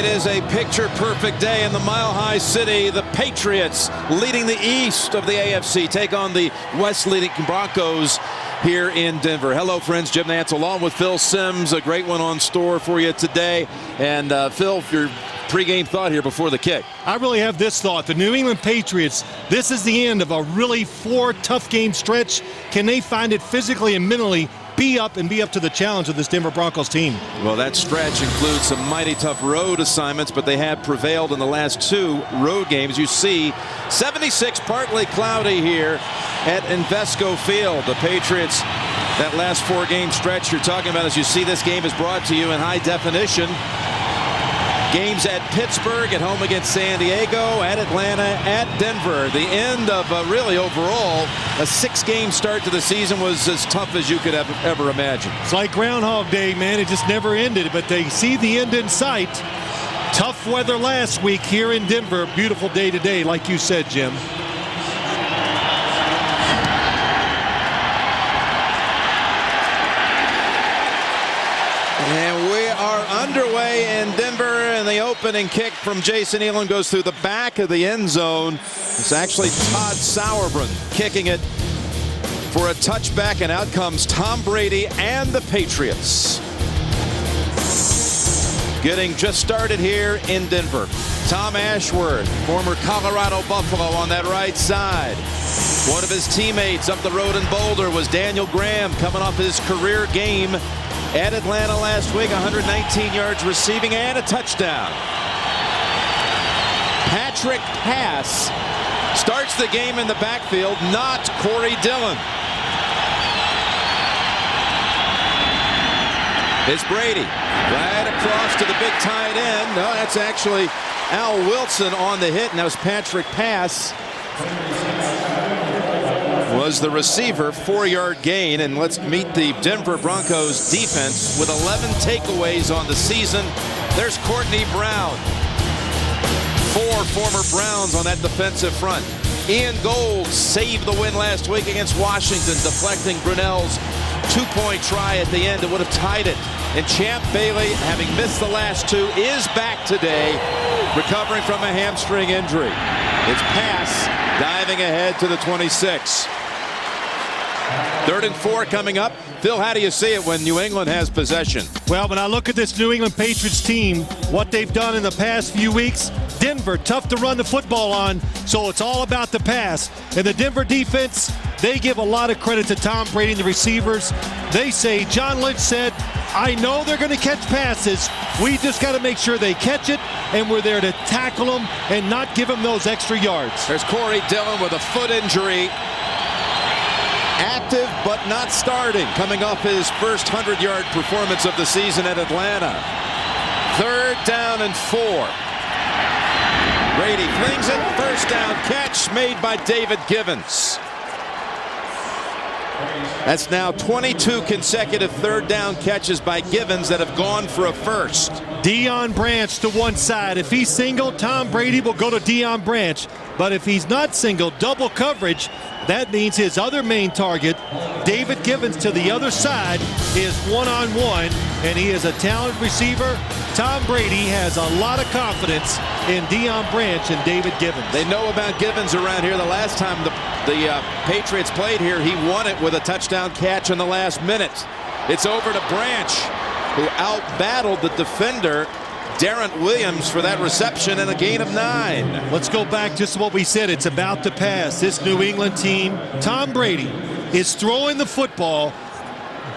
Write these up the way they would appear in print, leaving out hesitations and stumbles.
It is a picture-perfect day in the Mile High City. The Patriots, leading the East of the AFC, take on the West-leading Broncos here in Denver. Hello, friends. Jim Nantz along with Phil Simms. A great one on store for you today. And Phil, your pregame thought here before the kick. I really have this thought. The New England Patriots, this is the end of a really 4 tough game stretch. Can they find it physically and mentally be up to the challenge of this Denver Broncos team? Well, that stretch includes some mighty tough road assignments, but they have prevailed in the last 2 road games. You see 76, partly cloudy here at Invesco Field. The Patriots, that last 4-game stretch you're talking about, as you see, this game is brought to you in high definition. Games at Pittsburgh, at home against San Diego, at Atlanta, at Denver. The end of really overall a 6-game start to the season was as tough as you could ever imagine. It's like Groundhog Day, man. It just never ended, but they see the end in sight. Tough weather last week here in Denver. Beautiful day today, like you said, Jim. And we are underway in Denver, and the opening kick from Jason Elam goes through the back of the end zone. It's actually Todd Sauerbrunn kicking it for a touchback, and out comes Tom Brady and the Patriots. Getting just started here in Denver. Tom Ashworth, former Colorado Buffalo, on that right side. One of his teammates up the road in Boulder was Daniel Graham, coming off his career game at Atlanta last week. 119 yards receiving and a touchdown. Patrick Pass starts the game in the backfield, not Corey Dillon. It's Brady right across to the big tight end. No, that's actually Al Wilson on the hit, and that was Patrick Pass. Was the receiver. 4-yard gain. And let's meet the Denver Broncos defense with 11 takeaways on the season. There's Courtney Brown. 4 former Browns on that defensive front. Ian Gold saved the win last week against Washington, deflecting Brunell's 2-point try at the end that would have tied it. And Champ Bailey, having missed the last 2, is back today, recovering from a hamstring injury. It's Pass diving ahead to the 26. 3rd and 4 coming up. Phil, how do you see it when New England has possession? Well, when I look at this New England Patriots team, what they've done in the past few weeks, Denver, tough to run the football on, so it's all about the pass. And the Denver defense, they give a lot of credit to Tom Brady and the receivers. They say, John Lynch said, I know they're going to catch passes. We just got to make sure they catch it, and we're there to tackle them and not give them those extra yards. There's Corey Dillon with a foot injury. Active but not starting, coming off his first 100-yard performance of the season at Atlanta. 3rd down and 4. Brady flings it. 1st down catch made by David Givens. That's now 22 consecutive 3rd down catches by Givens that have gone for a first. Deion Branch to one side. If he's single, Tom Brady will go to Deion Branch. But if he's not single, double coverage, that means his other main target, David Givens, to the other side, is one-on-one, and he is a talented receiver. Tom Brady has a lot of confidence in Deion Branch and David Givens. They know about Givens around here. The last time the Patriots played here, he won it with a touchdown catch in the last minute. It's over to Branch, who out-battled the defender, Darren Williams, for that reception and a gain of 9. Let's go back just to what we said. It's about to pass. This New England team, Tom Brady, is throwing the football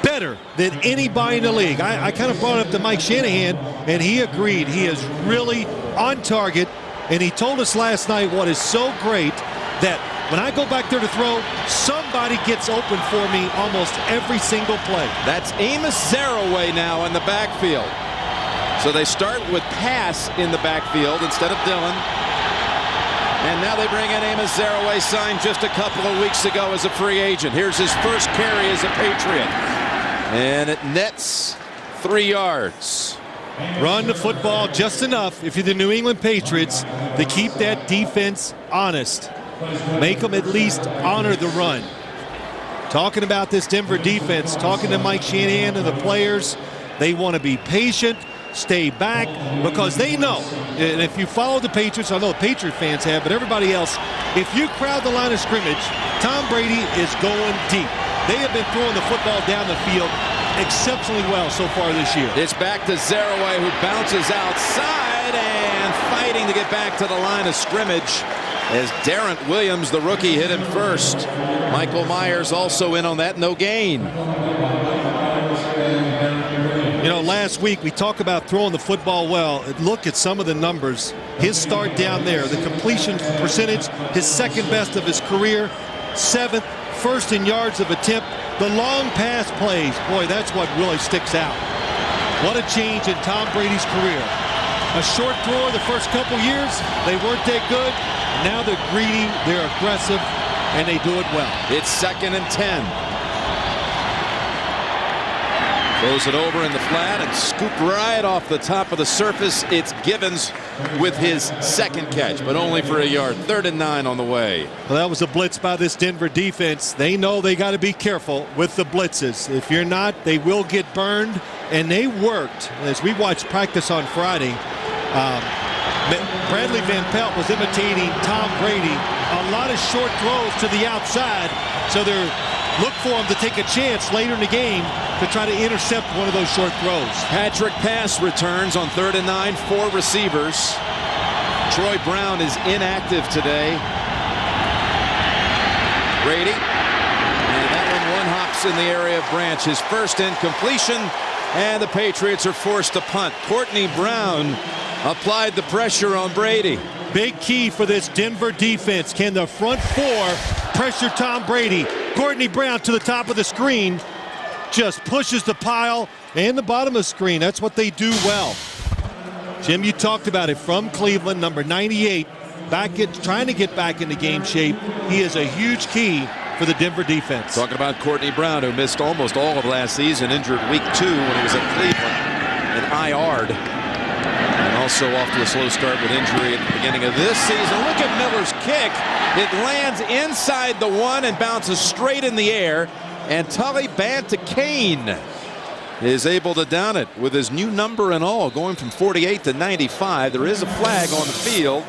better than anybody in the league. I kind of brought it up to Mike Shanahan, and he agreed. He is really on target, and he told us last night what is so great that when I go back there to throw, somebody gets open for me almost every single play. That's Amos Zaraway now in the backfield. So they start with Pass in the backfield instead of Dillon. And now they bring in Amos Zaraway, signed just a couple of weeks ago as a free agent. Here's his first carry as a Patriot. And it nets 3 yards. Run the football just enough, if you're the New England Patriots, to keep that defense honest. Make them at least honor the run. Talking about this Denver defense, talking to Mike Shanahan and the players, they want to be patient, stay back, because they know, and if you follow the Patriots, I know the Patriot fans have, but everybody else, if you crowd the line of scrimmage, Tom Brady is going deep. They have been throwing the football down the field exceptionally well so far this year. It's back to Zaraway, who bounces outside and fighting to get back to the line of scrimmage as Darrent Williams, the rookie, hit him first. Michael Myers also in on that, no gain. You know, last week we talked about throwing the football well. Look at some of the numbers. His start down there, the completion percentage, his second best of his career, 7th, first in yards of attempt. The long pass plays, boy, that's what really sticks out. What a change in Tom Brady's career. A short thrower the first couple years, they weren't that good. Now they're greedy, they're aggressive, and they do it well. It's 2nd and 10. Throws it over in the flat and scooped right off the top of the surface. It's Givens with his second catch, but only for a yard. 3rd and 9 on the way. Well, that was a blitz by this Denver defense. They know they got to be careful with the blitzes. If you're not, they will get burned. And they worked, as we watched practice on Friday. Bradley Van Pelt was imitating Tom Brady. A lot of short throws to the outside. So they're look for him to take a chance later in the game to try to intercept one of those short throws. Patrick Pass returns on 3rd and 9, 4 receivers. Troy Brown is inactive today. Brady, and that one hops in the area of Branch. His first incompletion, and the Patriots are forced to punt. Courtney Brown applied the pressure on Brady. Big key for this Denver defense. Can the front four pressure Tom Brady? Courtney Brown to the top of the screen, just pushes the pile and the bottom of the screen. That's what they do well. Jim, you talked about it, from Cleveland, number 98, trying to get back into game shape. He is a huge key for the Denver defense. Talking about Courtney Brown, who missed almost all of last season, injured week 2 when he was at Cleveland and IR'd. And also off to a slow start with injury at the beginning of this season. Look at Miller's kick. It lands inside the 1 and bounces straight in the air. And Tully Banta-Cain is able to down it with his new number and all, going from 48 to 95. There is a flag on the field.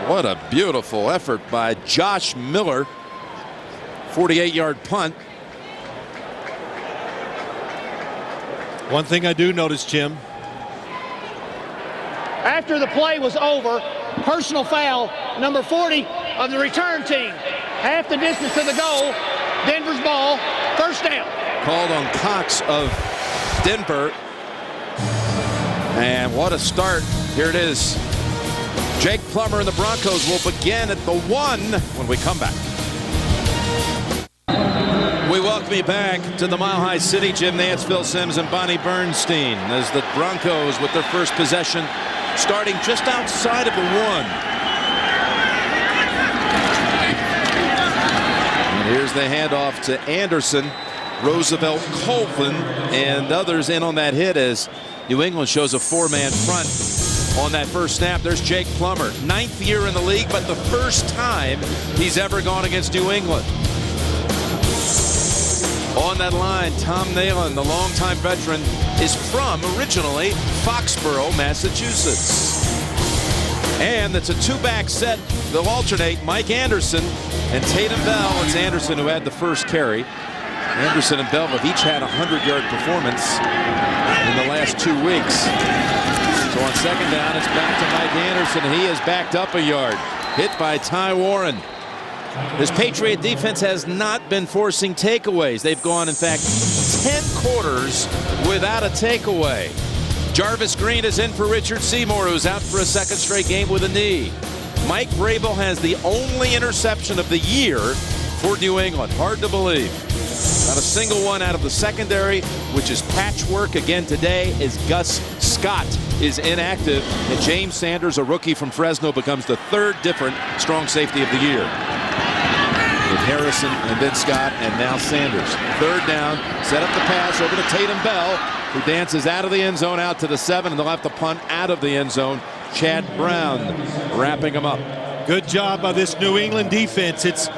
What a beautiful effort by Josh Miller. 48-yard punt. One thing I do notice, Jim. After the play was over, personal foul, number 40 of the return team. Half the distance to the goal. Denver's ball, first down. Called on Cox of Denver. And what a start. Here it is. Jake Plummer and the Broncos will begin at the 1 when we come back. We welcome you back to the Mile High City. Jim Nance, Phil Simms, and Bonnie Bernstein as the Broncos with their first possession starting just outside of the 1. And here's the handoff to Anderson, Roosevelt, Colvin, and others in on that hit as New England shows a 4-man front on that first snap. There's Jake Plummer, 9th year in the league, but the first time he's ever gone against New England. On that line, Tom Nalen, the longtime veteran, is from originally Foxborough, Massachusetts. And it's a 2-back set. They'll alternate Mike Anderson and Tatum Bell. It's Anderson who had the first carry. Anderson and Bell have each had a 100-yard performance in the last 2 weeks. So on second down, it's back to Mike Anderson. He is backed up a yard. Hit by Ty Warren. This Patriot defense has not been forcing takeaways. They've gone, in fact, 10 quarters without a takeaway. Jarvis Green is in for Richard Seymour, who's out for a second straight game with a knee. Mike Vrabel has the only interception of the year for New England. Hard to believe. Not a single one out of the secondary, which is patchwork again today, as Gus Scott is inactive. And James Sanders, a rookie from Fresno, becomes the 3rd different strong safety of the year. With Harrison and then Scott and now Sanders. 3rd down, set up the pass over to Tatum Bell, who dances out of the end zone out to the 7, and they'll have to punt out of the end zone. Chad Brown wrapping him up. Good job by this New England defense. It's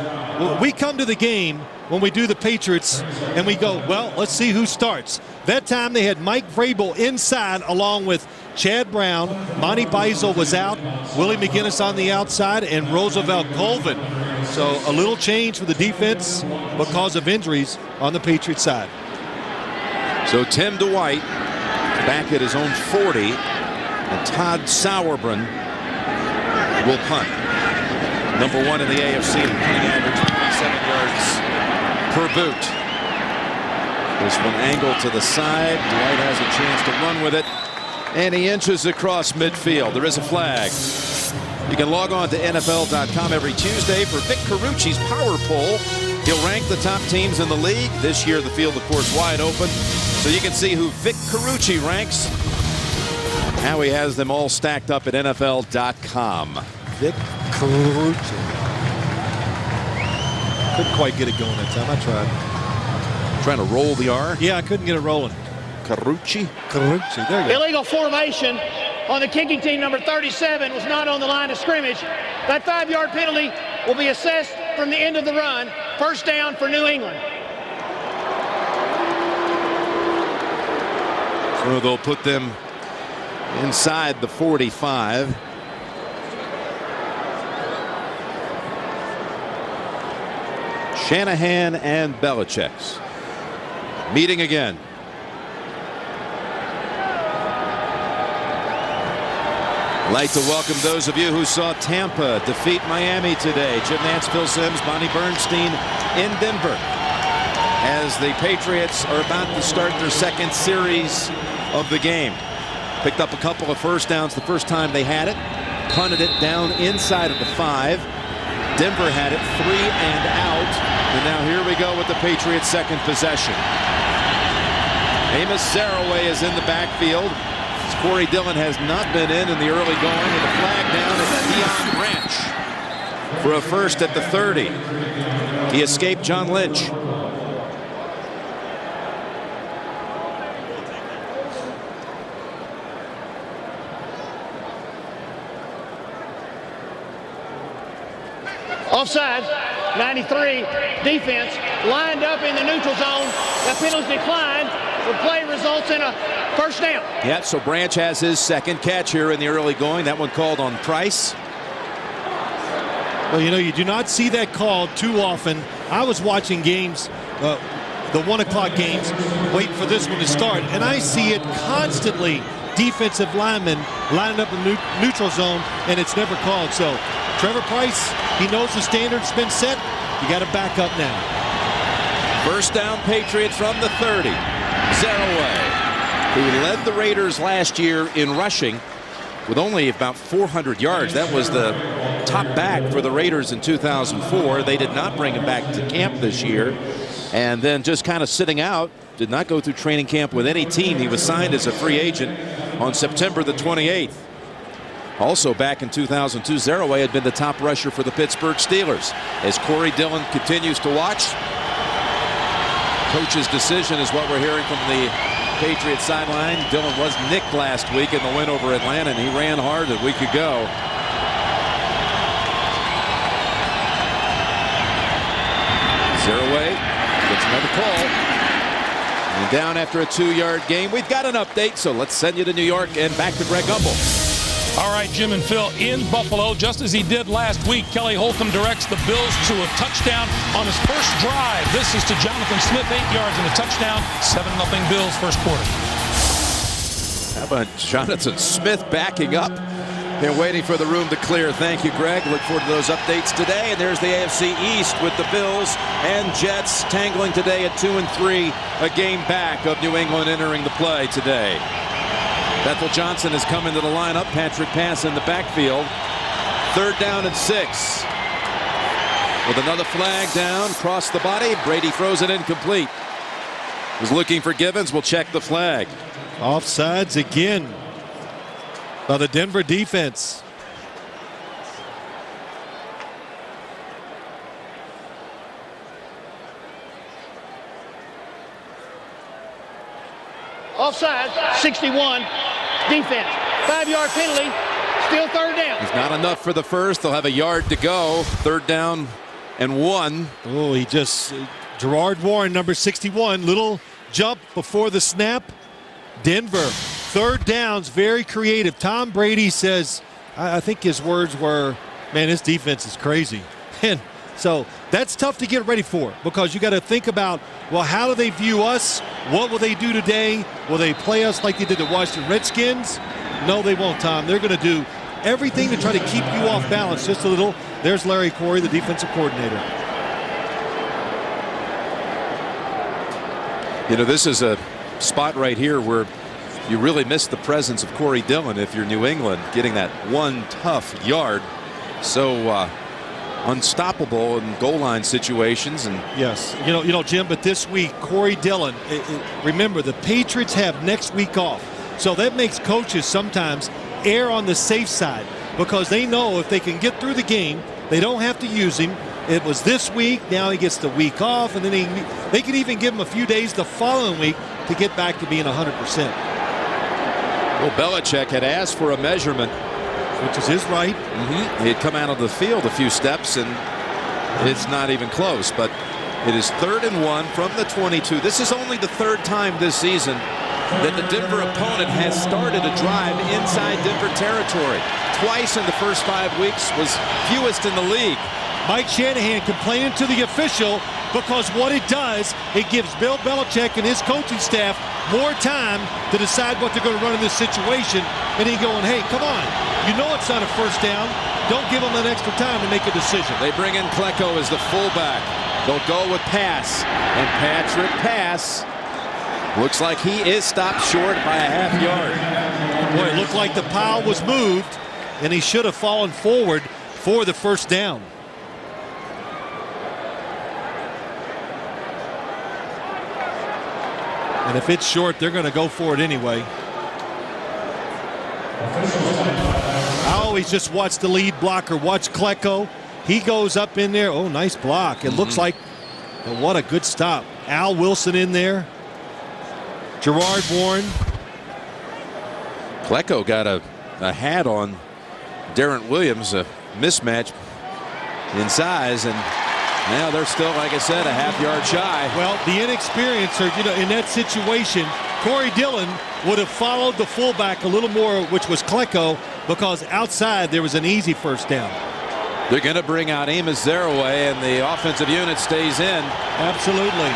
We come to the game when we do the Patriots and we go, well, let's see who starts. That time they had Mike Vrabel inside along with Chad Brown. Monty Beisel was out. Willie McGinnis on the outside and Roosevelt Colvin. So a little change for the defense because of injuries on the Patriots side. So Tim Dwight back at his own 40, and Todd Sauerbrunn will punt. Number 1 in the AFC in punting average, 27 yards per boot. This one angled to the side. Dwight has a chance to run with it, and he inches across midfield. There is a flag. You can log on to NFL.com every Tuesday for Vic Carucci's Power Poll. He'll rank the top teams in the league. This year, the field, of course, wide open. So you can see who Vic Carucci ranks. How he has them all stacked up at NFL.com. Vic Carucci. Couldn't quite get it going that time. I tried. Trying to roll the R? Yeah, I couldn't get it rolling. Carucci? Carucci. There you go. Illegal formation on the kicking team. Number 37 was not on the line of scrimmage. That 5-yard penalty will be assessed from the end of the run. First down for New England. So they'll put them inside the 45. Shanahan and Belichick's meeting again. I'd like to welcome those of you who saw Tampa defeat Miami today. Jim Nantz, Phil Simms, Bonnie Bernstein in Denver, as the Patriots are about to start their second series of the game. Picked up a couple of first downs the first time they had it. Punted it down inside of the 5. Denver had it 3 and out. And now here we go with the Patriots' second possession. Amos Saraway is in the backfield. Corey Dillon has not been in the early going, with a flag down at Deion Branch for a first at the 30. He escaped John Lynch. Offside, 93, defense lined up in the neutral zone. The penalty declined. The play results in a first down. Yeah, so Branch has his second catch here in the early going. That one called on Price. Well, you know, you do not see that called too often. I was watching games, the 1 o'clock games, waiting for this one to start, and I see it constantly. Defensive linemen lining up in neutral zone, and it's never called. So Trevor Price, he knows the standard's been set. You got to back up now. First down, Patriots from the 30. Saraway, who led the Raiders last year in rushing with only about 400 yards. That was the top back for the Raiders in 2004. They did not bring him back to camp this year. And then just kind of sitting out, did not go through training camp with any team. He was signed as a free agent on September the 28th. Also back in 2002, Saraway had been the top rusher for the Pittsburgh Steelers. As Corey Dillon continues to watch, coach's decision is what we're hearing from the Patriots sideline. Dillon was nicked last week in the win over Atlanta, and he ran hard a week ago. Saraway gets another call. And down after a 2-yard gain. We've got an update, so let's send you to New York and back to Greg Gumbel. All right, Jim and Phil, in Buffalo, just as he did last week, Kelly Holcomb directs the Bills to a touchdown on his first drive. This is to Jonathan Smith, 8 yards and a touchdown. 7-0 Bills first quarter. How about Jonathan Smith backing up and waiting for the room to clear? Thank you, Greg. Look forward to those updates today. And there's the AFC East with the Bills and Jets tangling today at 2 and 3, a game back of New England entering the play today. Bethel Johnson has come into the lineup. Patrick Pass in the backfield. 3rd down and 6. With another flag down across the body, Brady throws it incomplete. Was looking for Givens. We'll check the flag. Offsides again by the Denver defense. Offside, 61, defense. 5-yard penalty, still 3rd down. It's not enough for the first. They'll have a yard to go. 3rd down 1. Oh, he just Gerard Warren, number 61, little jump before the snap. Denver, third downs, very creative. Tom Brady says, I think his words were, man, this defense is crazy. And so that's tough to get ready for, because you got to think about, well, how do they view us? What will they do today? Will they play us like they did the Washington Redskins? No, they won't, Tom. They're going to do everything to try to keep you off balance just a little. There's Larry Corey, the defensive coordinator. You know, this is a spot right here where you really miss the presence of Corey Dillon if you're New England, getting that one tough yard. So unstoppable in goal line situations. And yes, you know, Jim, but this week, Corey Dillon, remember, the Patriots have next week off. So that makes coaches sometimes err on the safe side, because they know if they can get through the game, they don't have to use him. It was this week, now he gets the week off, and then they can even give him a few days the following week to get back to being 100%. Well, Belichick had asked for a measurement, which is his right. He had come out of the field a few steps, and it's not even close. But it is 3rd and 1 from the 22. This is only the 3rd time this season that the Denver opponent has started a drive inside Denver territory. Twice in the first 5 weeks, was fewest in the league. Mike Shanahan complaining to the official, because what it does, it gives Bill Belichick and his coaching staff more time to decide what they're going to run in this situation. And he going, hey, come on, you know it's not a first down. Don't give them that extra time to make a decision. They bring in Klecko as the fullback. They'll go with pass, and Patrick pass. Looks like he is stopped short by a half yard. Boy, it looked like the pile was moved, and he should have fallen forward for the first down. And if it's short, they're going to go for it anyway. I always just watch the lead blocker. Watch Klecko. He goes up in there. Oh, nice block. It looks like, well, what a good stop. Al Wilson in there. Gerard Warren. Klecko got a hat on Darren Williams, a mismatch in size, and now they're still, like I said, a half yard shy. Well, the inexperience, in that situation, Corey Dillon would have followed the fullback a little more, which was Klecko, because outside there was an easy first down. They're going to bring out Amos Zaraway, and the offensive unit stays in. Absolutely.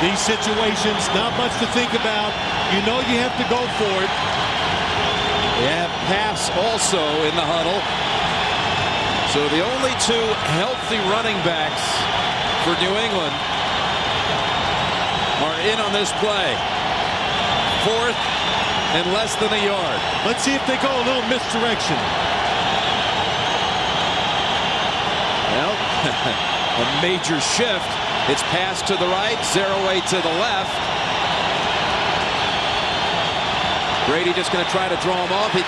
These situations, not much to think about. You know you have to go for it. They have pass also in the huddle. So the only 2 healthy running backs for New England are in on this play. 4th and less than a yard. Let's see if they go a little misdirection. Well, a major shift. It's pass to the right, Zaraway to the left. Brady just going to try to draw him off. He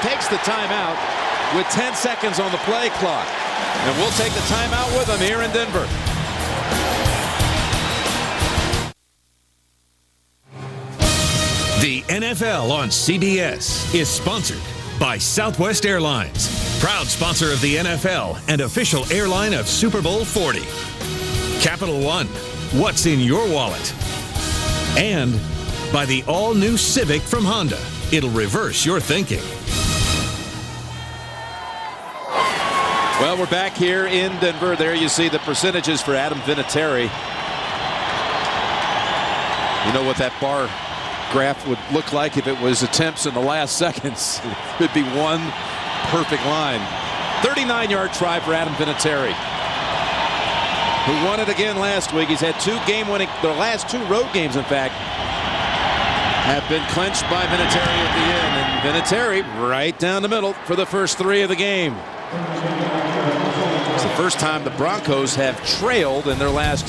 takes the timeout with 10 seconds on the play clock. And we'll take the timeout with him here in Denver. The NFL on CBS is sponsored by Southwest Airlines, proud sponsor of the NFL and official airline of Super Bowl 40. Capital One, what's in your wallet? And by the all-new Civic from Honda. It'll reverse your thinking. Well, we're back here in Denver. There you see the percentages for Adam Vinatieri. You know what that bar graph would look like if it was attempts in the last seconds. It could be one perfect line. 39-yard try for Adam Vinatieri, who won it again last week. He's had 2 game-winning, the last 2 road games, in fact, have been clinched by Vinatieri at the end. And Vinatieri right down the middle for the first 3 of the game. It's the first time the Broncos have trailed in their last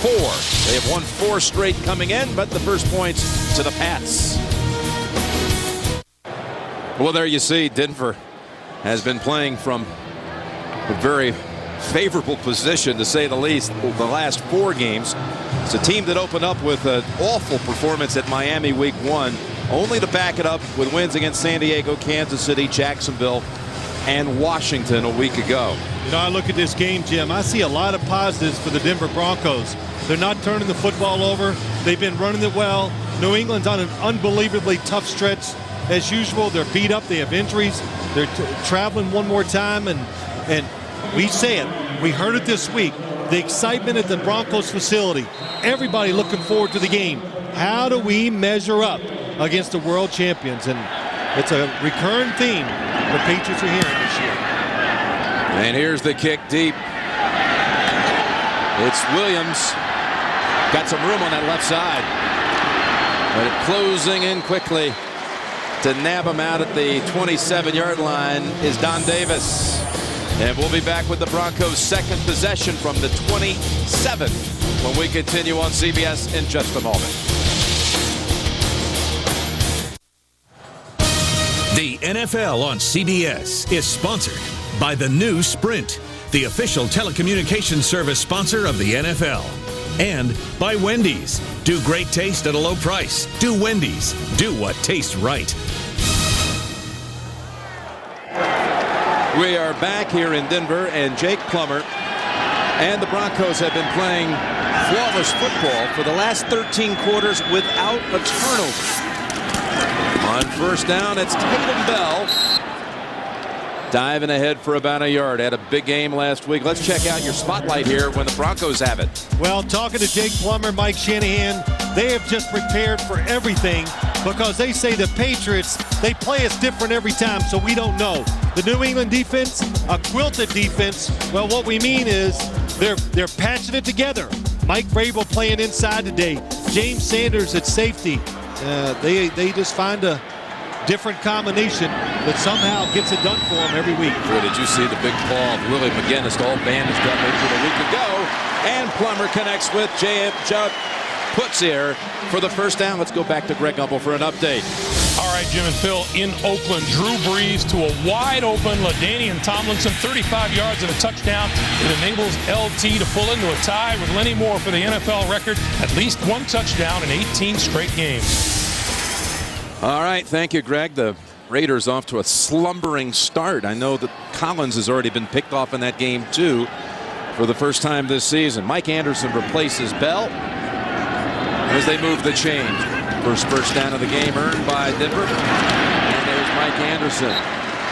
4. They have won 4 straight coming in, but the first points to the Pats. Well, there you see Denver has been playing from a very favorable position, to say the least, the last 4 games. It's a team that opened up with an awful performance at Miami week 1, only to back it up with wins against San Diego, Kansas City, Jacksonville, and Washington a week ago. You know, I look at this game, Jim. I see a lot of positives for the Denver Broncos. They're not turning the football over. They've been running it well. New England's on an unbelievably tough stretch. As usual, they're beat up. They have injuries. They're traveling one more time. And we say it. We heard it this week. The excitement at the Broncos facility. Everybody looking forward to the game. How do we measure up against the world champions? And it's a recurring theme the Patriots are hearing this year. And here's the kick deep. It's Williams. Got some room on that left side. But closing in quickly to nab him out at the 27-yard line is Don Davis. And we'll be back with the Broncos' second possession from the 27 when we continue on CBS in just a moment. The NFL on CBS is sponsored by the new Sprint, the official telecommunications service sponsor of the NFL. And by Wendy's. Do great taste at a low price. Do Wendy's. Do what tastes right. We are back here in Denver, and Jake Plummer and the Broncos have been playing flawless football for the last 13 quarters without a turnover. On first down, it's Tatum Bell diving ahead for about a yard. Had a big game last week. Let's check out your spotlight here when the Broncos have it. Well, talking to Jake Plummer, Mike Shanahan, they have just prepared for everything because they say the Patriots, they play us different every time, so we don't know. The New England defense, a quilted defense. Well, what we mean is they're patching it together. Mike Vrabel playing inside today. James Sanders at safety. They just find a different combination that somehow gets it done for them every week. Boy, did you see the big ball of Willie McGinnis, all bandaged up injured a week ago. And Plummer connects with J.F. Putzier for the first down. Let's go back to Greg Gumbel for an update. All right, Jim and Phil, in Oakland, Drew Brees to a wide-open LaDainian Tomlinson, 35 yards and a touchdown. It enables LT to pull into a tie with Lenny Moore for the NFL record, at least one touchdown in 18 straight games. All right, thank you, Greg. The Raiders off to a slumbering start. I know that Collins has already been picked off in that game, too, for the first time this season. Mike Anderson replaces Bell as they move the chains. First down of the game earned by Denver. And there's Mike Anderson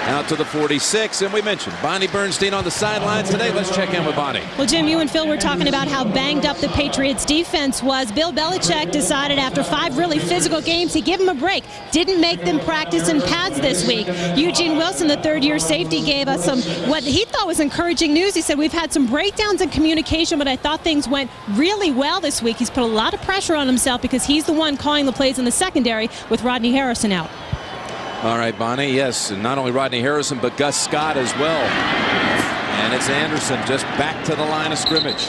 out to the 46. And we mentioned Bonnie Bernstein on the sidelines today. Let's check in with Bonnie. Well, Jim, you and Phil were talking about how banged up the Patriots defense was. Bill Belichick decided after 5 really physical games, he'd give them a break. Didn't make them practice in pads this week. Eugene Wilson, the third-year safety, gave us some what he thought was encouraging news. He said, we've had some breakdowns in communication, but I thought things went really well this week. He's put a lot of pressure on himself because he's the one calling the plays in the secondary with Rodney Harrison out. All right, Bonnie, yes, and not only Rodney Harrison, but Gus Scott as well. And it's Anderson just back to the line of scrimmage.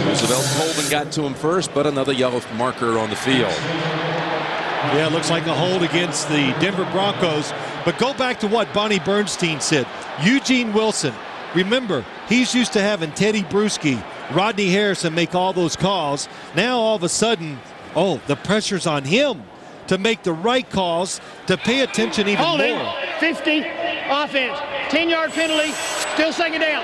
Roosevelt Colvin got to him first, but another yellow marker on the field. Yeah, it looks like a hold against the Denver Broncos. But go back to what Bonnie Bernstein said. Eugene Wilson, remember, he's used to having Teddy Bruschi, Rodney Harrison make all those calls. Now all of a sudden, the pressure's on him to make the right calls, to pay attention even Holding, more. 50, offense, 10-yard penalty, still second down.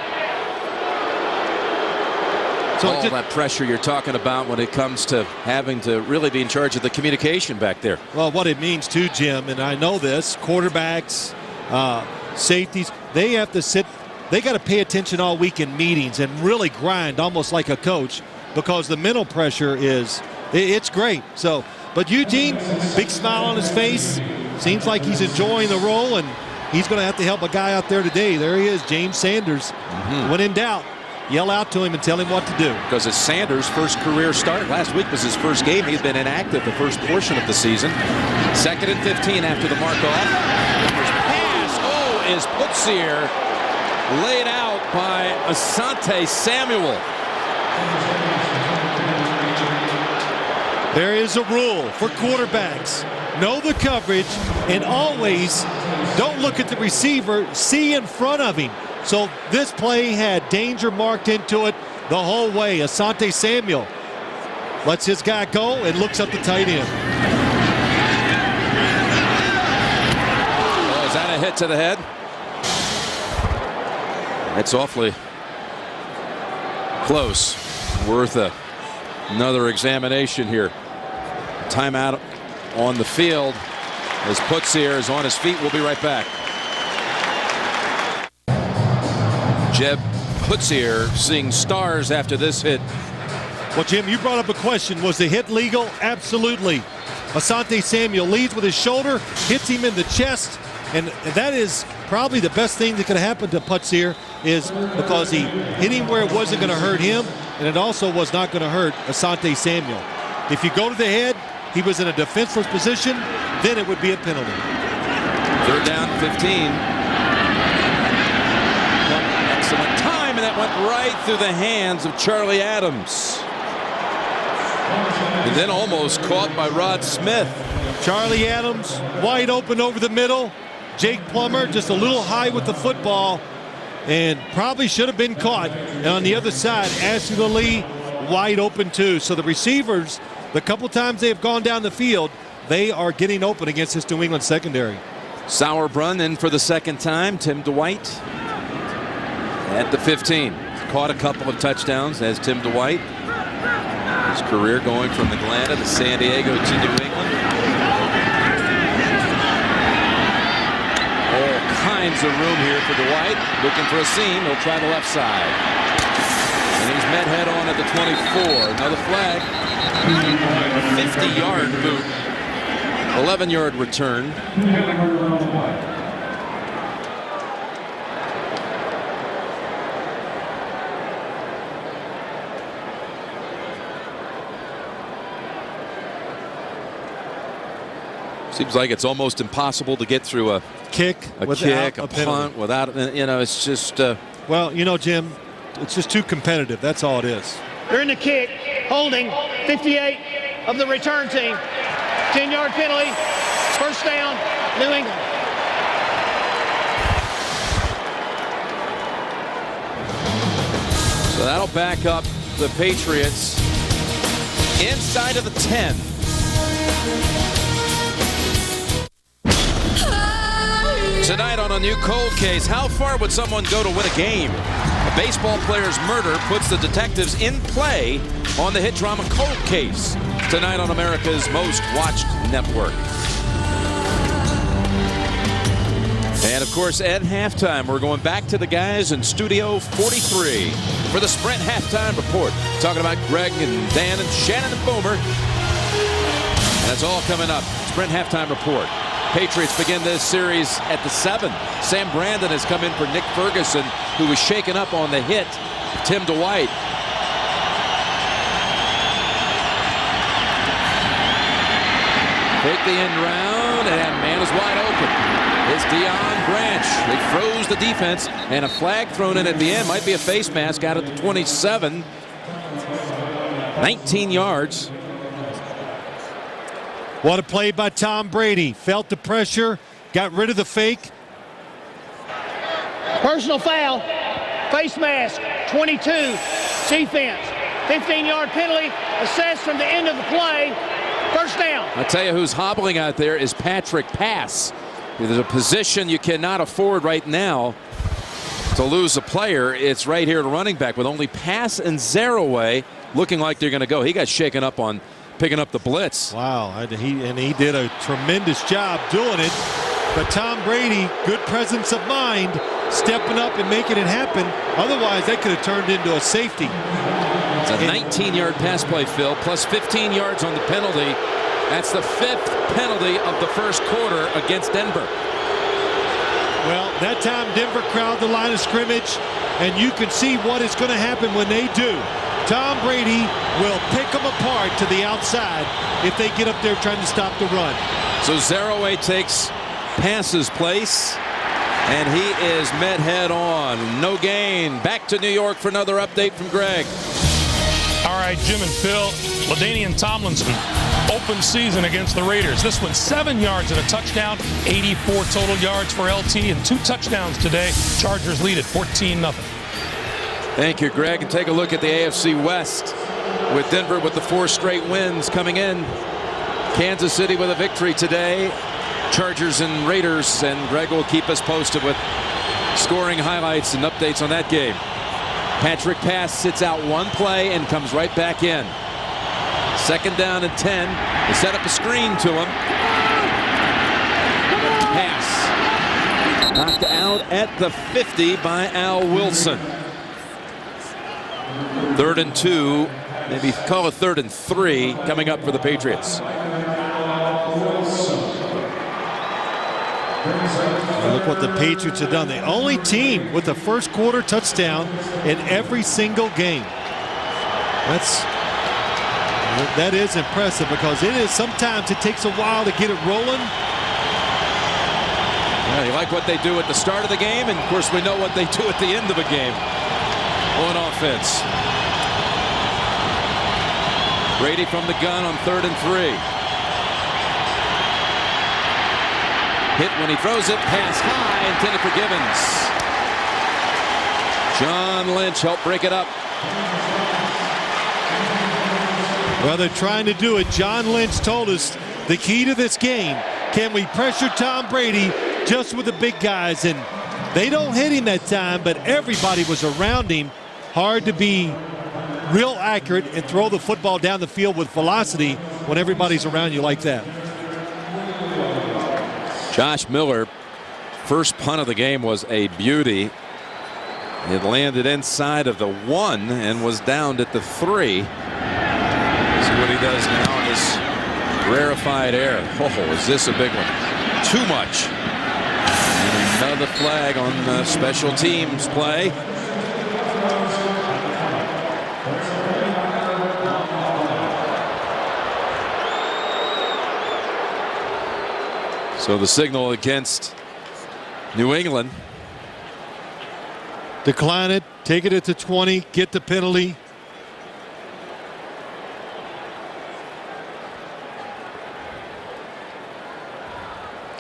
So all that pressure you're talking about when it comes to having to really be in charge of the communication back there. Well, what it means too, Jim, and I know this, quarterbacks, safeties, they have to sit, they got to pay attention all week in meetings and really grind almost like a coach because the mental pressure it's great. So, but Eugene, big smile on his face. Seems like he's enjoying the role, and he's going to have to help a guy out there today. There he is, James Sanders. When in doubt, yell out to him and tell him what to do. Because it's Sanders' first career start. Last week was his first game. He's been inactive the first portion of the season. 2nd and 15 after the mark off. Pass, is Putzier laid out by Asante Samuel. There is a rule for quarterbacks. Know the coverage and always don't look at the receiver, see in front of him. So this play had danger marked into it the whole way. Asante Samuel lets his guy go and looks up the tight end. Is that a hit to the head? It's awfully close. Worth another examination here. Timeout on the field as Putzier is on his feet. We'll be right back. Jeb Putzier seeing stars after this hit. Well, Jim, you brought up a question. Was the hit legal? Absolutely. Asante Samuel leads with his shoulder, hits him in the chest, and that is probably the best thing that could happen to Putzier, is because he hit him where it wasn't going to hurt him, and it also was not going to hurt Asante Samuel. If you go to the head, he was in a defenseless position, then it would be a penalty. 3rd down, 15. Excellent time, and that went right through the hands of Charlie Adams. And then almost caught by Rod Smith. Charlie Adams wide open over the middle. Jake Plummer just a little high with the football and probably should have been caught. And on the other side, Ashley Lee wide open too. So the receivers, the couple times they have gone down the field, they are getting open against this New England secondary. Sauerbrunn in for the 2nd time. Tim Dwight at the 15. Caught a couple of touchdowns as Tim Dwight. His career going from Atlanta to San Diego to New England. All kinds of room here for Dwight. Looking for a seam. He'll try the left side. And he's met head on at the 24. Another flag. A 50-yard boot. 11-yard return. Seems like it's almost impossible to get through a kick, a punt without, you know, it's just. Well, you know, Jim, it's just too competitive. That's all it is. During the kick, holding 58 of the return team. 10-yard penalty, 1st down, New England. So that'll back up the Patriots inside of the 10. Tonight on a new cold case, how far would someone go to win a game? A baseball player's murder puts the detectives in play on the hit drama Cold Case. Tonight on America's most watched network. And of course, at halftime, we're going back to the guys in Studio 43 for the Sprint Halftime Report. Talking about Greg and Dan and Shannon and Boomer. And that's all coming up. Sprint Halftime Report. Patriots begin this series at the 7. Sam Brandon has come in for Nick Ferguson, who was shaken up on the hit. Tim Dwight. Take the end round, and that man is wide open. It's Deion Branch. They froze the defense, and a flag thrown in at the end. Might be a face mask out at the 27. 19 yards. What a play by Tom Brady. Felt the pressure, got rid of the fake. Personal foul, face mask, 22, defense. 15-yard penalty, assessed from the end of the play, 1st down. I'll tell you who's hobbling out there is Patrick Pass. There's a position you cannot afford right now to lose a player. It's right here at running back with only Pass and Zaraway looking like they're going to go. He got shaken up on picking up the blitz. Wow, he did a tremendous job doing it. But Tom Brady, good presence of mind, stepping up and making it happen. Otherwise, that could have turned into a safety. It's a 19-yard pass play, Phil, plus 15 yards on the penalty. That's the 5th penalty of the 1st quarter against Denver. Well, that time Denver crowded the line of scrimmage, and you can see what is going to happen when they do. Tom Brady will pick them apart to the outside if they get up there trying to stop the run. So Zaraway takes Pass's place, and he is met head on. No gain. Back to New York for another update from Greg. All right, Jim and Phil, LaDainian Tomlinson, open season against the Raiders. This one, 7 yards and a touchdown, 84 total yards for LT, and 2 touchdowns today. Chargers lead at 14-0. Thank you, Greg. And take a look at the AFC West with Denver with the 4 straight wins coming in. Kansas City with a victory today. Chargers and Raiders, and Greg will keep us posted with Scoring highlights and updates on that game. Patrick pass sits out one play and comes right back in. 2nd down and 10. They set up a screen to him. Pass. Knocked out at the 50 by Al Wilson. 3rd and 2. Maybe call it 3rd and 3 coming up for the Patriots. Look what the Patriots have done. The only team with a first quarter touchdown in every single game. That is impressive because sometimes it takes a while to get it rolling. Yeah, you like what they do at the start of the game, and of course we know what they do at the end of a game on offense. Brady from the gun on 3rd and 3. Hit when he throws it, pass high, intended for Gibbons. John Lynch helped break it up. Well, they're trying to do it. John Lynch told us the key to this game, can we pressure Tom Brady just with the big guys? And they don't hit him that time, but everybody was around him. Hard to be real accurate and throw the football down the field with velocity when everybody's around you like that. Josh Miller, first punt of the game was a beauty. It landed inside of the 1 and was downed at the 3. See what he does now on this rarefied air. Oh, is this a big one? Too much. And another flag on the special teams play. So the signal against New England. Decline it, take it at the 20, get the penalty.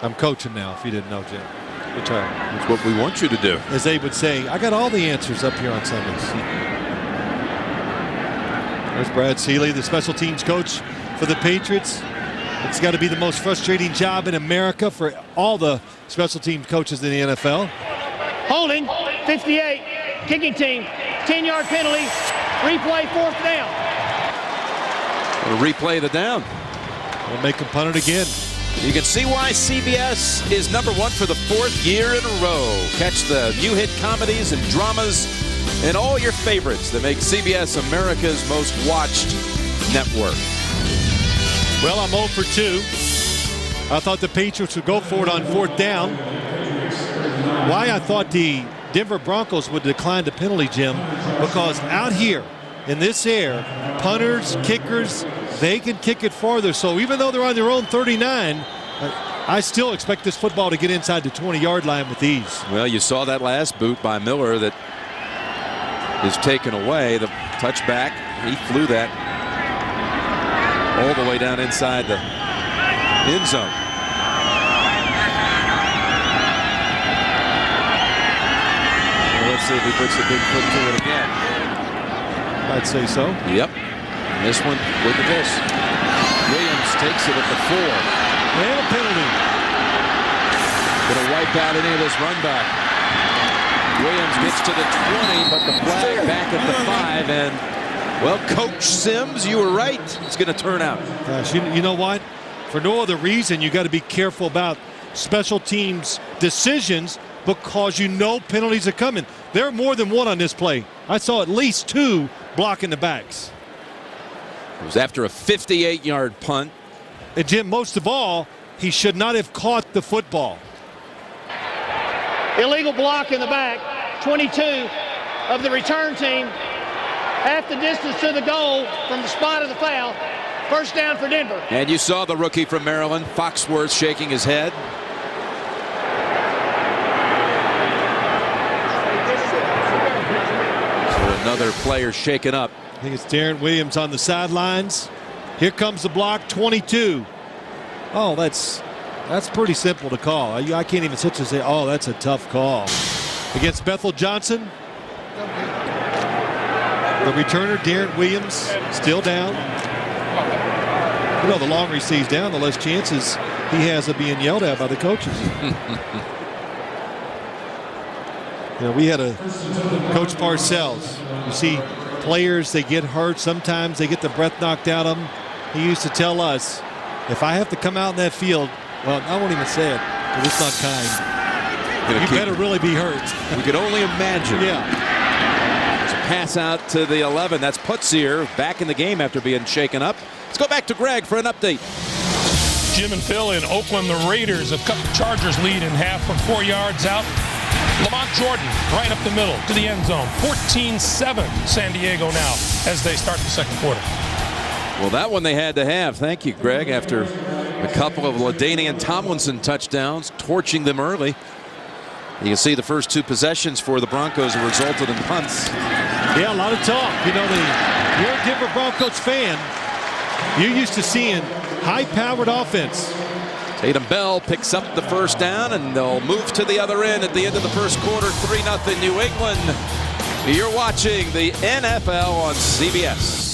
I'm coaching now, if you didn't know, Jim. Good try. That's what we want you to do. As they would say, I got all the answers up here on Sundays. There's Brad Seeley, the special teams coach for the Patriots. It's got to be the most frustrating job in America for all the special team coaches in the NFL. Holding, 58, kicking team, 10-yard penalty, replay, 4th down. We'll replay the down. We'll make them punt it again. You can see why CBS is #1 for the 4th year in a row. Catch the new hit comedies and dramas and all your favorites that make CBS America's most watched network. Well, I'm 0 for 2. I thought the Patriots would go for it on 4th down. Why I thought the Denver Broncos would decline the penalty, Jim, because out here in this air, punters, kickers, they can kick it farther. So even though they're on their own 39, I still expect this football to get inside the 20-yard line with ease. Well, you saw that last boot by Miller that is taken away. The touchback, he flew that all the way down inside the end zone. Well, let's see if he puts the big foot to it again. I'd say so. Yep. This one, look at this. Williams takes it at the 4. And a penalty. Going to wipe out any of this run back. Williams gets to the 20, but the flag back at the 5. And, well, Coach Sims, you were right. It's going to turn out. Gosh, you know what? For no other reason, you got to be careful about special teams decisions because you know penalties are coming. There are more than one on this play. I saw at least 2 blocking the backs. It was after a 58-yard punt. And Jim, most of all, he should not have caught the football. Illegal block in the back, 22 of the return team. Half the distance to the goal from the spot of the foul. 1st down for Denver. And you saw the rookie from Maryland, Foxworth, shaking his head. So another player shaken up. I think it's Darren Williams on the sidelines. Here comes the block, 22. Oh, that's pretty simple to call. I can't even sit and say, oh, that's a tough call. Against Bethel Johnson. The returner, Darren Williams, still down. You know, the longer he stays down, the less chances he has of being yelled at by the coaches. You know, we had a Coach Parcells. You see players, they get hurt. Sometimes they get the breath knocked out of them. He used to tell us, if I have to come out in that field, well, I won't even say it, because it's not kind. You better really be hurt. We could only imagine. Yeah. There's a pass out to the 11. That's Putzier back in the game after being shaken up. Let's go back to Greg for an update. Jim and Phil in Oakland, the Raiders have cut the Chargers lead in half from 4 yards out. Lamont Jordan right up the middle to the end zone. 14-7 San Diego now as they start the second quarter. Well, that one they had to have. Thank you, Greg, after a couple of LaDainian Tomlinson touchdowns, torching them early. You can see the first two possessions for the Broncos have resulted in punts. Yeah, a lot of talk. You know, you're a Denver Broncos fan. You're used to seeing high-powered offense. Tatum Bell picks up the first down, and they'll move to the other end at the end of the first quarter. 3-0 New England. You're watching the NFL on CBS.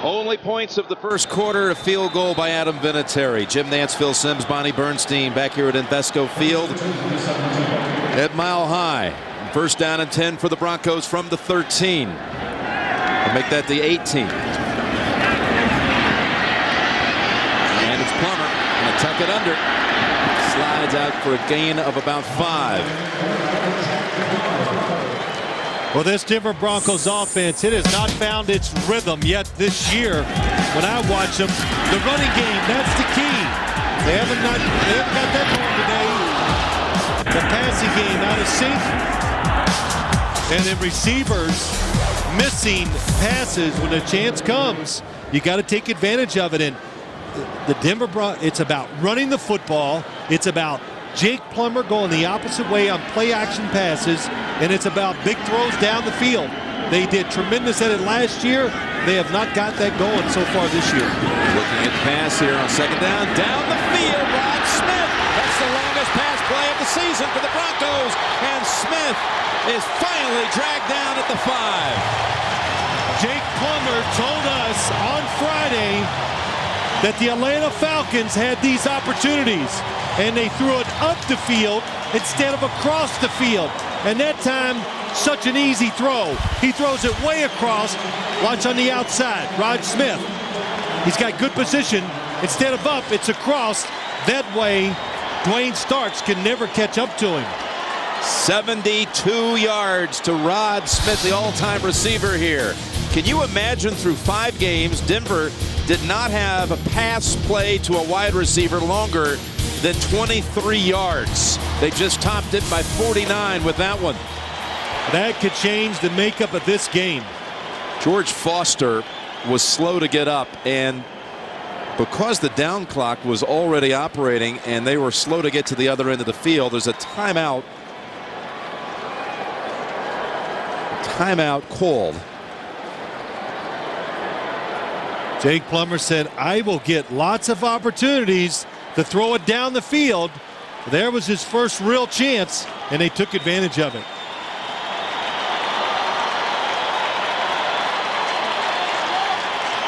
Only points of the first quarter, a field goal by Adam Vinatieri. Jim Nantz, Phil Simms, Bonnie Bernstein back here at Invesco Field at Mile High. First down and 10 for the Broncos from the 13. They'll make that the 18. And it's Plummer going to tuck it under. Slides out for a gain of about 5. Well, this Denver Broncos offense, it has not found its rhythm yet this year. When I watch them, the running game, that's the key. They haven't got that going today. The passing game out of sync. And then receivers missing passes when a chance comes. You got to take advantage of it. And the Denver Broncos, it's about running the football. It's about Jake Plummer going the opposite way on play-action passes, and it's about big throws down the field. They did tremendous at it last year. They have not got that going so far this year. Looking at the pass here on second down. Down the field, Rod Smith. That's the longest pass play of the season for the Broncos, and Smith is finally dragged down at the 5. Jake Plummer told us on Friday that the Atlanta Falcons had these opportunities, and they threw it up the field instead of across the field. And that time, such an easy throw. He throws it way across. Watch on the outside, Rod Smith. He's got good position. Instead of up, it's across. That way, Dwayne Starks can never catch up to him. 72 yards to Rod Smith, the all-time receiver here. Can you imagine through 5 games, Denver did not have a pass play to a wide receiver longer than 23 yards. They just topped it by 49 with that one. That could change the makeup of this game. George Foster was slow to get up, and because the down clock was already operating and they were slow to get to the other end of the field, there's a timeout. Timeout called. Jake Plummer said, I will get lots of opportunities to throw it down the field. There was his first real chance, and they took advantage of it.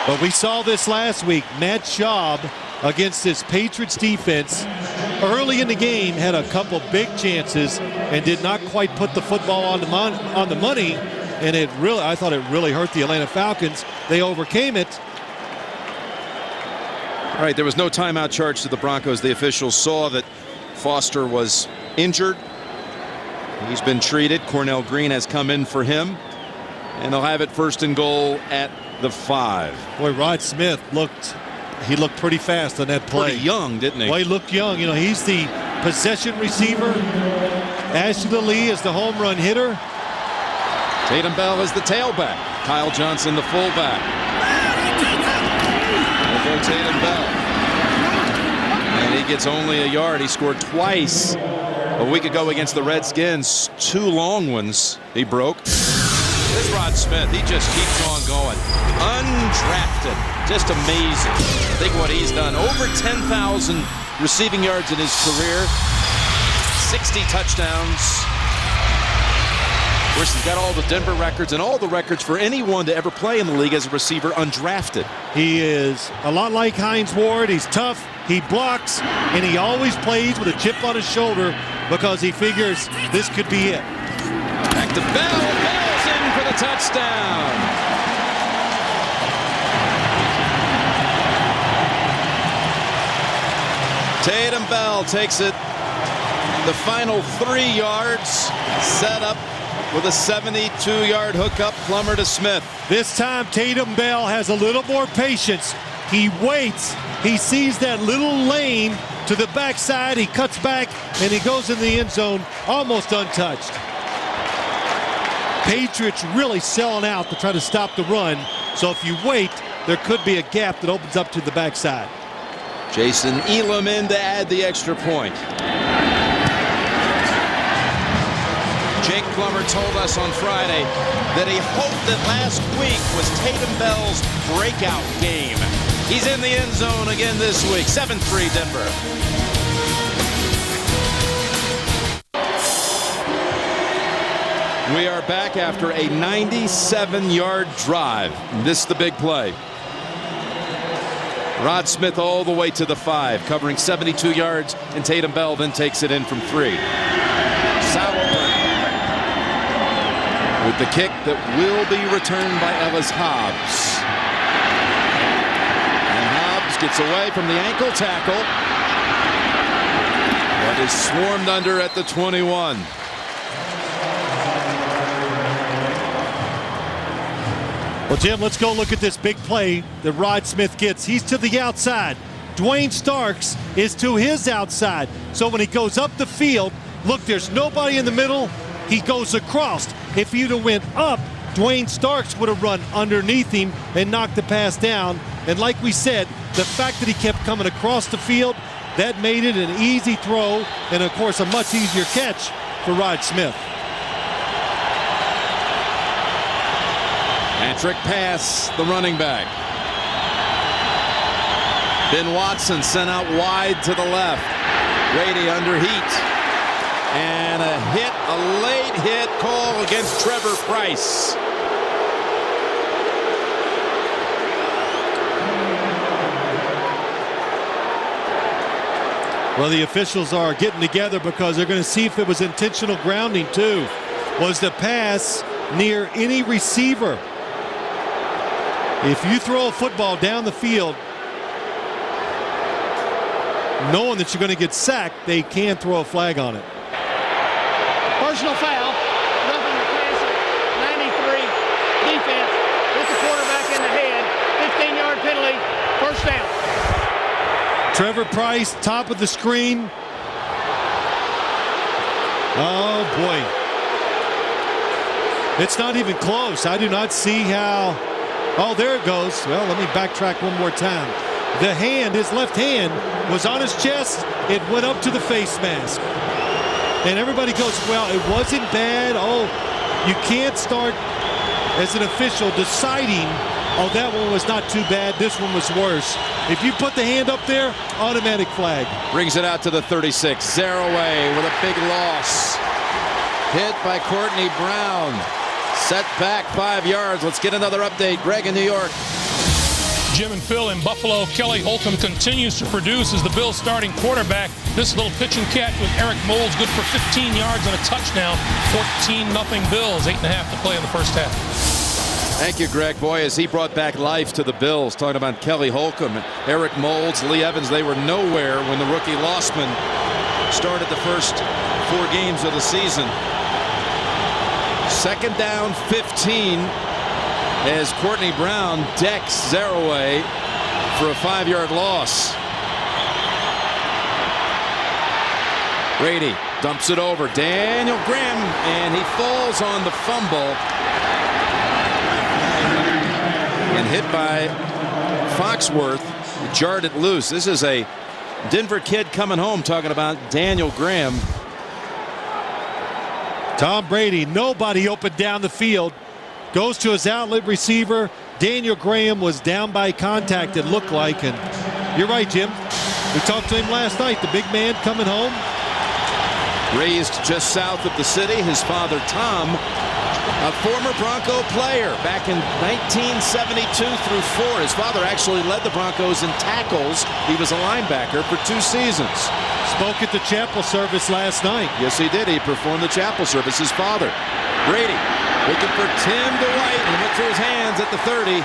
But we saw this last week. Matt Schaub against this Patriots defense early in the game had a couple big chances and did not quite put the football on the money. And I thought it really hurt the Atlanta Falcons. They overcame it. All right, there was no timeout charge to the Broncos. The officials saw that Foster was injured. He's been treated. Cornell Green has come in for him. And they'll have it first and goal at the 5. Boy, Rod Smith looked pretty fast on that play. Pretty young, didn't he? Well, he looked young. You know, he's the possession receiver. Ashley Lee is the home run hitter. Tatum Bell is the tailback. Kyle Johnson the fullback. Tatum Bell. And he gets only a yard. He scored twice a week ago against the Redskins. 2 long ones he broke. This Rod Smith, he just keeps on going. undrafted. Just amazing. Think what he's done. Over 10,000 receiving yards in his career. 60 touchdowns. Of course, he's got all the Denver records and all the records for anyone to ever play in the league as a receiver undrafted. He is a lot like Hines Ward. He's tough, he blocks, and he always plays with a chip on his shoulder because he figures this could be it. Back to Bell. Bell's in for the touchdown. Tatum Bell takes it the final 3 yards, set up with a 72-yard hookup, Plummer to Smith. This time, Tatum Bell has a little more patience. He waits. He sees that little lane to the backside. He cuts back, and he goes in the end zone almost untouched. Patriots really selling out to try to stop the run. So if you wait, there could be a gap that opens up to the backside. Jason Elam in to add the extra point. Jake Plummer told us on Friday that he hoped that last week was Tatum Bell's breakout game. He's in the end zone again this week. 7-3 Denver. We are back after a 97-yard drive. This is the big play. Rod Smith all the way to the 5, covering 72 yards, and Tatum Bell then takes it in from 3. Sauerbrunn with the kick that will be returned by Ellis Hobbs. And Hobbs gets away from the ankle tackle, but is swarmed under at the 21. Well, Jim, let's go look at this big play that Rod Smith gets. He's to the outside. Dwayne Starks is to his outside. So when he goes up the field, look, there's nobody in the middle. He goes across. If he'd have went up, Dwayne Starks would have run underneath him and knocked the pass down. And like we said, the fact that he kept coming across the field, that made it an easy throw and, of course, a much easier catch for Rod Smith. And trick pass, the running back. Ben Watson sent out wide to the left. Brady under heat. And a late hit call against Trevor Price. Well, the officials are getting together because they're going to see if it was intentional grounding too. Was the pass near any receiver? If you throw a football down the field knowing that you're going to get sacked, they can throw a flag on it. Personal foul. Nothing to pass it. 93 defense. Hits the quarterback in the head. 15-yard penalty. First down. Trevor Price, top of the screen. Oh, boy. It's not even close. I do not see how. Oh, there it goes. Well, let me backtrack one more time. The hand, his left hand, was on his chest. It went up to the face mask. And everybody goes, well, it wasn't bad. Oh, you can't start as an official deciding, oh, that one was not too bad. This one was worse. If you put the hand up there, automatic flag. Brings it out to the 36. Zaraway with a big loss. Hit by Courtney Brown. Set back 5 yards. Let's get another update. Greg in New York. Jim and Phil in Buffalo. Kelly Holcomb continues to produce as the Bills starting quarterback. This little pitch and catch with Eric Moulds, good for 15 yards and a touchdown. 14-0 Bills. 8.5 to play in the first half. Thank you, Greg. Boy, as he brought back life to the Bills, talking about Kelly Holcomb, Eric Moulds, Lee Evans, they were nowhere when the rookie Lossman started the first 4 games of the season. Second down, 15, as Courtney Brown decks Zaraway for a 5-yard loss. Brady dumps it over. Daniel Graham, and he falls on the fumble. And hit by Foxworth, jarred it loose. This is a Denver kid coming home, talking about Daniel Graham. Tom Brady, nobody open down the field. Goes to his outlet receiver, Daniel Graham was down by contact, it looked like. And you're right, Jim. We talked to him last night. The big man coming home. Raised just south of the city. His father, Tom, a former Bronco player back in 1972 through 4. His father actually led the Broncos in tackles. He was a linebacker for 2 seasons. Spoke at the chapel service last night. Yes, he did. He performed the chapel service. His father, Brady, looking for Tim DeWhite, and went to his hands at the 30.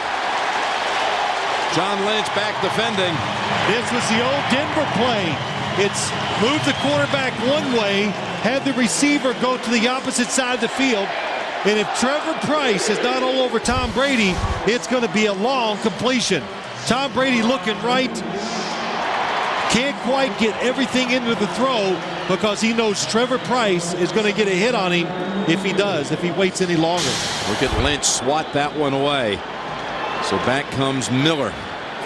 John Lynch back defending. This was the old Denver play. It's moved the quarterback one way, had the receiver go to the opposite side of the field. And if Trevor Price is not all over Tom Brady, it's going to be a long completion. Tom Brady looking right. Can't quite get everything into the throw because he knows Trevor Price is going to get a hit on him if he does, if he waits any longer. Look at Lynch swat that one away. So back comes Miller.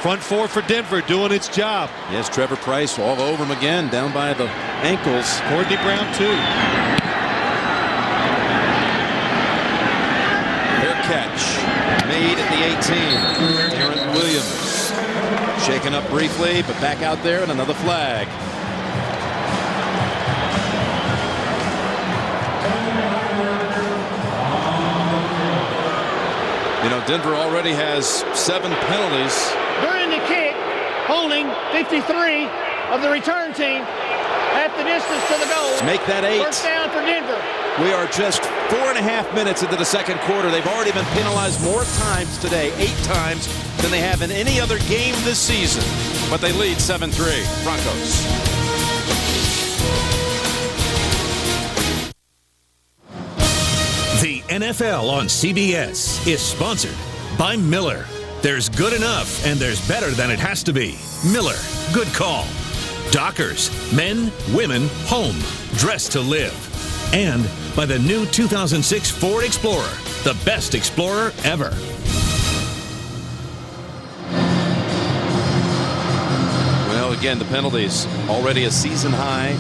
Front 4 for Denver doing its job. Yes, Trevor Price all over him again, down by the ankles. Courtney Brown too. Fair catch made at the 18. Aaron Williams shaken up briefly, but back out there, and another flag. You know, Denver already has 7 penalties. During the kick, holding 53 of the return team at the distance to the goal. Make that 8. First down for Denver. We are just 4.5 minutes into the second quarter. They've already been penalized more times today, 8 times, than they have in any other game this season. But they lead 7-3. Broncos. The NFL on CBS is sponsored by Miller. There's good enough and there's better than it has to be. Miller, good call. Dockers, men, women, home, dressed to live. And by the new 2006 Ford Explorer, the best Explorer ever. Well, again, the penalties already a season high.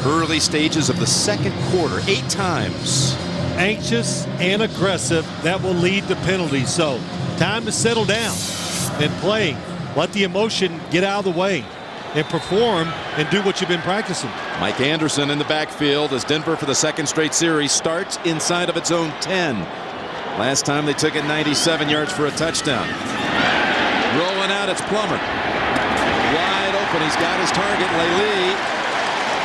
Early stages of the second quarter, 8 times. Anxious and aggressive, that will lead to penalties. So time to settle down and play. Let the emotion get out of the way and perform and do what you've been practicing. Mike Anderson in the backfield as Denver for the second straight series starts inside of its own 10. Last time they took it 97 yards for a touchdown. Rolling out, it's Plummer. Wide open, he's got his target, Laley.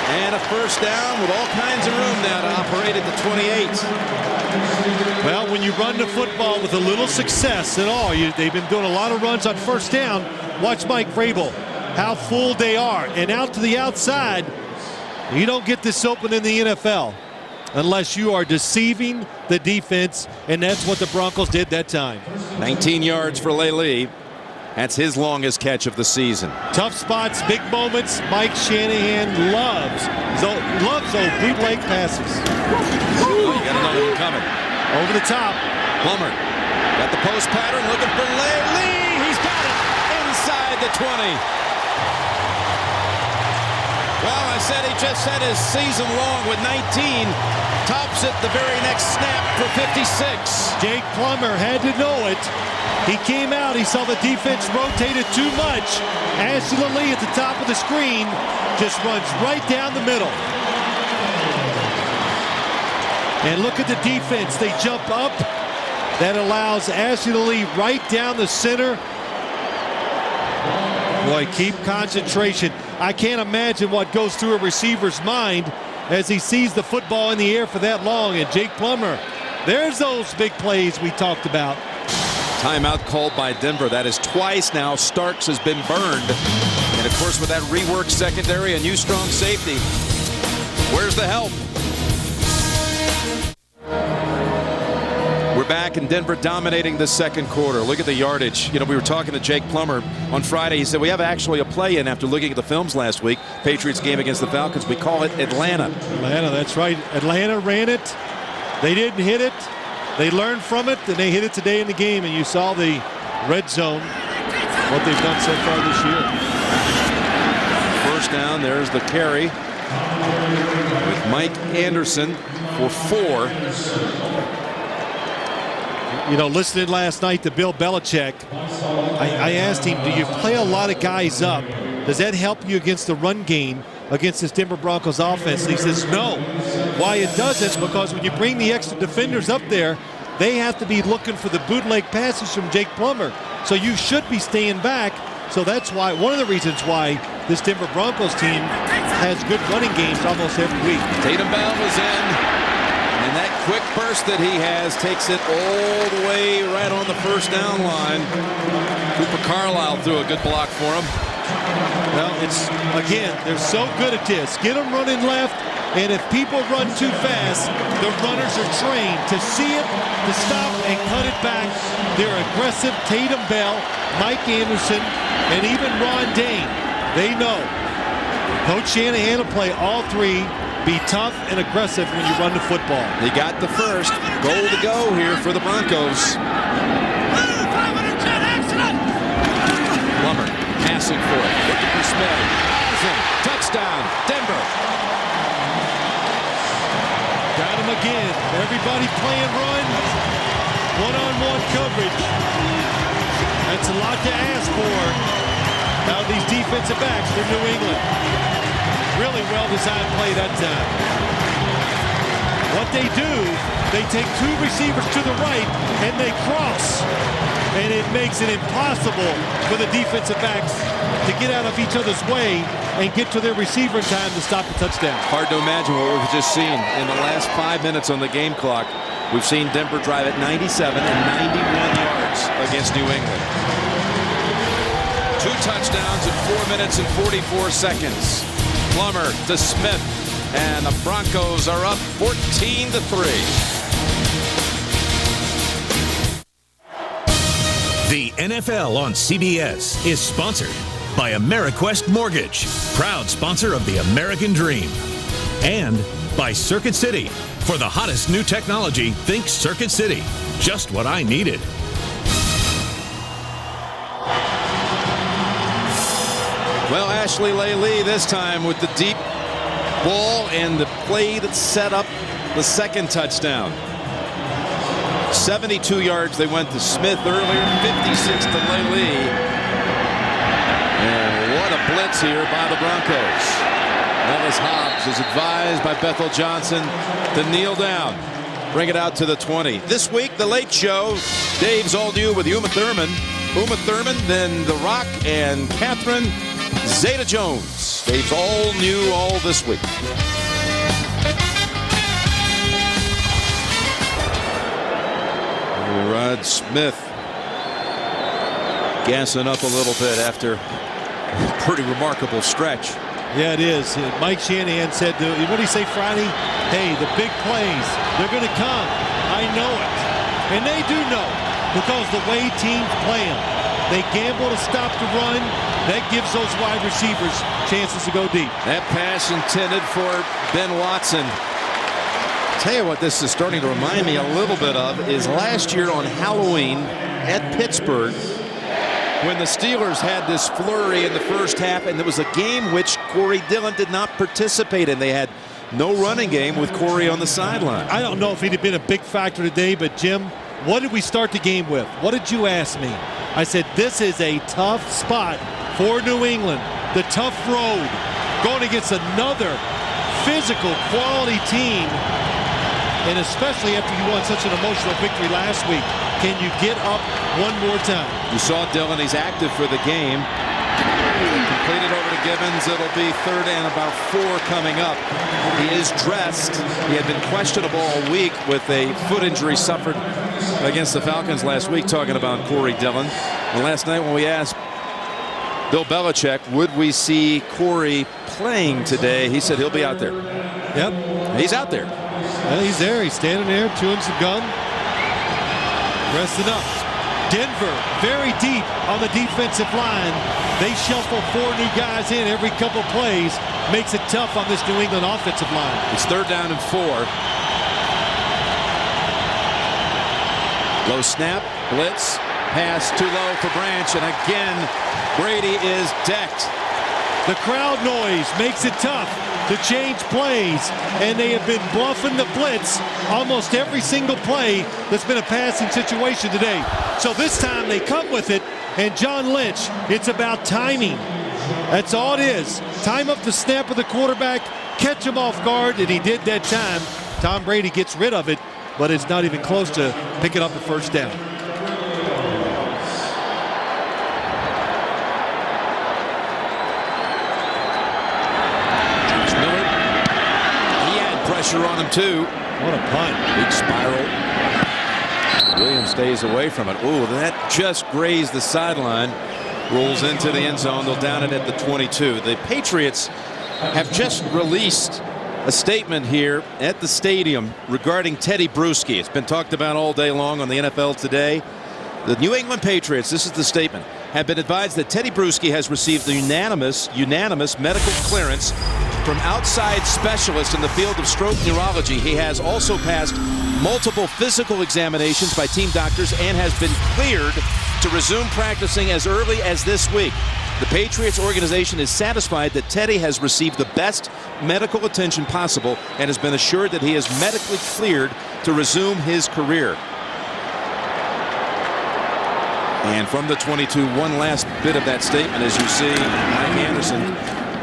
And a first down with all kinds of room now to operate at the 28. Well, when you run the football with a little success at all, they've been doing a lot of runs on first down. Watch Mike Vrabel, how full they are. And out to the outside, you don't get this open in the NFL unless you are deceiving the defense, and that's what the Broncos did that time. 19 yards for Laley. That's his longest catch of the season. Tough spots, big moments. Mike Shanahan loves those bootleg passes. Oh, you got another one coming. Over the top. Plummer got the post pattern, looking for Laley. He's got it inside the 20. Well, I said he just had his season long with 19. Tops it the very next snap for 56. Jake Plummer had to know it. He came out, he saw the defense rotated too much. Ashley Lee at the top of the screen just runs right down the middle. And look at the defense. They jump up. That allows Ashley Lee right down the center. Boy, keep concentration. I can't imagine what goes through a receiver's mind as he sees the football in the air for that long. And Jake Plummer, there's those big plays we talked about. Timeout called by Denver. That is twice now Starks has been burned. And of course with that reworked secondary, a new strong safety. Where's the help? We're back in Denver dominating the second quarter. Look at the yardage. You know, we were talking to Jake Plummer on Friday. He said we have actually a play in after looking at the films last week. Patriots game against the Falcons. We call it Atlanta. Atlanta, that's right. Atlanta ran it. They didn't hit it. They learned from it, and they hit it today in the game, and you saw the red zone, what they've done so far this year. First down, there's the carry with Mike Anderson for 4. listening last night to Bill Belichick, I asked him, do you play a lot of guys up? Does that help you against the run game against this Denver Broncos offense? And he says no. Why it doesn't, because when you bring the extra defenders up there, they have to be looking for the bootleg passes from Jake Plummer. So you should be staying back. So that's why, one of the reasons why this Denver Broncos team has good running games almost every week. Tatum Bell was in, and that quick burst that he has takes it all the way right on the first down line. Cooper Carlisle threw a good block for him. Well, again, they're so good at this. Get them running left, and if people run too fast, the runners are trained to see it, to stop and cut it back. They're aggressive. Tatum Bell, Mike Anderson, and even Ron Dane, they know. Coach Shanahan will play all three, be tough and aggressive when you run the football. He got the first goal to go here for the Broncos. Plummer passing for it. Looking for Smith. Touchdown, Denver. Got him again. Everybody playing run. One-on-one coverage. That's a lot to ask for out of these defensive backs for New England. Really well-designed play that time. What they do, they take two receivers to the right and they cross. And it makes it impossible for the defensive backs to get out of each other's way and get to their receiver in time to stop the touchdown. Hard to imagine what we've just seen in the last 5 minutes on the game clock. We've seen Denver drive at 97 and 91 yards against New England. 2 touchdowns in 4 minutes and 44 seconds. Plummer to Smith, and the Broncos are up 14-3. The NFL on CBS is sponsored by AmeriQuest Mortgage, proud sponsor of the American Dream, and by Circuit City. For the hottest new technology, think Circuit City. Just what I needed. Well, Ashley Lee this time with the deep ball and the play that set up the second touchdown. 72 yards they went to Smith earlier, 56 to Lee. And what a blitz here by the Broncos. Ellis Hobbs is advised by Bethel Johnson to kneel down. Bring it out to the 20. This week, The Late Show. Dave's all new with Uma Thurman. Then The Rock and Catherine Zeta-Jones. Dave's all new all this week. Rod Smith gassing up a little bit after a pretty remarkable stretch. Yeah, it is. Mike Shanahan said, what did he say Friday? Hey, the big plays, they're going to come. I know it. And they do know, because the way teams play them. They gamble to stop the run. That gives those wide receivers chances to go deep. That pass intended for Ben Watson. Tell you what this is starting to remind me a little bit of is last year on Halloween at Pittsburgh, when the Steelers had this flurry in the first half, and there was a game which Corey Dillon did not participate in. They had no running game with Corey on the sideline. I don't know if he'd have been a big factor today, but Jim, what did we start the game with? What did you ask me? I said, this is a tough spot for New England. The tough road, going against another physical quality team, and especially after you won such an emotional victory last week. Can you get up one more time? You saw Dillon, he's active for the game. Completed over to Gibbons. It'll be 3rd and about 4 coming up. He is dressed. He had been questionable all week with a foot injury suffered against the Falcons last week, talking about Corey Dillon. And last night when we asked Bill Belichick, would we see Corey playing today, he said he'll be out there. Yep. He's out there. Well, he's there. He's standing there, chewing some gum, resting up. Denver very deep on the defensive line. They shuffle 4 new guys in every couple plays. Makes it tough on this New England offensive line. It's 3rd down and 4. Low snap, blitz, pass too low for Branch, and again Brady is decked. The crowd noise makes it tough. to change plays, and they have been bluffing the blitz almost every single play that's been a passing situation today. So this time they come with it, and John Lynch, it's about timing. That's all it is. Time up the snap of the quarterback, catch him off guard, and he did that time. Tom Brady gets rid of it, but it's not even close to picking up the first down. Pressure on him too. What a punt. Big spiral. Williams stays away from it. Ooh, that just grazed the sideline. Rolls into the end zone. They'll down it at the 22. The Patriots have just released a statement here at the stadium regarding Teddy Bruschi. It's been talked about all day long on the NFL Today. The New England Patriots, this is the statement, have been advised that Teddy Bruschi has received the unanimous medical clearance from outside specialists in the field of stroke neurology. He has also passed multiple physical examinations by team doctors and has been cleared to resume practicing as early as this week. The Patriots organization is satisfied that Teddy has received the best medical attention possible and has been assured that he is medically cleared to resume his career. And from the 22, one last bit of that statement, as you see Mike Anderson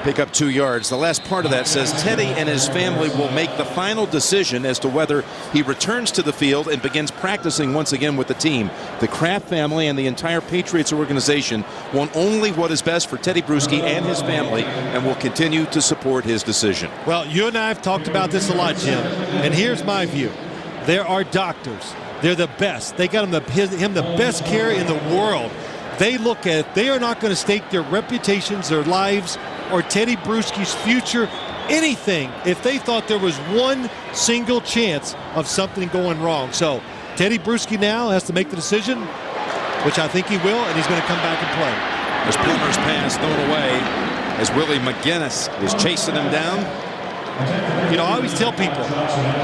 pick up 2 yards. The last part of that says Teddy and his family will make the final decision as to whether he returns to the field and begins practicing once again with the team. The Kraft family and the entire Patriots organization want only what is best for Teddy Bruschi and his family and will continue to support his decision. Well, you and I have talked about this a lot, Jim, and here's my view. There are doctors. They're the best. They got him the best care in the world. They look at, they are not going to stake their reputations, their lives, or Teddy Bruschi's future, anything, if they thought there was one single chance of something going wrong. So Teddy Bruschi now has to make the decision, which I think he will, and he's going to come back and play. There's Plummer's pass thrown away as Willie McGinnis is chasing him down. You know, I always tell people,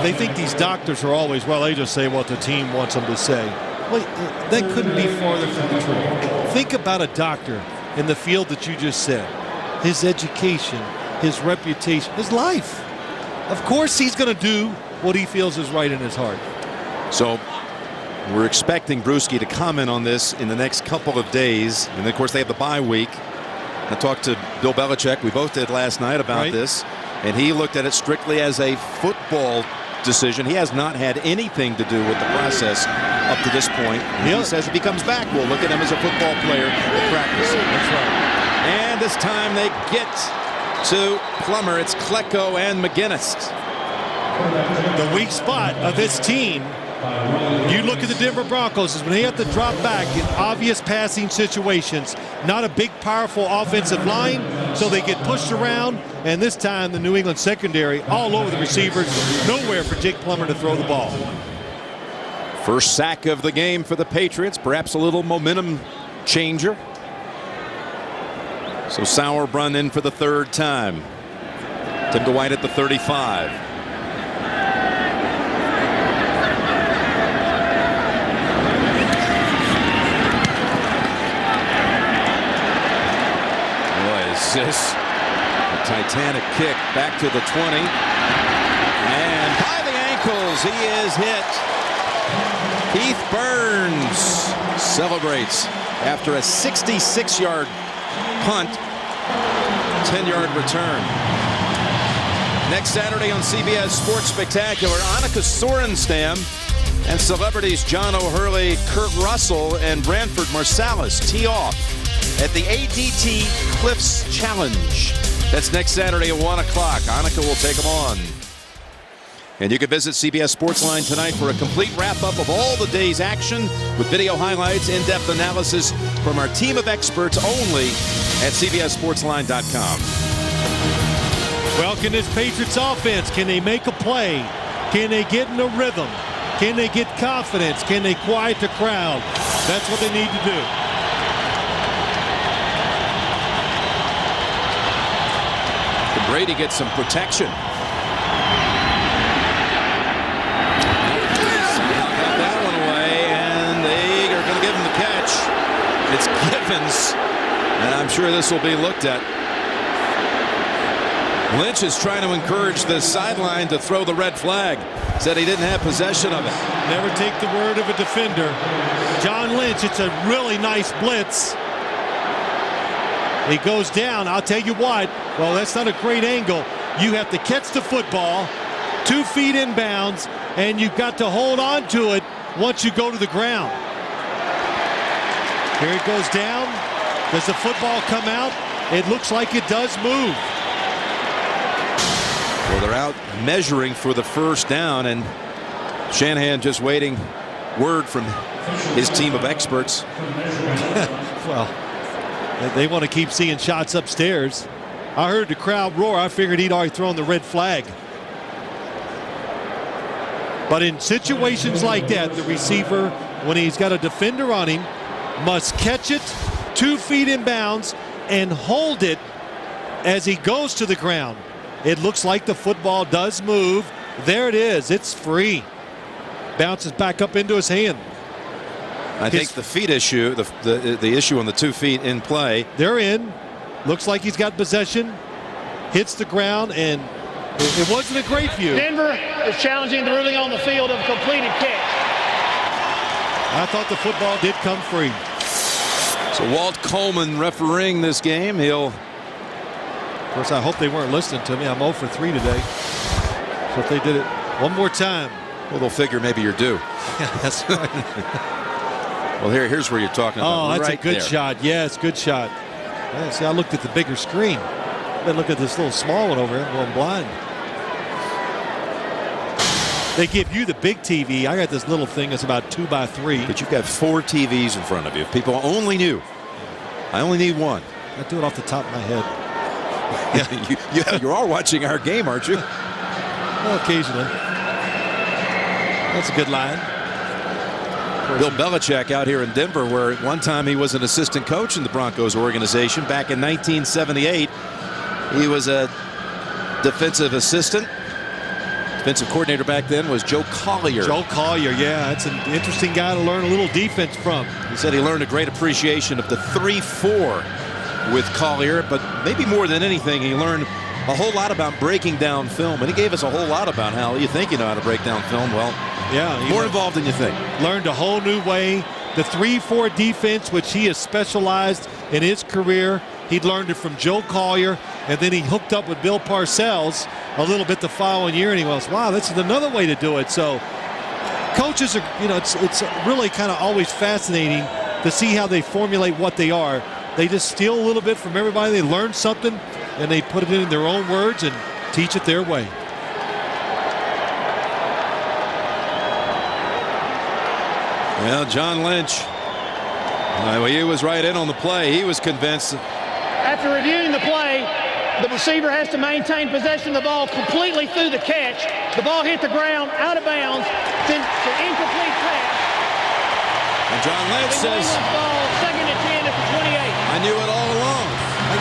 they think these doctors are always, well, they just say what the team wants them to say. Well, that couldn't be farther from the truth. Think about a doctor in the field that you just said. His education, his reputation, his life. Of course he's going to do what he feels is right in his heart. So we're expecting Bruschi to comment on this in the next couple of days. And of course they have the bye week. I talked to Bill Belichick, we both did last night, about this. And he looked at it strictly as a football decision. He has not had anything to do with the process up to this point. He says if he comes back, we'll look at him as a football player at practice. That's right. And this time they get to Plummer. It's Klecko and McGinnis. The weak spot of this team, you look at the Denver Broncos, is when they have to drop back in obvious passing situations. Not a big, powerful offensive line, so they get pushed around. And this time, the New England secondary all over the receivers. Nowhere for Jake Plummer to throw the ball. First sack of the game for the Patriots. Perhaps a little momentum changer. So Sauerbrunn in for the third time. Tim Dwight at the 35. Boy, is this a Titanic kick back to the 20. And by the ankles, he is hit. Keith Burns celebrates after a 66-yard punt, 10-yard return. Next Saturday on CBS Sports Spectacular, Annika Sorenstam and celebrities John O'Hurley, Kurt Russell, and Branford Marsalis tee off at the ADT Cliffs Challenge. That's next Saturday at 1 o'clock. Annika will take them on. And you can visit CBS Sportsline tonight for a complete wrap-up of all the day's action with video highlights, in-depth analysis from our team of experts only at CBSSportsline.com. Well, can this Patriots offense, can they make a play? Can they get in a rhythm? Can they get confidence? Can they quiet the crowd? That's what they need to do. Can Brady get some protection? It's Givens, and I'm sure this will be looked at. Lynch is trying to encourage the sideline to throw the red flag. Said he didn't have possession of it. Never take the word of a defender. John Lynch, it's a really nice blitz. He goes down. I'll tell you what. Well, that's not a great angle. You have to catch the football 2 feet inbounds, and you've got to hold on to it once you go to the ground. Here it goes down. Does the football come out? It looks like it does move. Well, they're out measuring for the first down, and Shanahan just waiting word from his team of experts. Well, they want to keep seeing shots upstairs. I heard the crowd roar. I figured he'd already thrown the red flag. But in situations like that, the receiver, when he's got a defender on him, must catch it 2 feet in bounds and hold it as he goes to the ground. It looks like the football does move. There it is. It's free. Bounces back up into his hand. I think the feet issue, the issue on the 2 feet in play. They're in. Looks like he's got possession. Hits the ground, and it wasn't a great view. Denver is challenging the ruling on the field of a completed catch. I thought the football did come free. So Walt Coleman refereeing this game. Of course, I hope they weren't listening to me. I'm 0 for 3 today. So if they did it one more time. Well, they'll figure maybe you're due. Yeah, that's right. Well, here's where you're talking about. Oh, that's right a good there. shot. Yes, good shot. Yeah, see, I looked at the bigger screen. Then look at this little small one over here. I'm going blind. They give you the big TV. I got this little thing that's about 2 by 3. But you've got 4 TVs in front of you. If people only knew. I only need one. I do it off the top of my head. You are watching our game, aren't you? Well, occasionally. That's a good line. Bill Belichick out here in Denver, where at one time he was an assistant coach in the Broncos organization back in 1978. He was a defensive assistant. Defensive coordinator back then was Joe Collier. Joe Collier, yeah, that's an interesting guy to learn a little defense from. He said he learned a great appreciation of the 3-4 with Collier, but maybe more than anything, he learned a whole lot about breaking down film, and he gave us a whole lot about how you think you know how to break down film. Well, yeah, more involved than you think. Learned a whole new way. The 3-4 defense, which he has specialized in his career, he'd learned it from Joe Collier, and then he hooked up with Bill Parcells a little bit the following year, and he goes, wow, this is another way to do it. So coaches are, it's really kind of always fascinating to see how they formulate what they are. They just steal a little bit from everybody. They learn something, and they put it in their own words and teach it their way. Well, John Lynch, he was right in on the play. He was convinced. After reviewing the play, the receiver has to maintain possession of the ball completely through the catch. The ball hit the ground, out of bounds, then the incomplete pass. And John Lynch says, ball, 2nd and 10 at the 28. I knew it all along.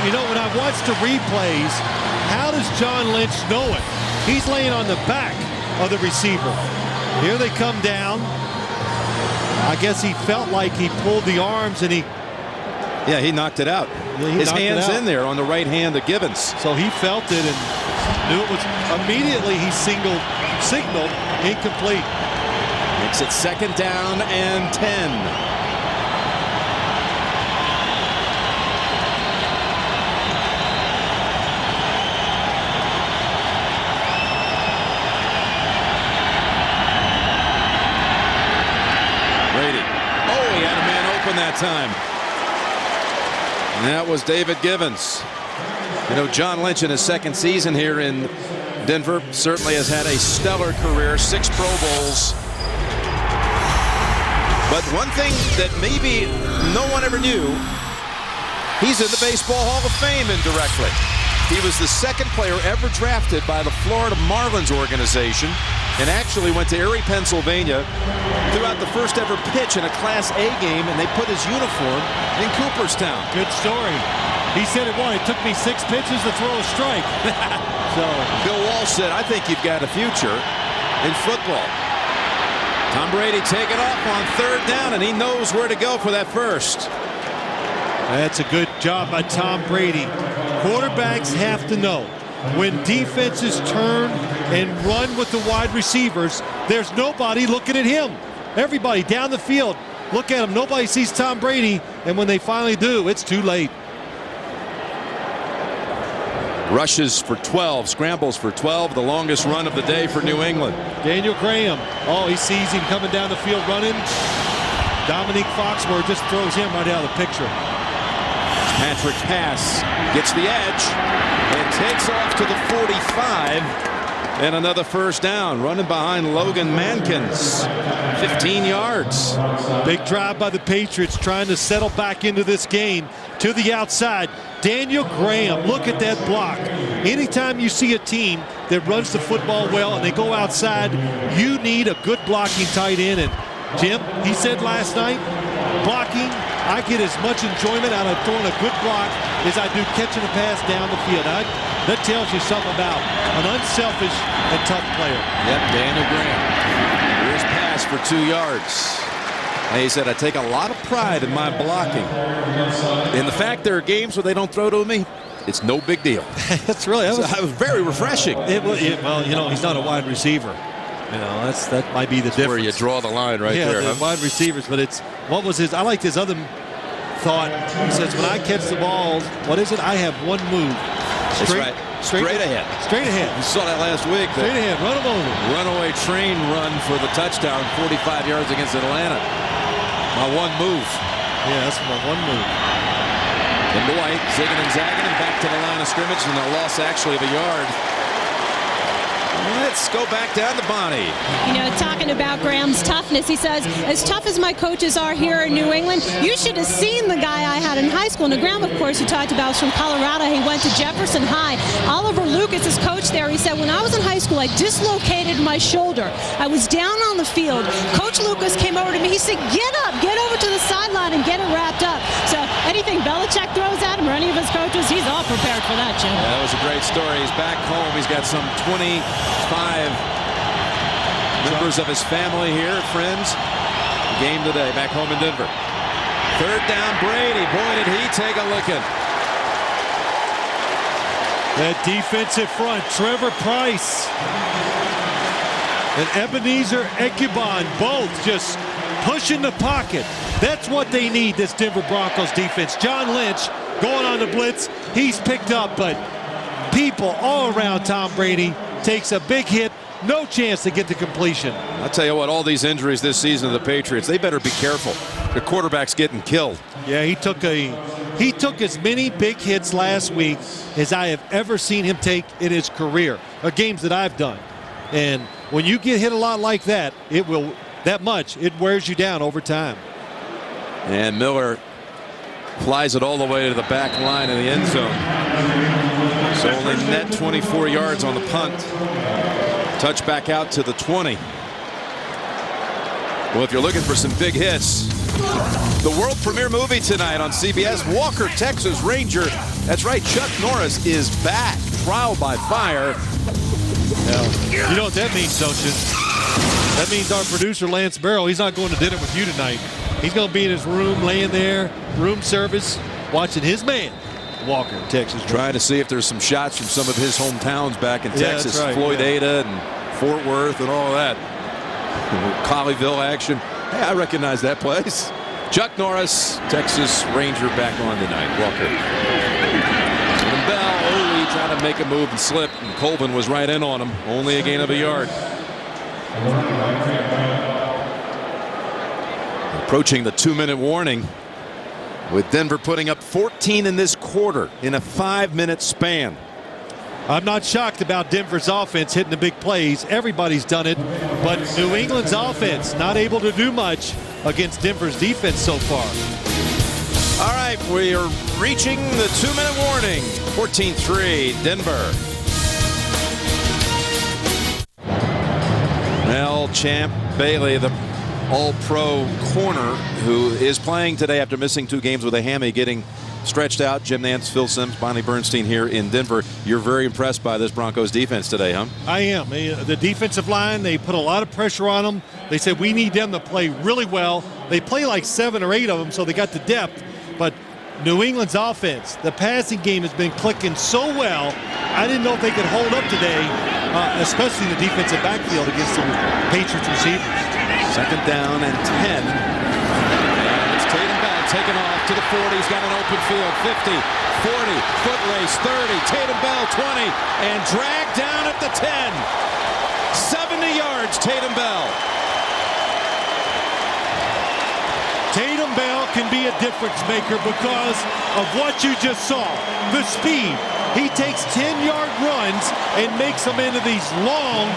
When I watch the replays, how does John Lynch know it? He's laying on the back of the receiver. Here they come down. I guess he felt like he pulled the arms and he knocked it out. Yeah, his hand's in there on the right hand of Gibbons. So he felt it and knew it was immediately. He signaled incomplete. Makes it 2nd down and 10. That time. And that was David Gibbons. John Lynch in his 2nd season here in Denver certainly has had a stellar career, 6 Pro Bowls. But one thing that maybe no one ever knew, he's in the Baseball Hall of Fame indirectly. He was the 2nd player ever drafted by the Florida Marlins organization and actually went to Erie, Pennsylvania, threw out the first ever pitch in a Class A game, and they put his uniform in Cooperstown. Good story. He said it took me 6 pitches to throw a strike. So Bill Walsh said, I think you've got a future in football. Tom Brady taking off on 3rd down, and he knows where to go for that first. That's a good job by Tom Brady. Quarterbacks have to know when defenses turn and run with the wide receivers, there's nobody looking at him. Everybody down the field, look at him. Nobody sees Tom Brady, and when they finally do, it's too late. Rushes for 12, scrambles for 12, the longest run of the day for New England. Daniel Graham, he sees him coming down the field running. Dominique Foxworth just throws him right out of the picture. Patrick pass, gets the edge, and takes off to the 45, and another first down, running behind Logan Mankins, 15 yards. Big drive by the Patriots trying to settle back into this game to the outside. Daniel Graham, look at that block. Anytime you see a team that runs the football well and they go outside, you need a good blocking tight end. And Jim, he said last night, blocking, I get as much enjoyment out of throwing a good block as I do catching a pass down the field. That tells you something about an unselfish and tough player. Yep, Daniel Graham. Here's pass for 2 yards. And he said, I take a lot of pride in my blocking. In the fact there are games where they don't throw to me, it's no big deal. That was very refreshing. Well, he's not a wide receiver. That might be the difference. Where you draw the line right there. Yeah, wide receivers. But I liked his other thought. He says, when I catch the ball, what is it? I have one move. Straight ahead. Straight ahead. You saw that last week. Straight ahead. Run him over. Runaway train run for the touchdown, 45 yards against Atlanta. My one move. Yeah, that's my one move. Into White, zigging and zagging, and back to the line of scrimmage, and a loss actually of a yard. Let's go back down to Bonnie. Talking about Graham's toughness, he says, as tough as my coaches are here in New England, you should have seen the guy I had in high school. Now, Graham, of course, you talked about, was from Colorado. He went to Jefferson High. Oliver Lucas, his coach there, he said, when I was in high school, I dislocated my shoulder. I was down on the field. Coach Lucas came over to me. He said, get up, get over to the sideline and get it wrapped up. So anything Belichick throws at him or any of his coaches, he's all prepared for that, Jim. Yeah, that was a great story. He's back home. He's got some 25 members of his family here, friends. Game today, back home in Denver. Third down, Brady. Boy, did he take a licking. That defensive front, Trevor Price and Ebenezer Ekubon, both just pushing the pocket. That's what they need, this Denver Broncos defense. John Lynch going on the blitz. He's picked up, but people all around Tom Brady takes a big hit. No chance to get the completion. I'll tell you what, all these injuries this season of the Patriots, they better be careful. The quarterback's getting killed. Yeah, he took as many big hits last week as I have ever seen him take in his career, games that I've done. And when you get hit a lot like that, it wears you down over time. And Miller flies it all the way to the back line of the end zone. So only net 24 yards on the punt. Touch back out to the 20. Well, if you're looking for some big hits, the world premiere movie tonight on CBS, Walker, Texas Ranger. That's right, Chuck Norris is back. Trial by fire. You know what that means, don't you? That means our producer, Lance Barrow, he's not going to dinner with you tonight. He's going to be in his room, laying there, room service, watching his man, Walker, Texas. Trying to see if there's some shots from some of his hometowns back in Texas. That's right, Floydada and Fort Worth and all that. Colleyville action. Hey, I recognize that place. Chuck Norris, Texas Ranger, back on tonight. Walker. And Bell, Ole trying to make a move and slip, and Colvin was right in on him. Only a gain of a yard. Approaching the 2-minute warning, with Denver putting up 14 in this quarter in a 5-minute span. I'm not shocked about Denver's offense hitting the big plays. Everybody's done it, but New England's offense not able to do much against Denver's defense so far. All right, we are reaching the 2-minute warning. 14-3, Denver. Well, Champ Bailey, the all-pro corner, who is playing today after missing 2 games with a hammy, getting stretched out. Jim Nantz, Phil Simms, Bonnie Bernstein here in Denver. You're very impressed by this Broncos defense today, huh? I am. The defensive line, they put a lot of pressure on them. They said we need them to play really well. They play like 7 or 8 of them, so they got the depth. But New England's offense, the passing game has been clicking so well. I didn't know if they could hold up today, especially the defensive backfield against the Patriots receivers. Second down and 10. And it's Tatum Bell taken off to the 40. He's got an open field. 50, 40, foot race, 30. Tatum Bell, 20, and dragged down at the 10. 70 yards, Tatum Bell. Tatum Bell can be a difference maker because of what you just saw. The speed. He takes 10-yard runs and makes them into these long,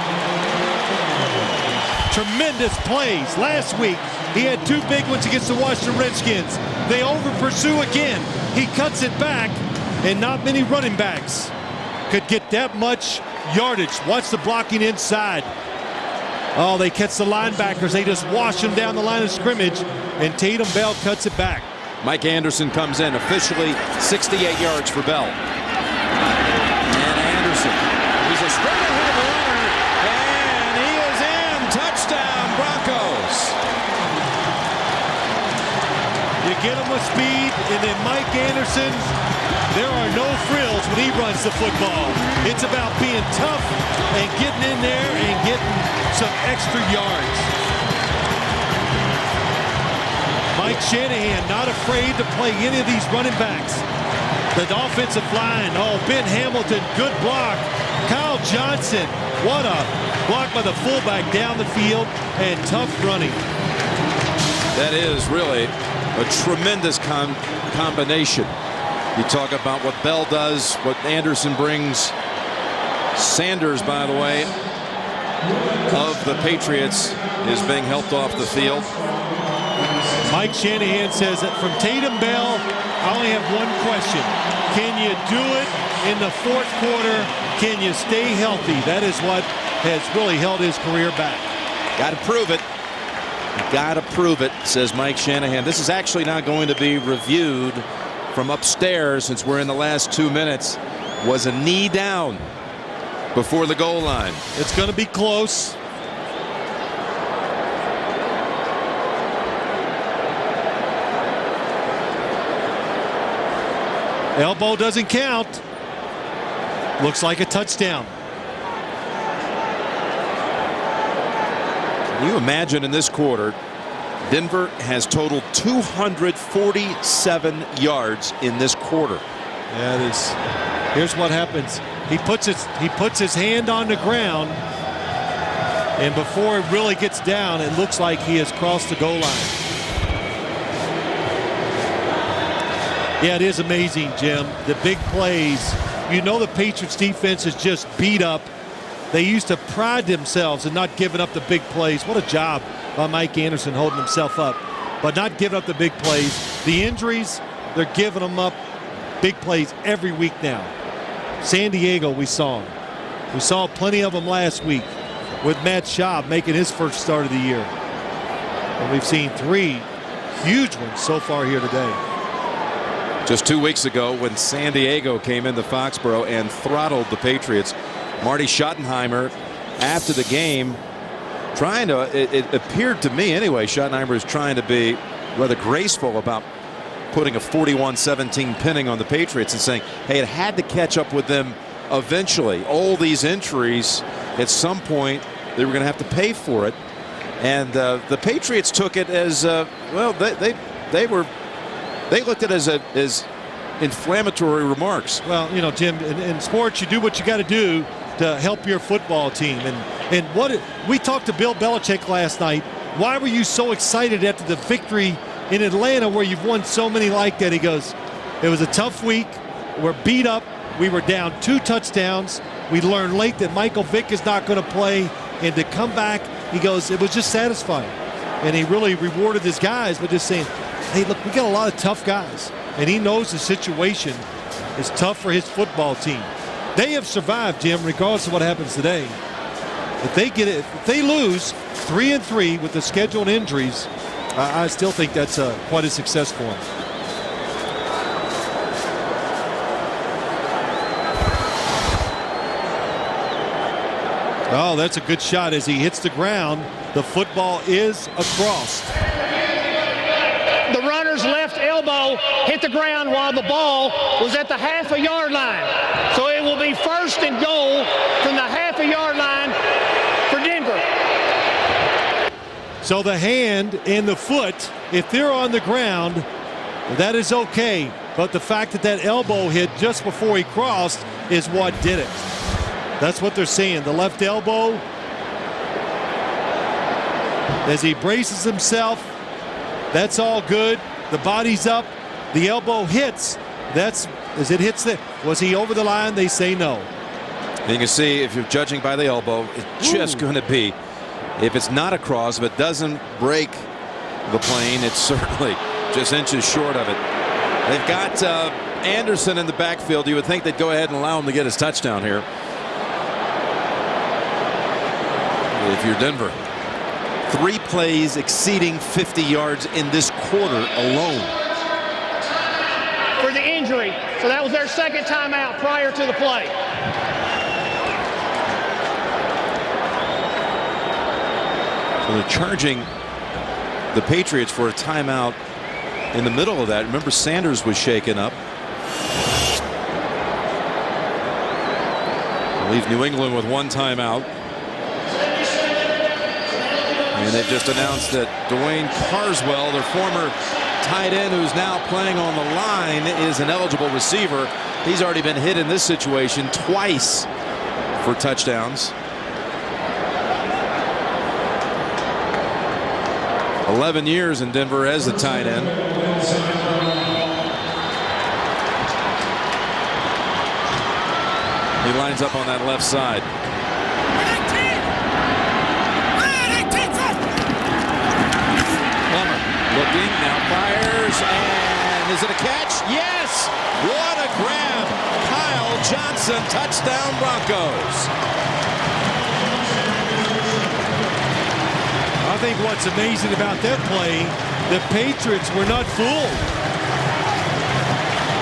tremendous plays. Last week, he had 2 big ones against the Washington Redskins. They over-pursue again. He cuts it back, and not many running backs could get that much yardage. Watch the blocking inside. Oh, they catch the linebackers. They just wash them down the line of scrimmage, and Tatum Bell cuts it back. Mike Anderson comes in, officially 68 yards for Bell. And Anderson, he's a straight ahead runner, and he is in. Touchdown, Broncos. You get him with speed, and then Mike Anderson, there are no frills when he runs the football. It's about being tough and getting in there and getting some extra yards. Mike Shanahan not afraid to play any of these running backs. The offensive line, oh, Ben Hamilton, good block. Kyle Johnson, what a block by the fullback down the field, and tough running. That is really a tremendous combination. You talk about what Bell does, what Anderson brings. Sanders, by the way, of the Patriots, is being helped off the field. Mike Shanahan says that from Tatum Bell, I only have one question. Can you do it in the fourth quarter? Can you stay healthy? That is what has really held his career back. Got to prove it. Got to prove it, says Mike Shanahan. This is actually not going to be reviewed from upstairs since we're in the last 2 minutes. Was a knee down before the goal line. It's going to be close. Elbow doesn't count. Looks like a touchdown. Can you imagine in this quarter, Denver has totaled 247 yards in this quarter. That is. Here's what happens. He puts his hand on the ground, and before it really gets down, it looks like he has crossed the goal line. Yeah, it is amazing, Jim. The big plays. You know the Patriots defense is just beat up. They used to pride themselves in not giving up the big plays. What a job by Mike Anderson holding himself up, but not giving up the big plays. The injuries, they're giving them up big plays every week now. San Diego, we saw them. We saw plenty of them last week with Matt Schaub making his first start of the year. And we've seen 3 huge ones so far here today. Just 2 weeks ago when San Diego came into Foxborough and throttled the Patriots, Marty Schottenheimer, after the game, trying to, it appeared to me anyway, Schottenheimer was trying to be rather graceful about putting a 41-17 pinning on the Patriots and saying, hey, it had to catch up with them eventually. All these injuries, at some point, they were going to have to pay for it. And the Patriots took it as, well, they looked at it as inflammatory remarks. Well, you know, Jim, in sports, you do what you got to do to help your football team. And we talked to Bill Belichick last night. Why were you so excited after the victory in Atlanta where you've won so many like that? He goes, it was a tough week. We're beat up. We were down 2 touchdowns. We learned late that Michael Vick is not going to play. And to come back, he goes, it was just satisfying. And he really rewarded his guys by just saying, hey, look, we got a lot of tough guys. And he knows the situation is tough for his football team. They have survived, Jim, regardless of what happens today. If they lose 3-3 with the scheduled injuries, I still think that's quite a success for them. Oh, that's a good shot as he hits the ground. The football is across. The runner's left elbow elbow hit the ground while the ball was at the half-a-yard line. So it will be 1st and goal from the half-a-yard line for Denver. So the hand and the foot, if they're on the ground, that is okay. But the fact that that elbow hit just before he crossed is what did it. That's what they're saying. The left elbow, as he braces himself, that's all good. The body's up. The elbow hits. That's as it hits the. Was he over the line? They say no. You can see if you're judging by the elbow, it's just going to be, if it's not a cross, if it doesn't break the plane, it's certainly just inches short of it. They've got Anderson in the backfield. You would think they'd go ahead and allow him to get his touchdown here. If you're Denver. 3 plays exceeding 50 yards in this quarter alone. For the injury. So that was their second timeout prior to the play. So they're charging the Patriots for a timeout in the middle of that. Remember, Sanders was shaken up. Leave New England with 1 timeout. And they've just announced that Dwayne Carswell, their former tight end who's now playing on the line, is an eligible receiver. He's already been hit in this situation twice for touchdowns. 11 years in Denver as a tight end. He lines up on that left side. Looking, now fires, and is it a catch? Yes! What a grab! Kyle Johnson, touchdown Broncos. I think what's amazing about that play, the Patriots were not fooled.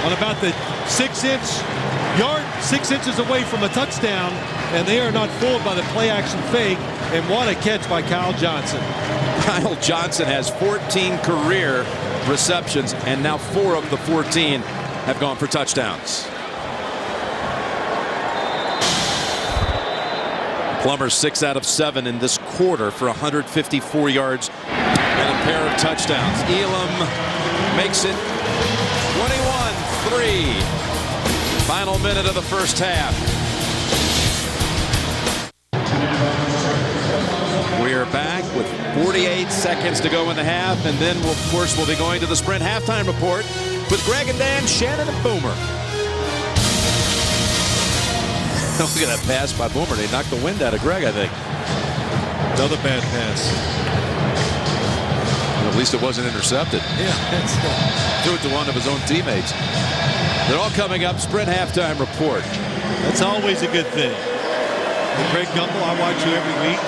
On about the 6 inches away from a touchdown, and they are not fooled by the play action fake. And what a catch by Kyle Johnson. Kyle Johnson has 14 career receptions, and now 4 of the 14 have gone for touchdowns. Plummer 6 out of 7 in this quarter for 154 yards and a pair of touchdowns. Elam makes it 21-3. Final minute of the first half. We are back with 48 seconds to go in the half, and then we'll, of course, we'll be going to the Sprint halftime report with Greg and Dan, Shannon and Boomer. Look at that pass by Boomer. They knocked the wind out of Greg, I think. Another bad pass. At least it wasn't intercepted. Yeah, threw it to one of his own teammates. They're all coming up. Sprint halftime report. That's always a good thing. And Greg Gumbel, I watch you every week. I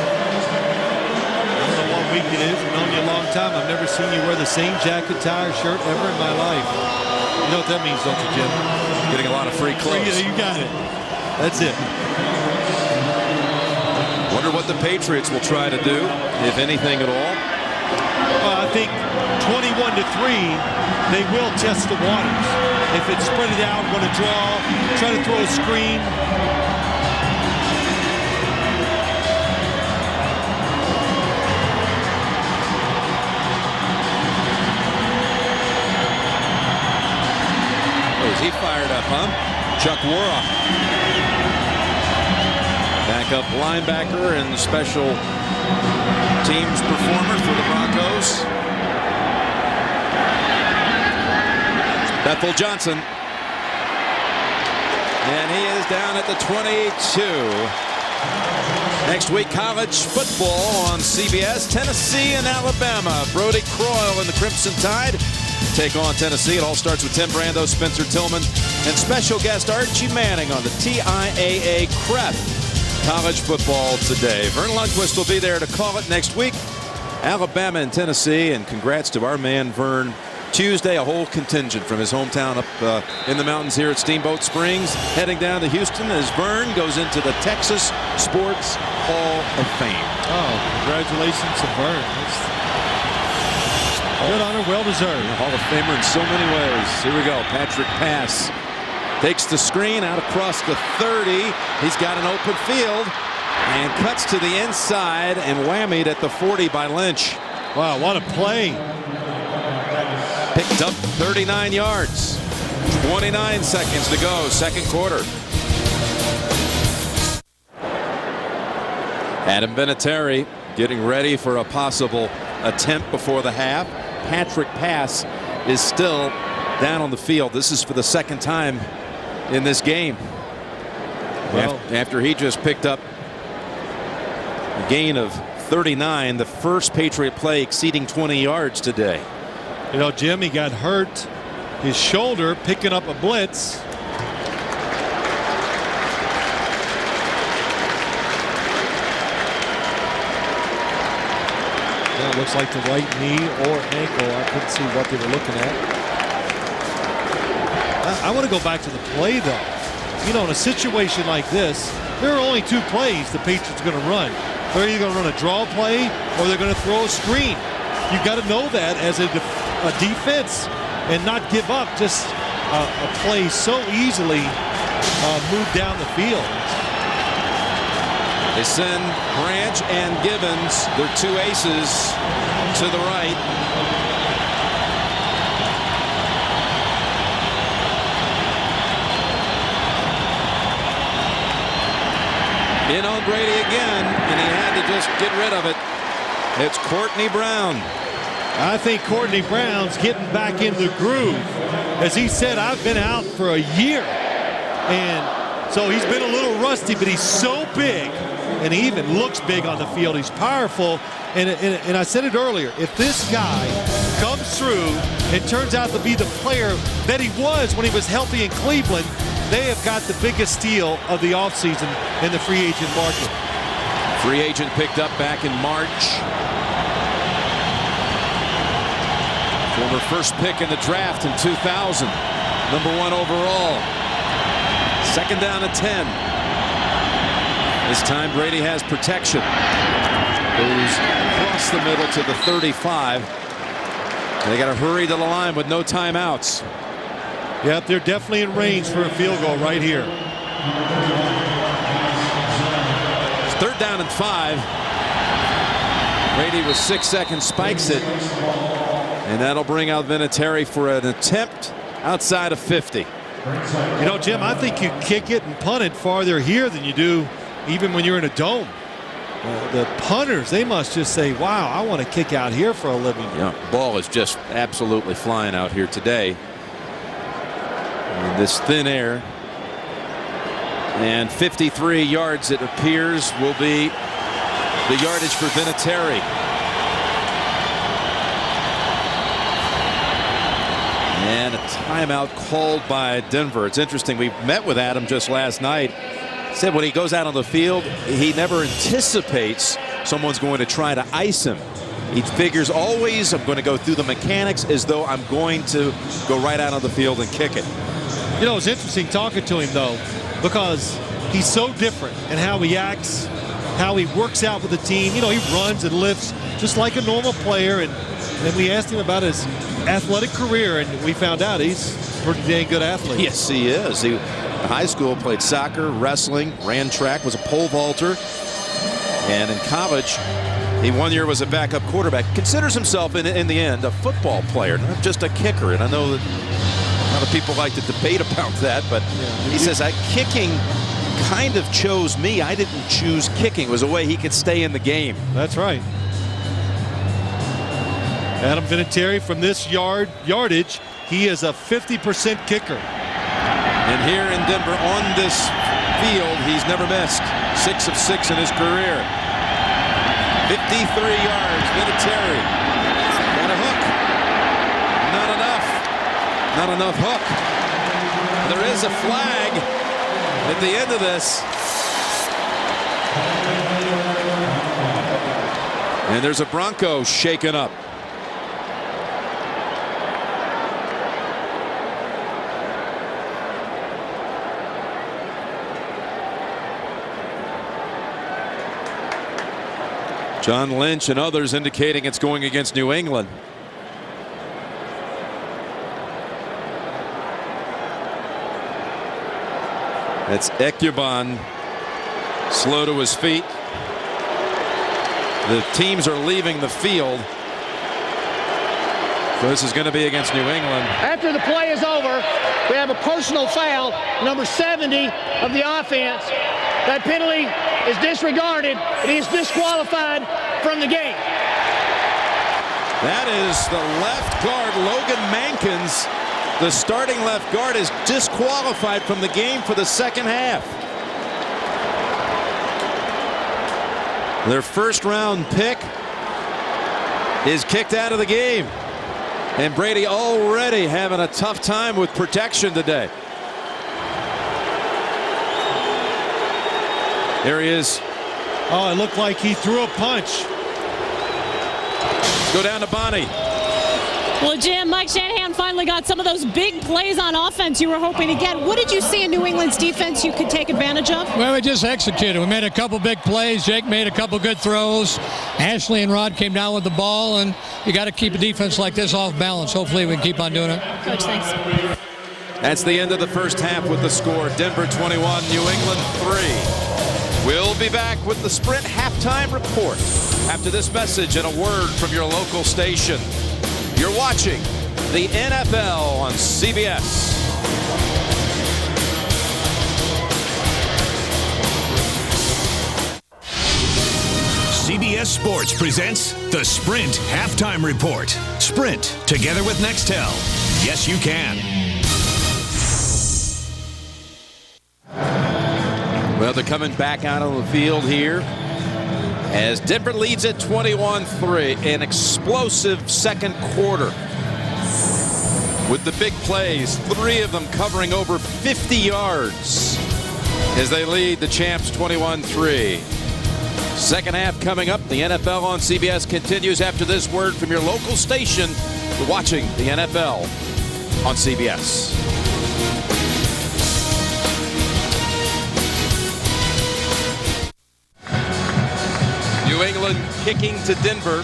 don't know what week it is. I've known you a long time. I've never seen you wear the same jacket, tie, or shirt ever in my life. You know what that means, don't you, Jim? Getting a lot of free clothes. You got it. That's it. Wonder what the Patriots will try to do, if anything at all. Well, I think 21-3, they will test the waters. If it's spread it out, want to draw, try to throw a screen. Oh, is he fired up, huh? Chuck Warrock. Backup linebacker and special teams performer for the Broncos. Bethel Johnson. And he is down at the 22. Next week, college football on CBS. Tennessee and Alabama. Brody Croyle and the Crimson Tide take on Tennessee. It all starts with Tim Brando, Spencer Tillman, and special guest Archie Manning on the TIAA CREF. College football today. Vern Lundquist will be there to call it next week. Alabama and Tennessee, and congrats to our man Vern. Tuesday, a whole contingent from his hometown up in the mountains here at Steamboat Springs, heading down to Houston as Vern goes into the Texas Sports Hall of Fame. Oh, congratulations to Vern. Good honor, well deserved. Hall of Famer in so many ways. Here we go. Patrick pass. Takes the screen out across the 30. He's got an open field and cuts to the inside and whammied at the 40 by Lynch. Wow, what a play. Picked up 39 yards. 29 seconds to go, second quarter. Adam Vinatieri getting ready for a possible attempt before the half. Patrick pass is still down on the field. This is for the second time in this game. Well, after he just picked up a gain of 39, the first Patriot play exceeding 20 yards today. You know, Jim, he got hurt his shoulder picking up a blitz. That looks like the right knee or ankle. I couldn't see what they were looking at. I want to go back to the play, though. You know, in a situation like this, there are only two plays the Patriots are going to run. They're either going to run a draw play or they're going to throw a screen. You've got to know that as a defense and not give up just a play so easily moved down the field. They send Branch and Gibbons, their two aces, to the right. In on Brady again, and he had to just get rid of it. It's Courtney Brown. I think Courtney Brown's getting back in the groove. As he said, I've been out for a year. And so he's been a little rusty, but he's so big, and he even looks big on the field. He's powerful. And I said it earlier, if this guy comes through and turns out to be the player that he was when he was healthy in Cleveland, they have got the biggest steal of the offseason in the free agent market. Free agent picked up back in March. Former first pick in the draft in 2000. #1 overall. Second down and 10. This time Brady has protection. Goes across the middle to the 35. And they got to hurry to the line with no timeouts. Yep, they're definitely in range for a field goal right here. It's third down and 5. Brady with 6 seconds spikes it. And that'll bring out Vinatieri for an attempt outside of 50. You know, Jim, I think you kick it and punt it farther here than you do even when you're in a dome. The punters, they must just say, wow, I want to kick out here for a living. Yeah, ball is just absolutely flying out here today. In this thin air. And 53 yards, it appears, will be the yardage for Vinatieri. And a timeout called by Denver. It's interesting. We met with Adam just last night. He said when he goes out on the field, he never anticipates someone's going to try to ice him. He figures always, I'm going to go through the mechanics as though I'm going to go right out on the field and kick it. You know, it's interesting talking to him, though, because he's so different in how he acts, how he works out with the team. You know, he runs and lifts just like a normal player. And we asked him about his athletic career, and we found out he's a pretty dang good athlete. Yes, he is. He, in high school, played soccer, wrestling, ran track, was a pole vaulter. And in college, he one year was a backup quarterback. Considers himself, in the end, a football player, not just a kicker. And I know that a lot of people like to debate about that, but he says, kicking kind of chose me. I didn't choose kicking. It was a way he could stay in the game. That's right. Adam Vinatieri, from this yardage, he is a 50% kicker. And here in Denver on this field, he's never missed. 6 of 6 in his career. 53 yards, Vinatieri. Got a hook. Not enough. Not enough hook. There is a flag at the end of this. And there's a Bronco shaken up. John Lynch and others indicating it's going against New England. It's Ekuban slow to his feet. The teams are leaving the field. So this is going to be against New England. After the play is over, we have a personal foul, number 70 of the offense. That penalty is disregarded, and he is disqualified from the game. That is the left guard, Logan Mankins. The starting left guard is disqualified from the game for the second half. Their first round pick is kicked out of the game. And Brady already having a tough time with protection today. There he is. Oh, it looked like he threw a punch. Go down to Bonnie. Well, Jim, Mike Shanahan finally got some of those big plays on offense you were hoping to get. What did you see in New England's defense you could take advantage of? Well, we just executed. We made a couple big plays. Jake made a couple good throws. Ashley and Rod came down with the ball, and you got to keep a defense like this off balance. Hopefully we can keep on doing it. Coach, thanks. That's the end of the first half with the score. Denver 21, New England 3. We'll be back with the Sprint halftime report after this message and a word from your local station. You're watching the NFL on CBS. CBS Sports presents the Sprint Halftime Report. Sprint, together with Nextel. Yes, you can. Well, they're coming back out on the field here as Denver leads at 21-3. An explosive second quarter with the big plays, 3 of them covering over 50 yards as they lead the champs 21-3. Second half coming up. The NFL on CBS continues after this word from your local station. You're watching the NFL on CBS. New England kicking to Denver.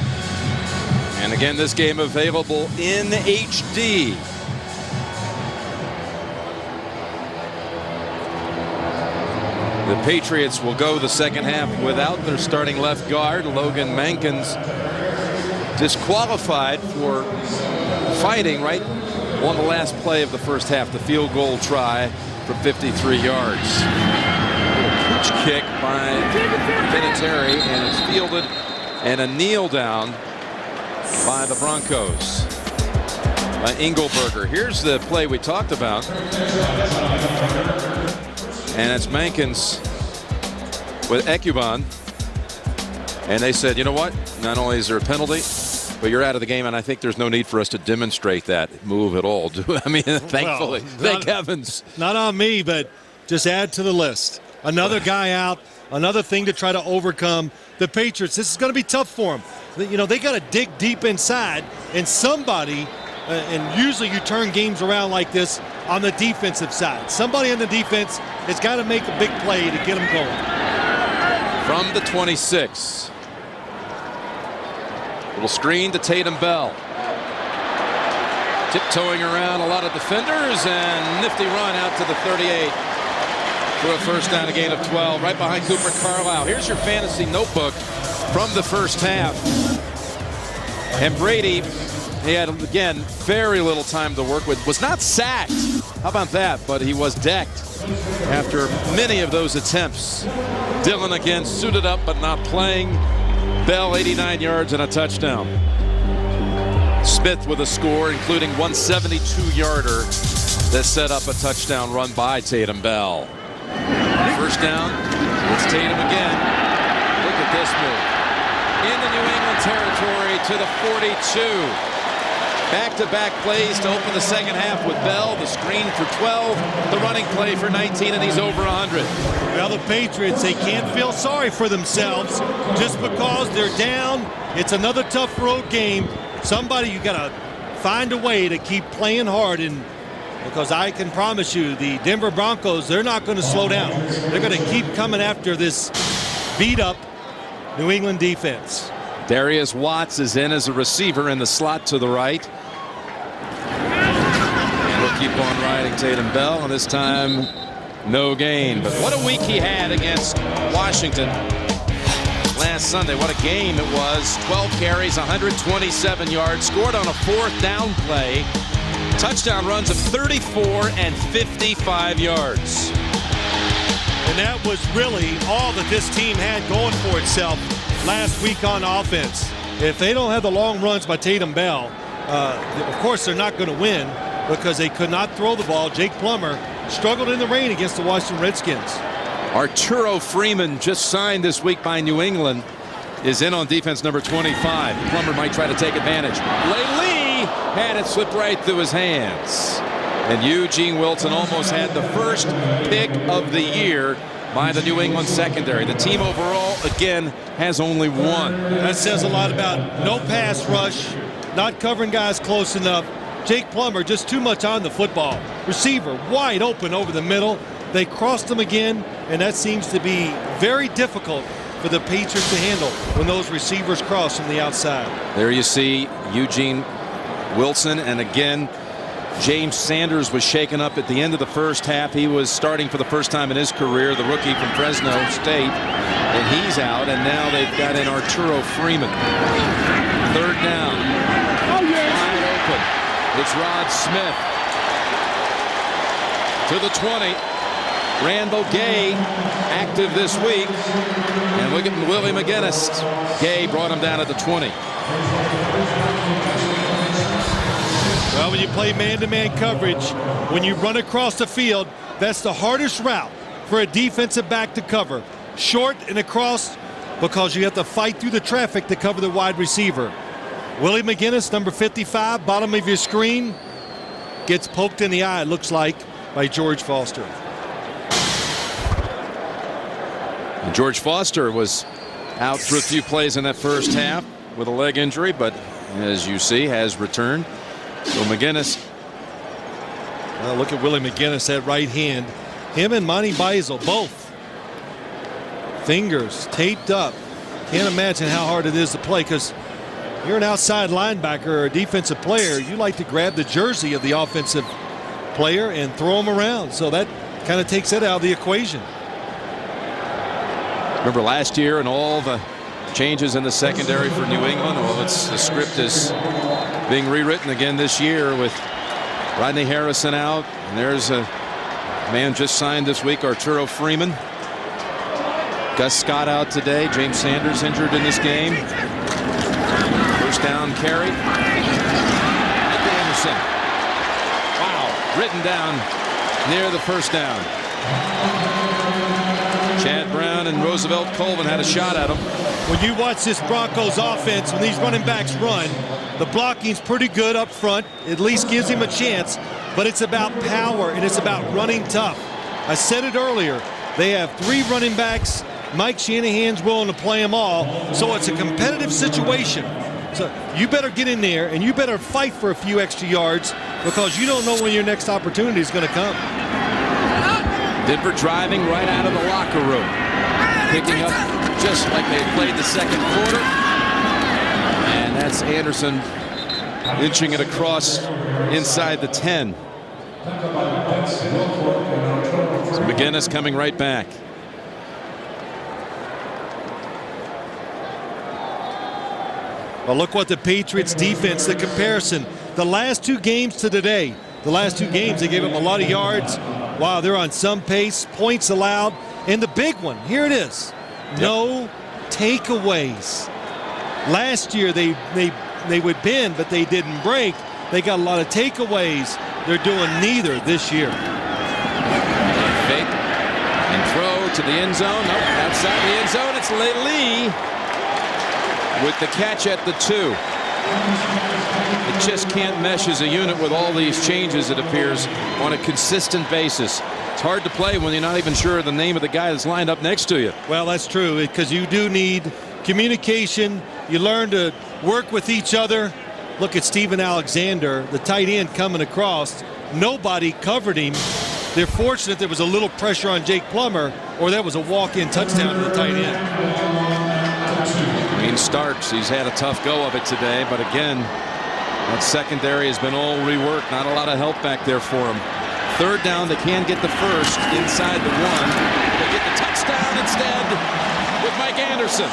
And again, this game available in HD. The Patriots will go the second half without their starting left guard. Logan Mankins disqualified for fighting right on the last play of the first half. The field goal try from 53 yards. Pitch kick by Vinatieri, and it's fielded, and a kneel down by the Broncos by Engelberger. Here's the play we talked about. And it's Mankins with Ekuban. And they said, you know what? Not only is there a penalty, but you're out of the game. And I think there's no need for us to demonstrate that move at all. I mean, thankfully, thank heavens. Not on me, but just add to the list. Another guy out, another thing to try to overcome. The Patriots, this is going to be tough for them. You know, they got to dig deep inside, and somebody, and usually you turn games around like this on the defensive side. Somebody on the defense has got to make a big play to get them going. From the 26. Little screen to Tatum Bell. Tiptoeing around a lot of defenders, and nifty run out to the 38 for a first down, a gain of 12, right behind Cooper Carlisle. Here's your fantasy notebook from the first half. And Brady, he had, again, very little time to work with. Was not sacked. How about that? But he was decked after many of those attempts. Dillon again suited up but not playing. Bell 89 yards and a touchdown. Smith with a score, including 172-yarder that set up a touchdown run by Tatum Bell. First down. It's Tatum again. Look at this move. In the New England territory to the 42. Back-to-back plays to open the second half with Bell. The screen for 12. The running play for 19, and he's over 100. Well, the Patriots, they can't feel sorry for themselves just because they're down. It's another tough road game. Somebody, you got to find a way to keep playing hard, and because I can promise you the Denver Broncos, they're not going to slow down. They're going to keep coming after this beat-up New England defense. Darius Watts is in as a receiver in the slot to the right. And we'll keep on riding Tatum Bell, and this time No gain. But what a week he had against Washington last Sunday. What a game it was. 12 carries, 127 yards, scored on a 4th down play. Touchdown runs of 34 and 55 yards. And that was really all that this team had going for itself last week on offense. If they don't have the long runs by Tatum Bell, of course they're not going to win because they could not throw the ball. Jake Plummer struggled in the rain against the Washington Redskins. Arturo Freeman, just signed this week by New England, is in on defense number 25. Plummer might try to take advantage. Lee had it slip right through his hands. And Eugene Wilson almost had the first pick of the year by the New England secondary. The team overall, again, has only one. That says a lot about no pass rush, not covering guys close enough. Jake Plummer just too much on the football. Receiver wide open over the middle. They crossed him again, and that seems to be very difficult for the Patriots to handle when those receivers cross from the outside. There you see Eugene Wilson, and again, James Sanders was shaken up at the end of the first half. He was starting for the first time in his career, the rookie from Fresno State, and he's out, and now they've got in Arturo Freeman. 3rd down. Wide open. It's Rod Smith to the 20. Randall Gay active this week, and look at Willie McGinnis. Gay brought him down at the 20. Well, when you play man-to-man coverage, when you run across the field, that's the hardest route for a defensive back to cover. Short and across, because you have to fight through the traffic to cover the wide receiver. Willie McGinnis, number 55, bottom of your screen, gets poked in the eye, it looks like, by George Foster. And George Foster was out for a few plays in that first half with a leg injury, but as you see, has returned. So McGinnis. Well, look at Willie McGinnis, that right hand. Him and Monty Beisel, both fingers taped up. Can't imagine how hard it is to play, because you're an outside linebacker or a defensive player. You like to grab the jersey of the offensive player and throw him around. So that kind of takes it out of the equation. Remember last year and all the changes in the secondary for New England? Well, the script is being rewritten again this year with Rodney Harrison out. And there's a man just signed this week, Arturo Freeman. Gus Scott out today. James Sanders injured in this game. First down carry. Anderson. Wow. Written down near the first down. Chad Brown and Roosevelt Colvin had a shot at him. When you watch this Broncos offense, when these running backs run, the blocking's pretty good up front. At least gives him a chance. But it's about power, and it's about running tough. I said it earlier. They have 3 running backs. Mike Shanahan's willing to play them all. So it's a competitive situation. So you better get in there, and you better fight for a few extra yards, because you don't know when your next opportunity is going to come. Denver driving right out of the locker room. Picking up just like they played the second quarter. And that's Anderson inching it across inside the 10. So McGinnis coming right back. Well, look what the Patriots defense, the comparison. The last 2 games to today. The last 2 games, they gave them a lot of yards. Wow, they're on some pace. Points allowed. And the big one, here it is. No takeaways. Last year, they would bend, but they didn't break. They got a lot of takeaways. They're doing neither this year. Fake and throw to the end zone. Nope, outside the end zone. It's Lee with the catch at the 2. It just can't mesh as a unit with all these changes, it appears, on a consistent basis. It's hard to play when you're not even sure of the name of the guy that's lined up next to you. Well, that's true, because you do need communication. You learn to work with each other. Look at Steven Alexander, the tight end coming across. Nobody covered him. They're fortunate there was a little pressure on Jake Plummer, or that was a walk-in touchdown to the tight end. Wayne Starks, he's had a tough go of it today, but again, that secondary has been all reworked. Not a lot of help back there for him. 3rd down, they can get the first inside the 1. They get the touchdown instead with Mike Anderson.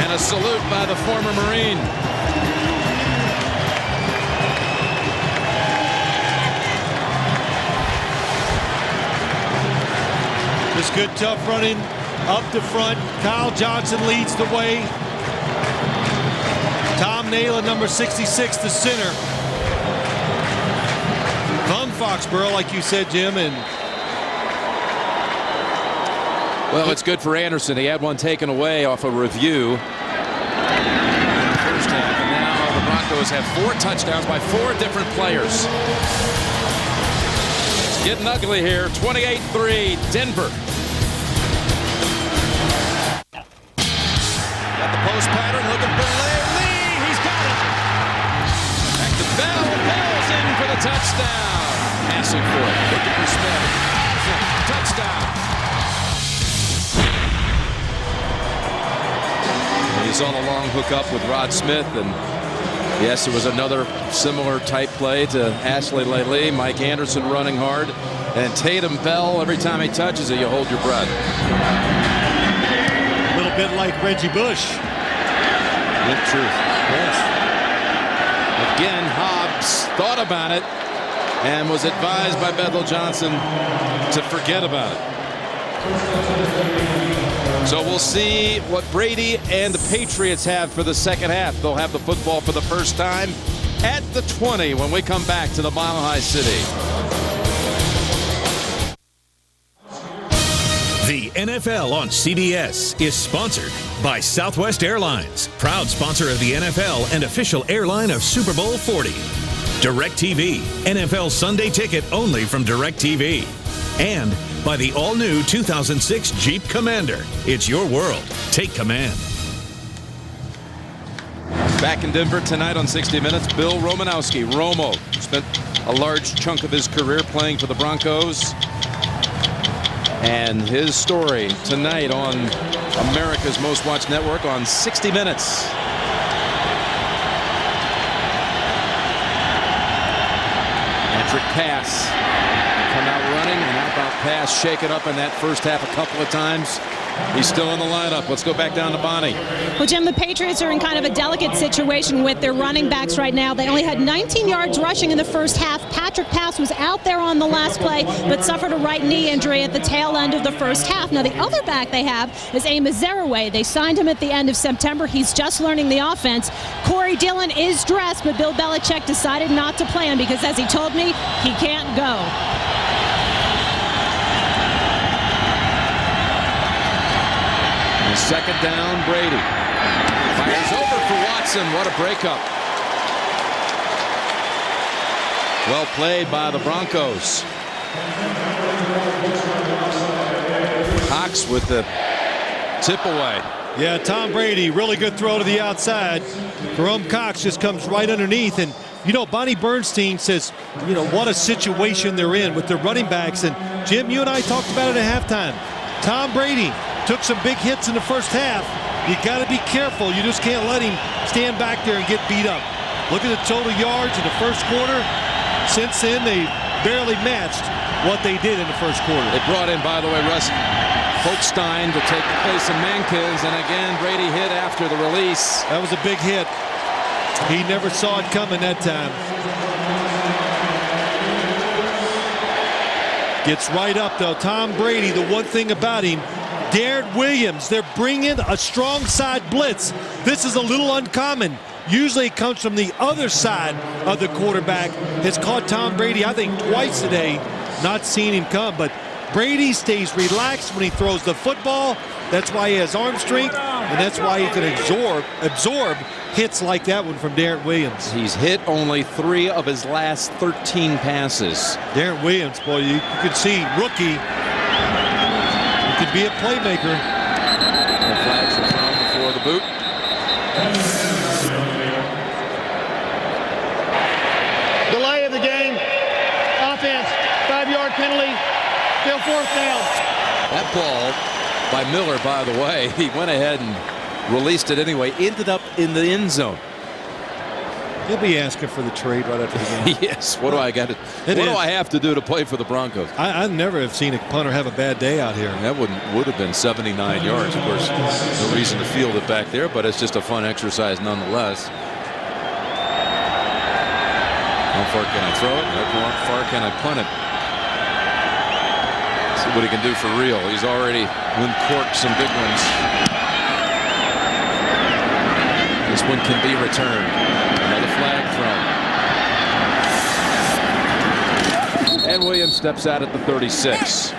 And a salute by the former Marine. This good tough running up the front. Kyle Johnson leads the way. Tom Naylor, number 66, the center. From Foxborough, like you said, Jim. And well, it's good for Anderson. He had one taken away off a review in the first half, and now the Broncos have 4 touchdowns by 4 different players. It's getting ugly here. 28-3, Denver. Got the post pattern, looking for Lee. He's got it. Back to Bell. Bell's in for the touchdown. Passing for it. Looking for Smith. Touchdown. He's on a long hookup with Rod Smith, and yes, it was another similar type play to Ashley Lely. Mike Anderson running hard, and Tatum Bell, every time he touches it, you hold your breath. a little bit like Reggie Bush. Good truth. Yes. Again, Hobbs thought about it and was advised by Bethel Johnson to forget about it. So we'll see what Brady and the Patriots have for the second half. They'll have the football for the first time at the 20 when we come back to the Mile High City. The NFL on CBS is sponsored by Southwest Airlines, proud sponsor of the NFL and official airline of Super Bowl 40. DirecTV, NFL Sunday ticket only from DirecTV. And by the all-new 2006 Jeep Commander. It's your world. Take command. Back in Denver tonight on 60 Minutes, Bill Romanowski. Romo spent a large chunk of his career playing for the Broncos. And his story tonight on America's Most Watched Network on 60 Minutes. Metric pass. Come out running, and how about pass shaken up in that first half a couple of times. He's still in the lineup. Let's go back down to Bonnie. Well, Jim, the Patriots are in kind of a delicate situation with their running backs right now. They only had 19 yards rushing in the first half. Patrick Pass was out there on the last play, but suffered a right knee injury at the tail end of the first half. Now, the other back they have is Amos Zaraway. They signed him at the end of September. He's just learning the offense. Corey Dillon is dressed, but Bill Belichick decided not to play him because, as he told me, he can't go. Second down, Brady. Fires over for Watson. What a breakup. Well played by the Broncos. Cox with the tip away. Yeah, Tom Brady, really good throw to the outside. Jerome Cox just comes right underneath. And, you know, Bonnie Bernstein says, you know, what a situation they're in with their running backs. And, Jim, you and I talked about it at halftime. Tom Brady took some big hits in the first half. You got to be careful. You just can't let him stand back there and get beat up. Look at the total yards in the first quarter. Since then, they barely matched what they did in the first quarter. They brought in, by the way, Russ Holstein to take the place of Mankins, and again, Brady hit after the release. That was a big hit. He never saw it coming that time. Gets right up, though. Tom Brady, the one thing about him, Darren Williams, they're bringing a strong side blitz. This is a little uncommon. Usually it comes from the other side of the quarterback. Has caught Tom Brady, I think, twice today, not seeing him come. But Brady stays relaxed when he throws the football. That's why he has arm strength, and that's why he can absorb hits like that one from Darren Williams. He's hit only 3 of his last 13 passes. Darren Williams, boy, you can see rookie. Could be a playmaker. The flags are thrown before the boot. Delay of the game. Offense. 5-yard penalty. Still 4th down. That ball by Miller, by the way, he went ahead and released it anyway. Ended up in the end zone. He'll be asking for the trade right after the game. Yes. What do I got to? What do I have to do to play for the Broncos? I never have seen a punter have a bad day out here. That would have been 79 yards. Of course, no reason to field it back there, but it's just a fun exercise nonetheless. How far can I throw it? How far can I punt it? See what he can do for real. He's already uncorked some big ones. This one can be returned. Another flag thrown. And Williams steps out at the 36.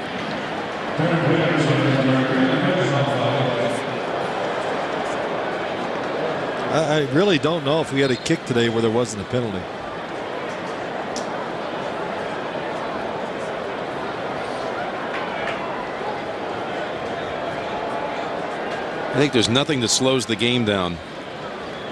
I really don't know if we had a kick today where there wasn't a penalty. I think there's nothing that slows the game down.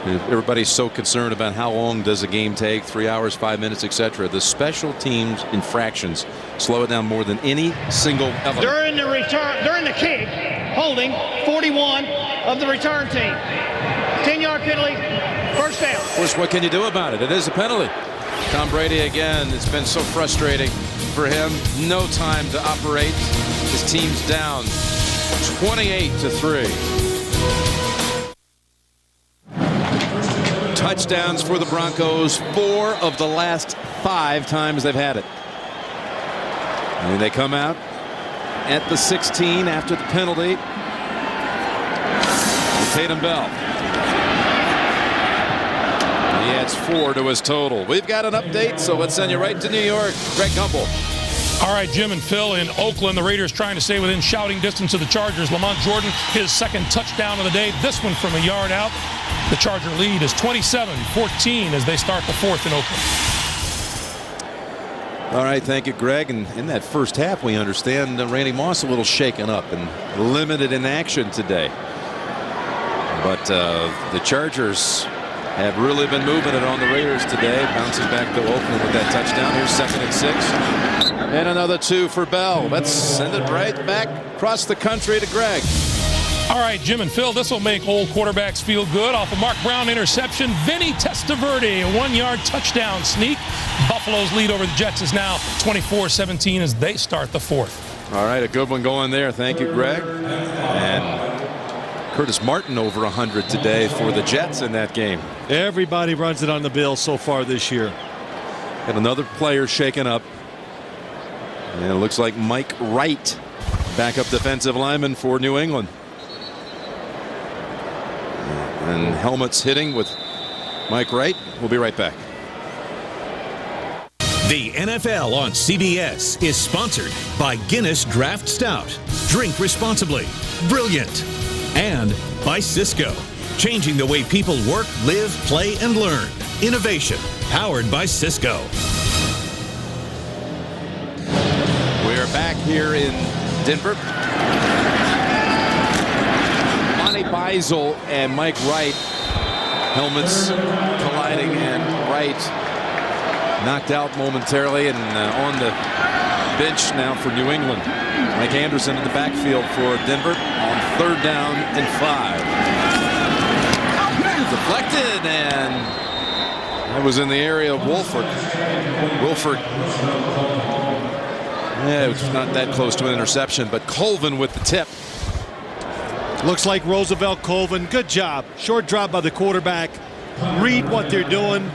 Everybody's so concerned about how long does a game take, 3 hours, 5 minutes, etc. The special teams infractions slow it down more than any single element. During the kick, holding 41 of the return team. 10-yard penalty, first down. Of course, what can you do about it? It is a penalty. Tom Brady again. It's been so frustrating for him. No time to operate. His team's down 28-3. Touchdowns for the Broncos, 4 of the last 5 times they've had it. And they come out at the 16 after the penalty. Tatum Bell. He adds 4 to his total. We've got an update, so let's send you right to New York. Greg Gumbel. All right, Jim and Phil, in Oakland, the Raiders trying to stay within shouting distance of the Chargers. Lamont Jordan, his second touchdown of the day, this one from a yard out. The Charger lead is 27-14 as they start the 4th in Oakland. All right, thank you, Greg. And in that first half, we understand Randy Moss a little shaken up and limited in action today. But the Chargers have really been moving it on the Raiders today. Bouncing back to Oakland with that touchdown. Here's 2nd and 6. And another 2 for Bell. Let's send it right back across the country to Greg. All right, Jim and Phil, this will make old quarterbacks feel good. Off a Mark Brown interception, Vinny Testaverde, a 1-yard touchdown sneak. Buffalo's lead over the Jets is now 24-17 as they start the 4th. All right, a good one going there. Thank you, Greg. And Curtis Martin over 100 today for the Jets in that game. Everybody runs it on the Bills so far this year. And another player shaken up. And it looks like Mike Wright, backup defensive lineman for New England. And helmets hitting with Mike Wright. We'll be right back. The NFL on CBS is sponsored by Guinness Draft Stout. Drink responsibly. Brilliant. And by Cisco. Changing the way people work, live, play, and learn. Innovation. Powered by Cisco. We're back here in Denver. Monty Beisel and Mike Wright. Helmets colliding, and Wright knocked out momentarily and on the bench now for New England. Mike Anderson in the backfield for Denver on 3rd down and 5. Deflected, and that was in the area of Wolford. Yeah, it was not that close to an interception, but Colvin with the tip. Looks like Roosevelt Colvin. Good job. Short drop by the quarterback. Read what they're doing.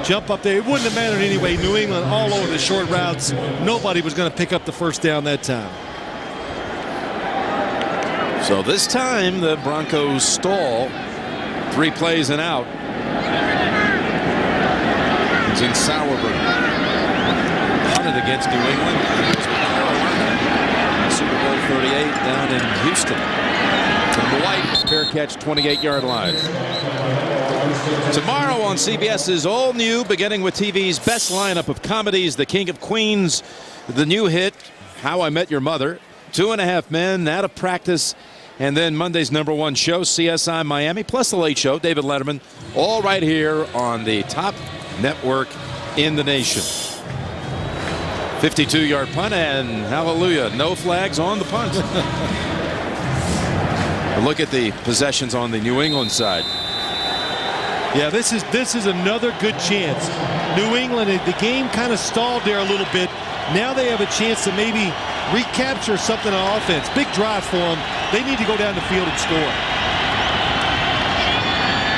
Jump up there. It wouldn't have mattered anyway. New England all over the short routes. Nobody was going to pick up the first down that time. So this time the Broncos stall. 3 plays and out. It's in Sauerberg. Punted against New England. Super Bowl 38 down in Houston. From White, fair catch, 28-yard line. Tomorrow on CBS's all new, beginning with TV's best lineup of comedies, The King of Queens, the new hit, How I Met Your Mother, 2.5 Men, Out of Practice, and then Monday's #1 show, CSI Miami, plus The Late Show, David Letterman, all right here on the top network in the nation. 52-yard punt, and hallelujah, no flags on the punt. Look at the possessions on the New England side. Yeah, this is another good chance. New England, the game kind of stalled there a little bit. Now they have a chance to maybe recapture something on offense. Big drive for them. They need to go down the field and score.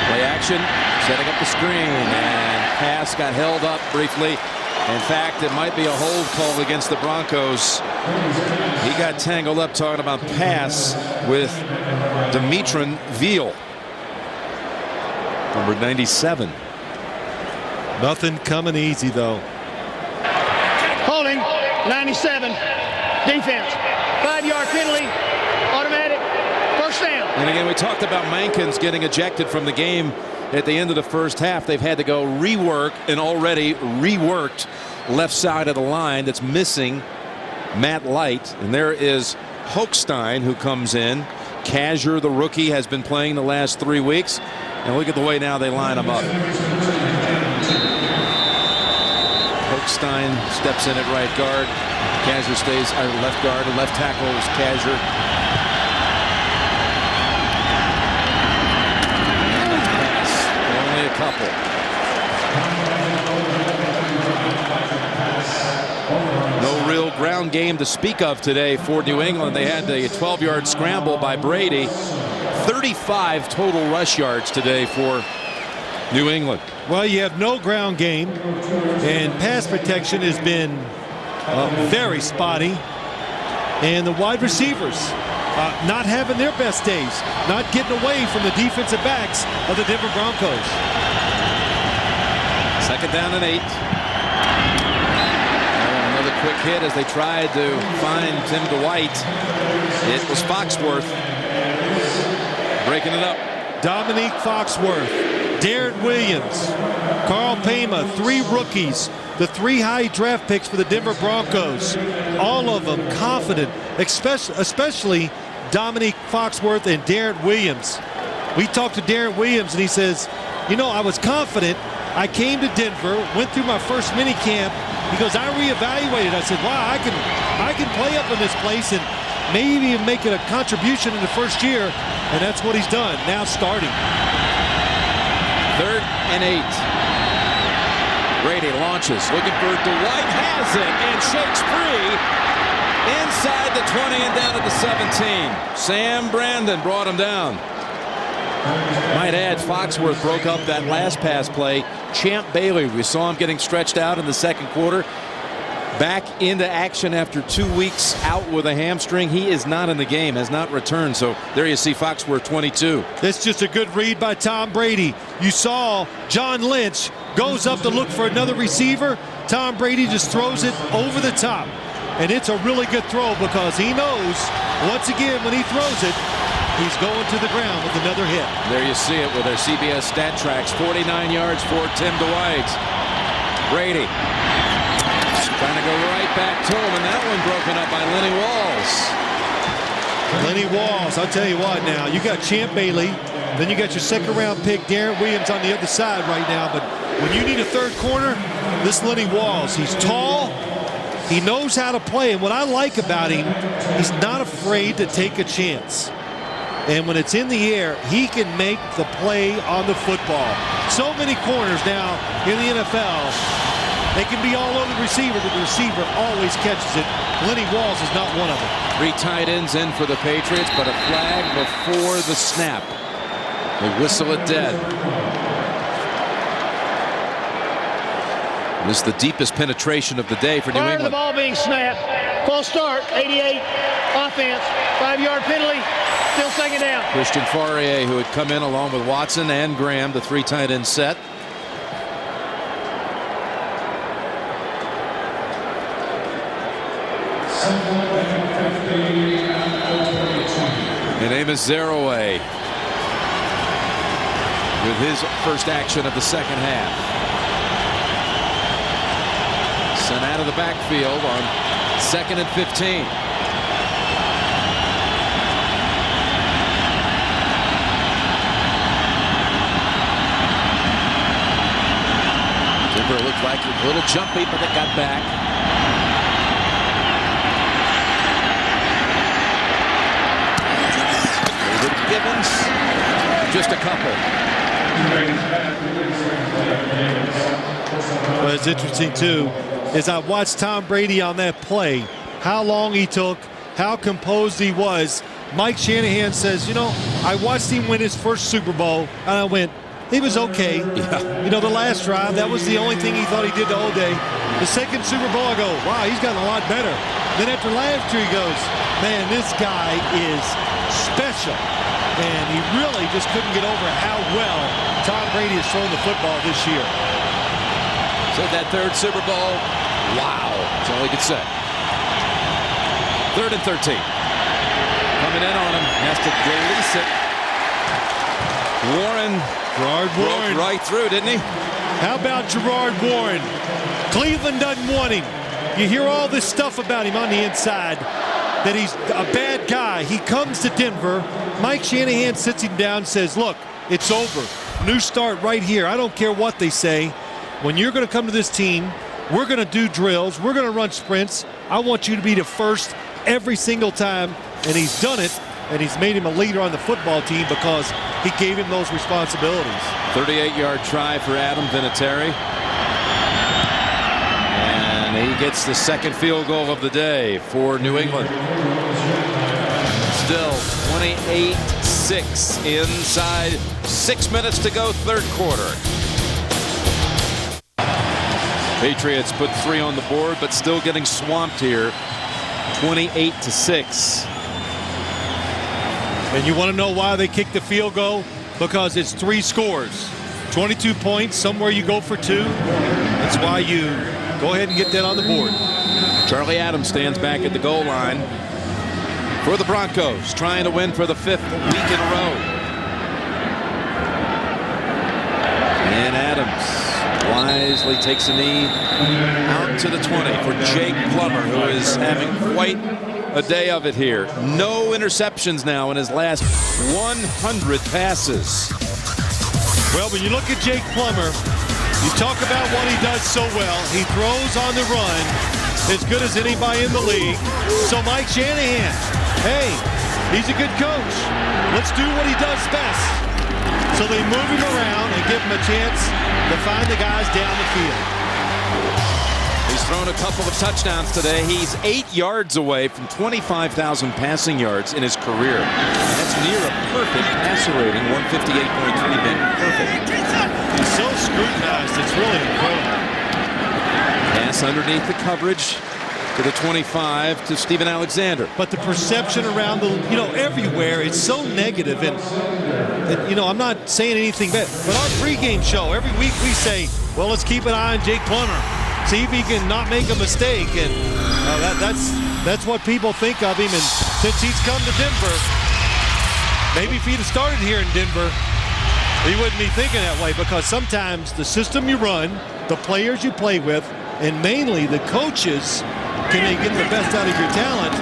Play action, setting up the screen, and pass got held up briefly. In fact, it might be a hold call against the Broncos. He got tangled up talking about pass with Dimitrin Veal, number 97. Nothing coming easy, though. Holding, 97. Defense. 5-yard penalty. Automatic. First down. And again, we talked about Mankins getting ejected from the game at the end of the first half. They've had to go rework an already reworked left side of the line that's missing Matt Light. And there is Hochstein, who comes in. Kazur, the rookie, has been playing the last 3 weeks. And look at the way now they line them up. Hochstein steps in at right guard. Kazur stays at left guard. And left tackle is Kazur. Only a couple. No real ground game to speak of today for New England. They had the 12-yard scramble by Brady. 35 total rush yards today for New England. Well, you have no ground game, and pass protection has been very spotty. And the wide receivers not having their best days, not getting away from the defensive backs of the Denver Broncos. Second down and 8. Another quick hit as they tried to find Tim Dwight. It was Foxworth breaking it up. Dominique Foxworth, Darren Williams, Carl Pema, 3 rookies, the 3 high draft picks for the Denver Broncos. All of them confident, especially Dominique Foxworth and Darren Williams. We talked to Darren Williams, and he says, you know, I was confident. I came to Denver, went through my first mini camp. He goes, I reevaluated. I said, wow, I can play up in this place and maybe make it a contribution in the first year. And that's what he's done, now starting. 3rd and 8. Brady launches, looking for Dwight, has it, and shakes free inside the 20 and down at the 17. Sam Brandon brought him down. Might add, Foxworth broke up that last pass play. Champ Bailey, we saw him getting stretched out in the second quarter. Back into action after 2 weeks out with a hamstring. He is not in the game, has not returned. So there you see Foxworth, 22. That's just a good read by Tom Brady. You saw John Lynch goes up to look for another receiver. Tom Brady just throws it over the top. And it's a really good throw because he knows, once again, when he throws it, he's going to the ground with another hit. There you see it with their CBS stat tracks. 49 yards for Tim Dwight. Brady trying to go right back to him, and that one broken up by Lenny Walls. Lenny Walls, I'll tell you what now. You got Champ Bailey, then you got your second-round pick, Darren Williams, on the other side right now. But when you need a third corner, this Lenny Walls, he's tall. He knows how to play, and what I like about him, he's not afraid to take a chance. And when it's in the air, he can make the play on the football. So many corners now in the NFL. They can be all over the receiver, but the receiver always catches it. Lenny Walls is not one of them. 3 tight ends in for the Patriots, but a flag before the snap. They whistle it dead. This is the deepest penetration of the day for New Prior to the England. ball being snapped, false start, 88, offense, 5-yard penalty, still second down. Christian Fauria, who had come in along with Watson and Graham, the 3 tight end set. And Amos Zaraway with his first action of the second half. Sent out of the backfield on 2nd and 15. Denver looked like a little jumpy, but they got back. Gibbons, just a couple. Well, it's interesting, too, is I watched Tom Brady on that play, how long he took, how composed he was. Mike Shanahan says, you know, I watched him win his first Super Bowl, and I went, he was okay. Yeah. You know, the last drive, that was the only thing he thought he did the whole day. The second Super Bowl, I go, wow, he's gotten a lot better. Then after last year, he goes, man, this guy is special. And he really just couldn't get over how well Tom Brady has thrown the football this year. So that third Super Bowl, wow, that's all he could say. 3rd and 13. Coming in on him, has to release it. Warren broke right through, didn't he? How about Gerard Warren? Cleveland doesn't want him. You hear all this stuff about him on the inside, that he's a bad guy. He comes to Denver. Mike Shanahan sits him down and says, look, it's over. New start right here. I don't care what they say. When you're going to come to this team, we're going to do drills. We're going to run sprints. I want you to be the first every single time. And he's done it, and he's made him a leader on the football team because he gave him those responsibilities. 38-yard try for Adam Vinatieri. And he gets the second field goal of the day for New England. Still 28-6 inside 6 minutes to go, third quarter. Patriots put 3 on the board, but still getting swamped here. 28-6. And you want to know why they kicked the field goal? Because it's 3 scores. 22 points, somewhere you go for 2. That's why you go ahead and get that on the board. Charlie Adams stands back at the goal line for the Broncos, trying to win for the 5th week in a row. And Adams wisely takes a knee out to the 20 for Jake Plummer, who is having quite a day of it here. No interceptions now in his last 100 passes. Well, when you look at Jake Plummer, you talk about what he does so well. He throws on the run as good as anybody in the league. So Mike Shanahan, hey, he's a good coach. Let's do what he does best. So they move him around and give him a chance to find the guys down the field. He's thrown a couple of touchdowns today. He's 8 yards away from 25,000 passing yards in his career. That's near a perfect passer rating, 158.3 being perfect. He's so scrutinized, it's really incredible. Pass underneath the coverage to the 25 to Steven Alexander. But the perception around the, everywhere, it's so negative. And I'm not saying anything bad. But our pregame show, every week we say, well, let's keep an eye on Jake Plummer. See if he can not make a mistake. And that's what people think of him. And since he's come to Denver, maybe if he'd have started here in Denver, he wouldn't be thinking that way, because sometimes the system you run, the players you play with, and mainly the coaches, can they get the best out of your talent?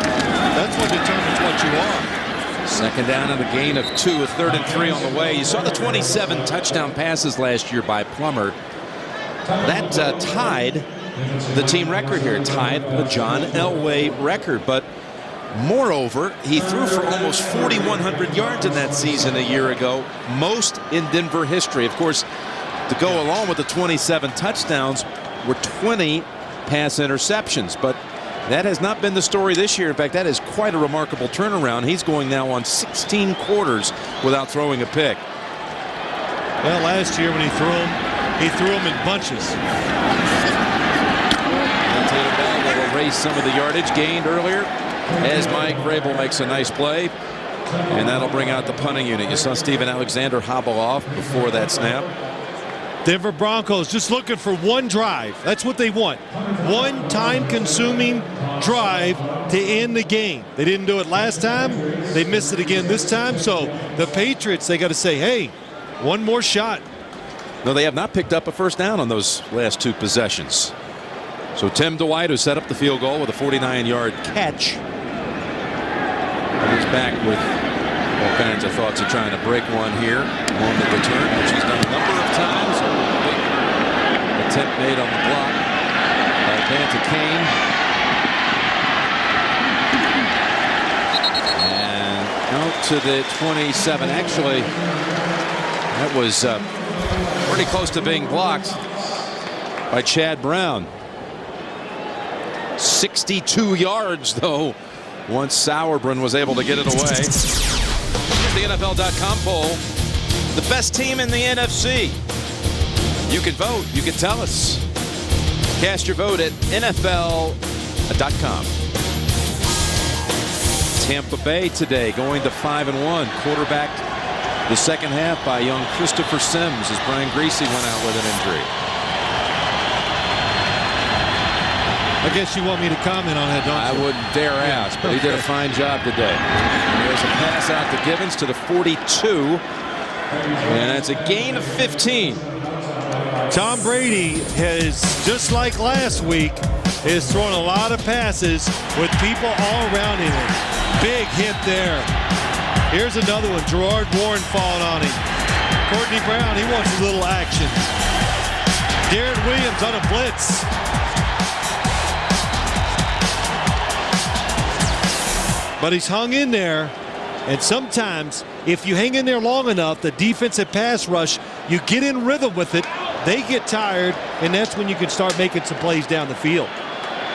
That's what determines what you are. Second down and a gain of 2, a 3rd and 3 on the way. You saw the 27 touchdown passes last year by Plummer. That tied the team record here, tied the John Elway record. But moreover, he threw for almost 4,100 yards in that season a year ago, most in Denver history. Of course, to go along with the 27 touchdowns were 20 pass interceptions. But that has not been the story this year. In fact, that is quite a remarkable turnaround. He's going now on 16 quarters without throwing a pick. Well, last year when he threw them in bunches. Tatum Bell will erase some of the yardage gained earlier as Mike Vrabel makes a nice play. And that'll bring out the punting unit. You saw Steven Alexander hobble off before that snap. Denver Broncos just looking for one drive. That's what they want. One time-consuming drive to end the game. They didn't do it last time. They missed it again this time. So the Patriots, they got to say, hey, one more shot. No, they have not picked up a first down on those last 2 possessions. So Tim Dwight, who set up the field goal with a 49-yard catch, is back with all kinds of thoughts of trying to break one here on the return, which he's done a number of times. Big attempt made on the block by Banta Kane. And out to the 27. Actually, that was Pretty close to being blocked by Chad Brown. 62 yards, though, once Sauerbrunn was able to get it away. Here's the NFL.com poll. The best team in the NFC. You can vote. You can tell us. Cast your vote at NFL.com. Tampa Bay today going to 5-1. Quarterbacked the second half by young Christopher Sims as Brian Griese went out with an injury. I guess you want me to comment on that, don't you? I wouldn't dare ask, but he did a fine job today. And there's a pass out to Givens to the 42, and that's a gain of 15. Tom Brady has, just like last week, is throwing a lot of passes with people all around him. Big hit there. Here's another one. Gerard Warren falling on him. Courtney Brown, he wants a little action. Garrett Williams on a blitz. But he's hung in there, and sometimes if you hang in there long enough, the defensive pass rush, you get in rhythm with it, they get tired, and that's when you can start making some plays down the field.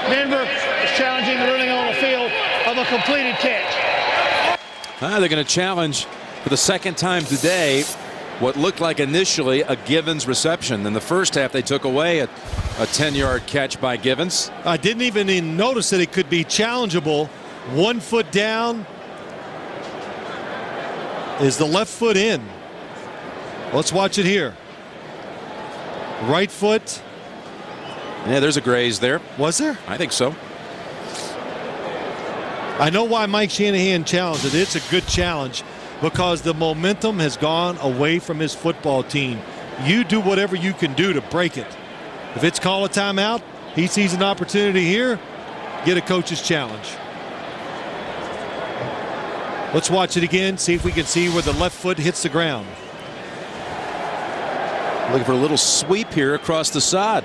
Denver is challenging the ruling on the field of a completed catch. They're going to challenge for the second time today what looked like initially a Givens reception. In the first half, they took away a 10-yard catch by Givens. I didn't even notice that it could be challengeable. 1 foot down. Is the left foot in? Let's watch it here. Right foot. Yeah, there's a graze there. Was there? I think so. I know why Mike Shanahan challenged it. It's a good challenge because the momentum has gone away from his football team. You do whatever you can do to break it. If it's call a timeout, he sees an opportunity here, get a coach's challenge. Let's watch it again, see if we can see where the left foot hits the ground. Looking for a little sweep here across the sod.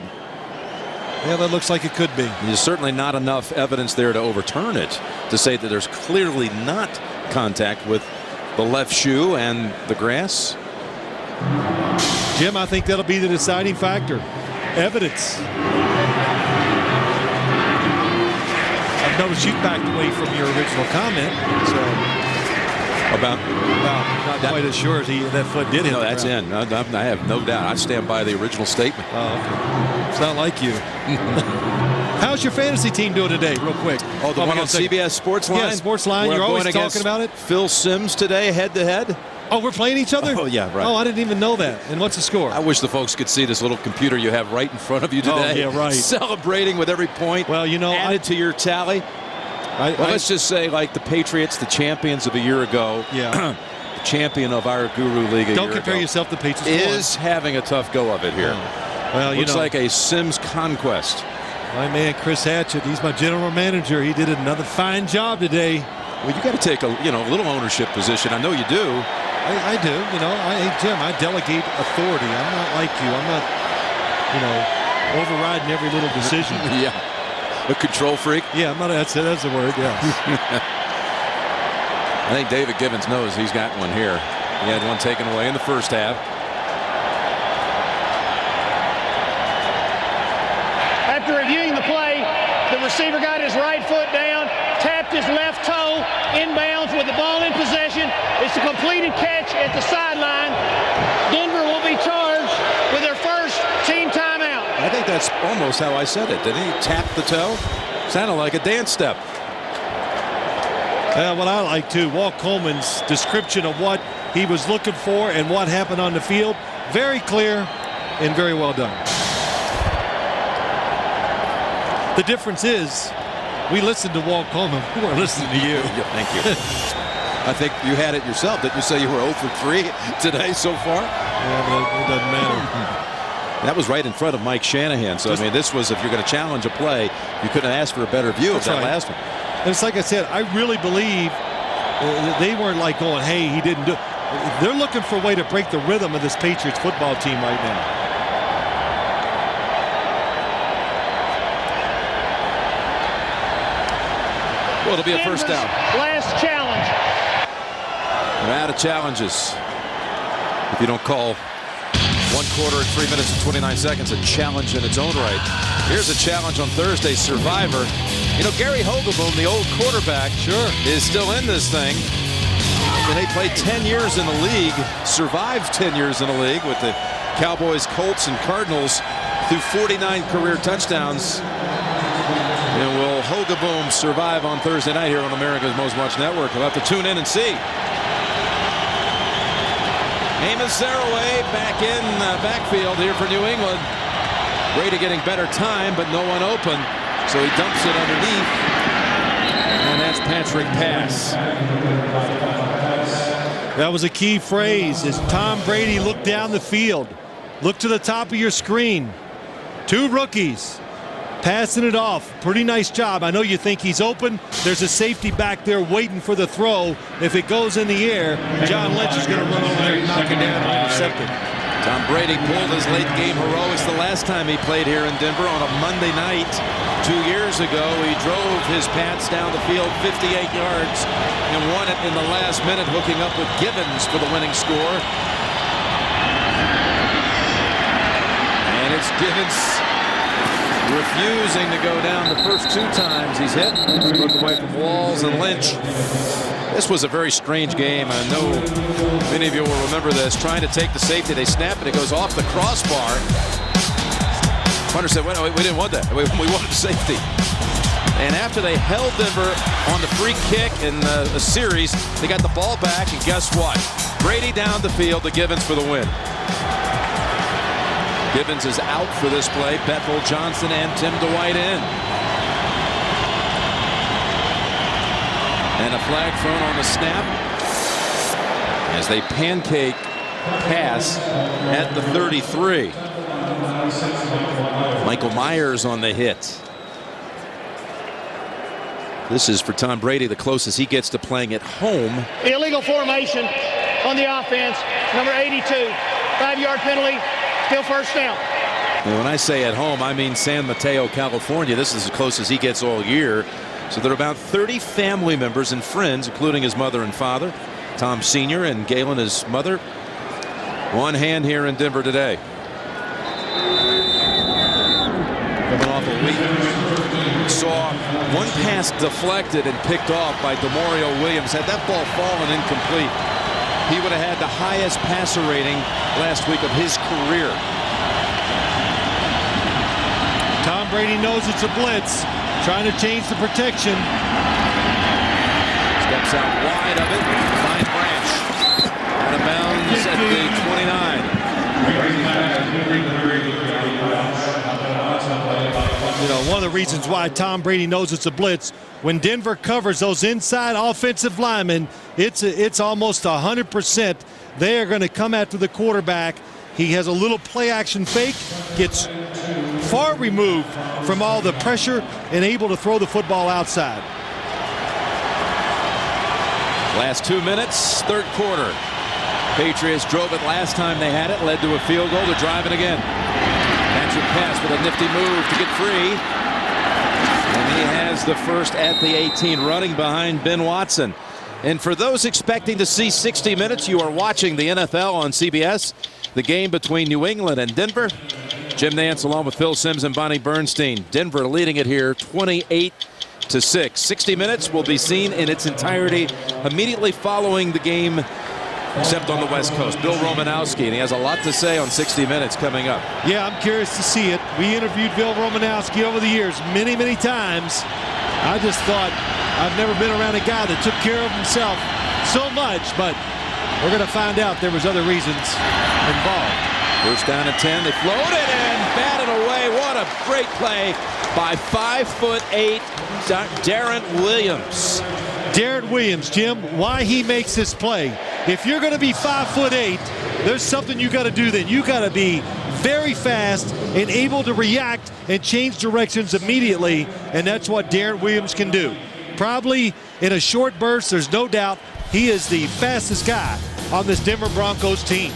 Yeah, that looks like it could be. There's certainly not enough evidence there to overturn it to say that there's clearly not contact with the left shoe and the grass. Jim, I think that'll be the deciding factor. Evidence. I've noticed you backed away from your original comment. So about not quite as sure as that foot did hit. No, that's in. I have no doubt. I stand by the original statement. Oh, okay. It's not like you. How's your fantasy team doing today, real quick? Oh, the one on CBS Sportsline? Yeah, Sportsline. You're always talking about it. Phil Simms today, head-to-head. Oh, we're playing each other? Oh, yeah, right. Oh, I didn't even know that. And what's the score? I wish the folks could see this little computer you have right in front of you today. Oh, yeah, right. Celebrating with every point. Well, you know, added to your tally. Let's just say, like the Patriots, the champions of a year ago. Yeah. The champion of our Guru League a year ago. Don't compare yourself to Patriots. Is having a tough go of it here. Well, looks like a Sims conquest. My man Chris Hatchett, he's my general manager. He did another fine job today. Well, you got to take a little ownership position. I know you do. I do. Hey Jim, I delegate authority. I'm not like you. I'm not, overriding every little decision. Yeah. A control freak? Yeah, I'm not. That's the word. Yeah. I think David Givens knows he's got one here. He had one taken away in the first half. After reviewing the play, the receiver got his right foot down, tapped his left toe inbounds with the ball in possession. It's a completed catch at the sideline. Denver will be charged with their first team timeout. I think that's almost how I said it. Didn't he tap the toe? Sounded like a dance step. What I like too, Walt Coleman's description of what he was looking for and what happened on the field, very clear and very well done. The difference is we listened to Walt Coleman. We're listening to you. Yeah, thank you. I think you had it yourself. Didn't you say you were 0 for 3 today so far? Yeah, but it doesn't matter. That was right in front of Mike Shanahan. So, I mean, this was, if you're going to challenge a play, you couldn't ask for a better view of that last one. And it's like I said, I really believe they weren't like going, hey, he didn't do it. They're looking for a way to break the rhythm of this Patriots football team right now. Well, it'll be a first down. Last challenge. We're out of challenges. If you don't call 1 1 quarter and 3 minutes and 29 seconds. A challenge in its own right. Here's a challenge on Thursday, Survivor. You know, Gary Hogeboom, the old quarterback, is still in this thing. And they played 10 years in the league, survived 10 years in the league with the Cowboys, Colts, and Cardinals through 49 career touchdowns. And will Hogeboom survive on Thursday night here on America's Most Watched Network? We'll have to tune in and see. Amos Zaraway back in backfield here for New England. Brady getting better time, but no one open, so he dumps it underneath. And that's Patrick pass. That was a key phrase as Tom Brady looked down the field. Look to the top of your screen. 2 rookies passing it off. Pretty nice job. I know you think he's open. There's a safety back there waiting for the throw. If it goes in the air, John Lynch is going to run over there and knock it down and intercept it. Tom Brady pulled his late game heroics the last time he played here in Denver on a Monday night 2 years ago. He drove his Pats down the field 58 yards and won it in the last minute, hooking up with Gibbons for the winning score. And it's Gibbons refusing to go down the first 2 times he's hit. Broke away from Walls and Lynch. This was a very strange game. I know many of you will remember this. Trying to take the safety, they snap it. It goes off the crossbar. Punter said, "Wait, we didn't want that. We wanted safety." And after they held Denver on the free kick in the series, they got the ball back, and guess what? Brady down the field to Gibbons for the win. Gibbons is out for this play. Bethel, Johnson, and Tim Dwight in. And a flag thrown on the snap as they pancake pass at the 33. Michael Myers on the hit. This is for Tom Brady the closest he gets to playing at home. Illegal formation on the offense, number 82. 5-yard penalty, still first down. And when I say at home, I mean San Mateo, California. This is as close as he gets all year. So there are about 30 family members and friends, including his mother and father, Tom Sr. and Galen, his mother, on hand here in Denver today. Coming off a week, saw one pass deflected and picked off by Demario Williams. Had that ball fallen incomplete, he would have had the highest passer rating last week of his career. Tom Brady knows it's a blitz. Trying to change the protection. Steps out wide of it. Finds Branch. Out of bounds at the 29. You know, one of the reasons why Tom Brady knows it's a blitz, when Denver covers those inside offensive linemen, it's almost 100%. They are going to come after the quarterback. He has a little play action fake, gets far removed from all the pressure and able to throw the football outside. Last 2 minutes, third quarter. Patriots drove it last time they had it, led to a field goal. They're driving again. Patrick pass with a nifty move to get free. And he has the first at the 18, running behind Ben Watson. And for those expecting to see 60 minutes, you are watching the NFL on CBS. The game between New England and Denver. Jim Nantz along with Phil Simms and Bonnie Bernstein. Denver leading it here 28-6. 60 minutes will be seen in its entirety immediately following the game, except on the West Coast. Bill Romanowski, and he has a lot to say on 60 Minutes coming up. Yeah, I'm curious to see it. We interviewed Bill Romanowski over the years many, many times. I just thought I've never been around a guy that took care of himself so much, but we're going to find out there was other reasons involved. First down and 10. They float it and batted away. What a great play by 5'8" Darren Williams. Darren Williams, Jim, why he makes this play. If you're going to be 5'8", there's something you got to do then. You got to be very fast and able to react and change directions immediately, and that's what Darren Williams can do. Probably in a short burst, there's no doubt he is the fastest guy on this Denver Broncos team.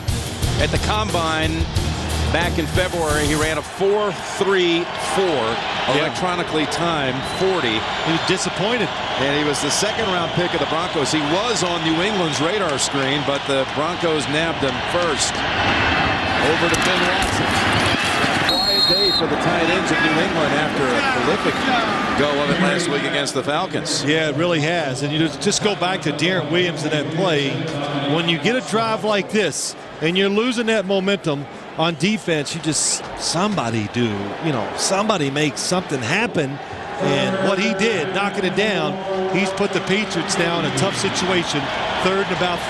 At the Combine back in February, he ran a 4.34, electronically timed 40. He was disappointed. And he was the second-round pick of the Broncos. He was on New England's radar screen, but the Broncos nabbed him first. Over to Ben Watson. Quiet day for the tight ends of New England after a prolific go of it last week against the Falcons. Yeah, it really has. And you just go back to Darren Williams in that play. When you get a drive like this and you're losing that momentum on defense, you just somebody make something happen. And what he did, knocking it down, he's put the Patriots now in a tough situation, 3rd and about 5.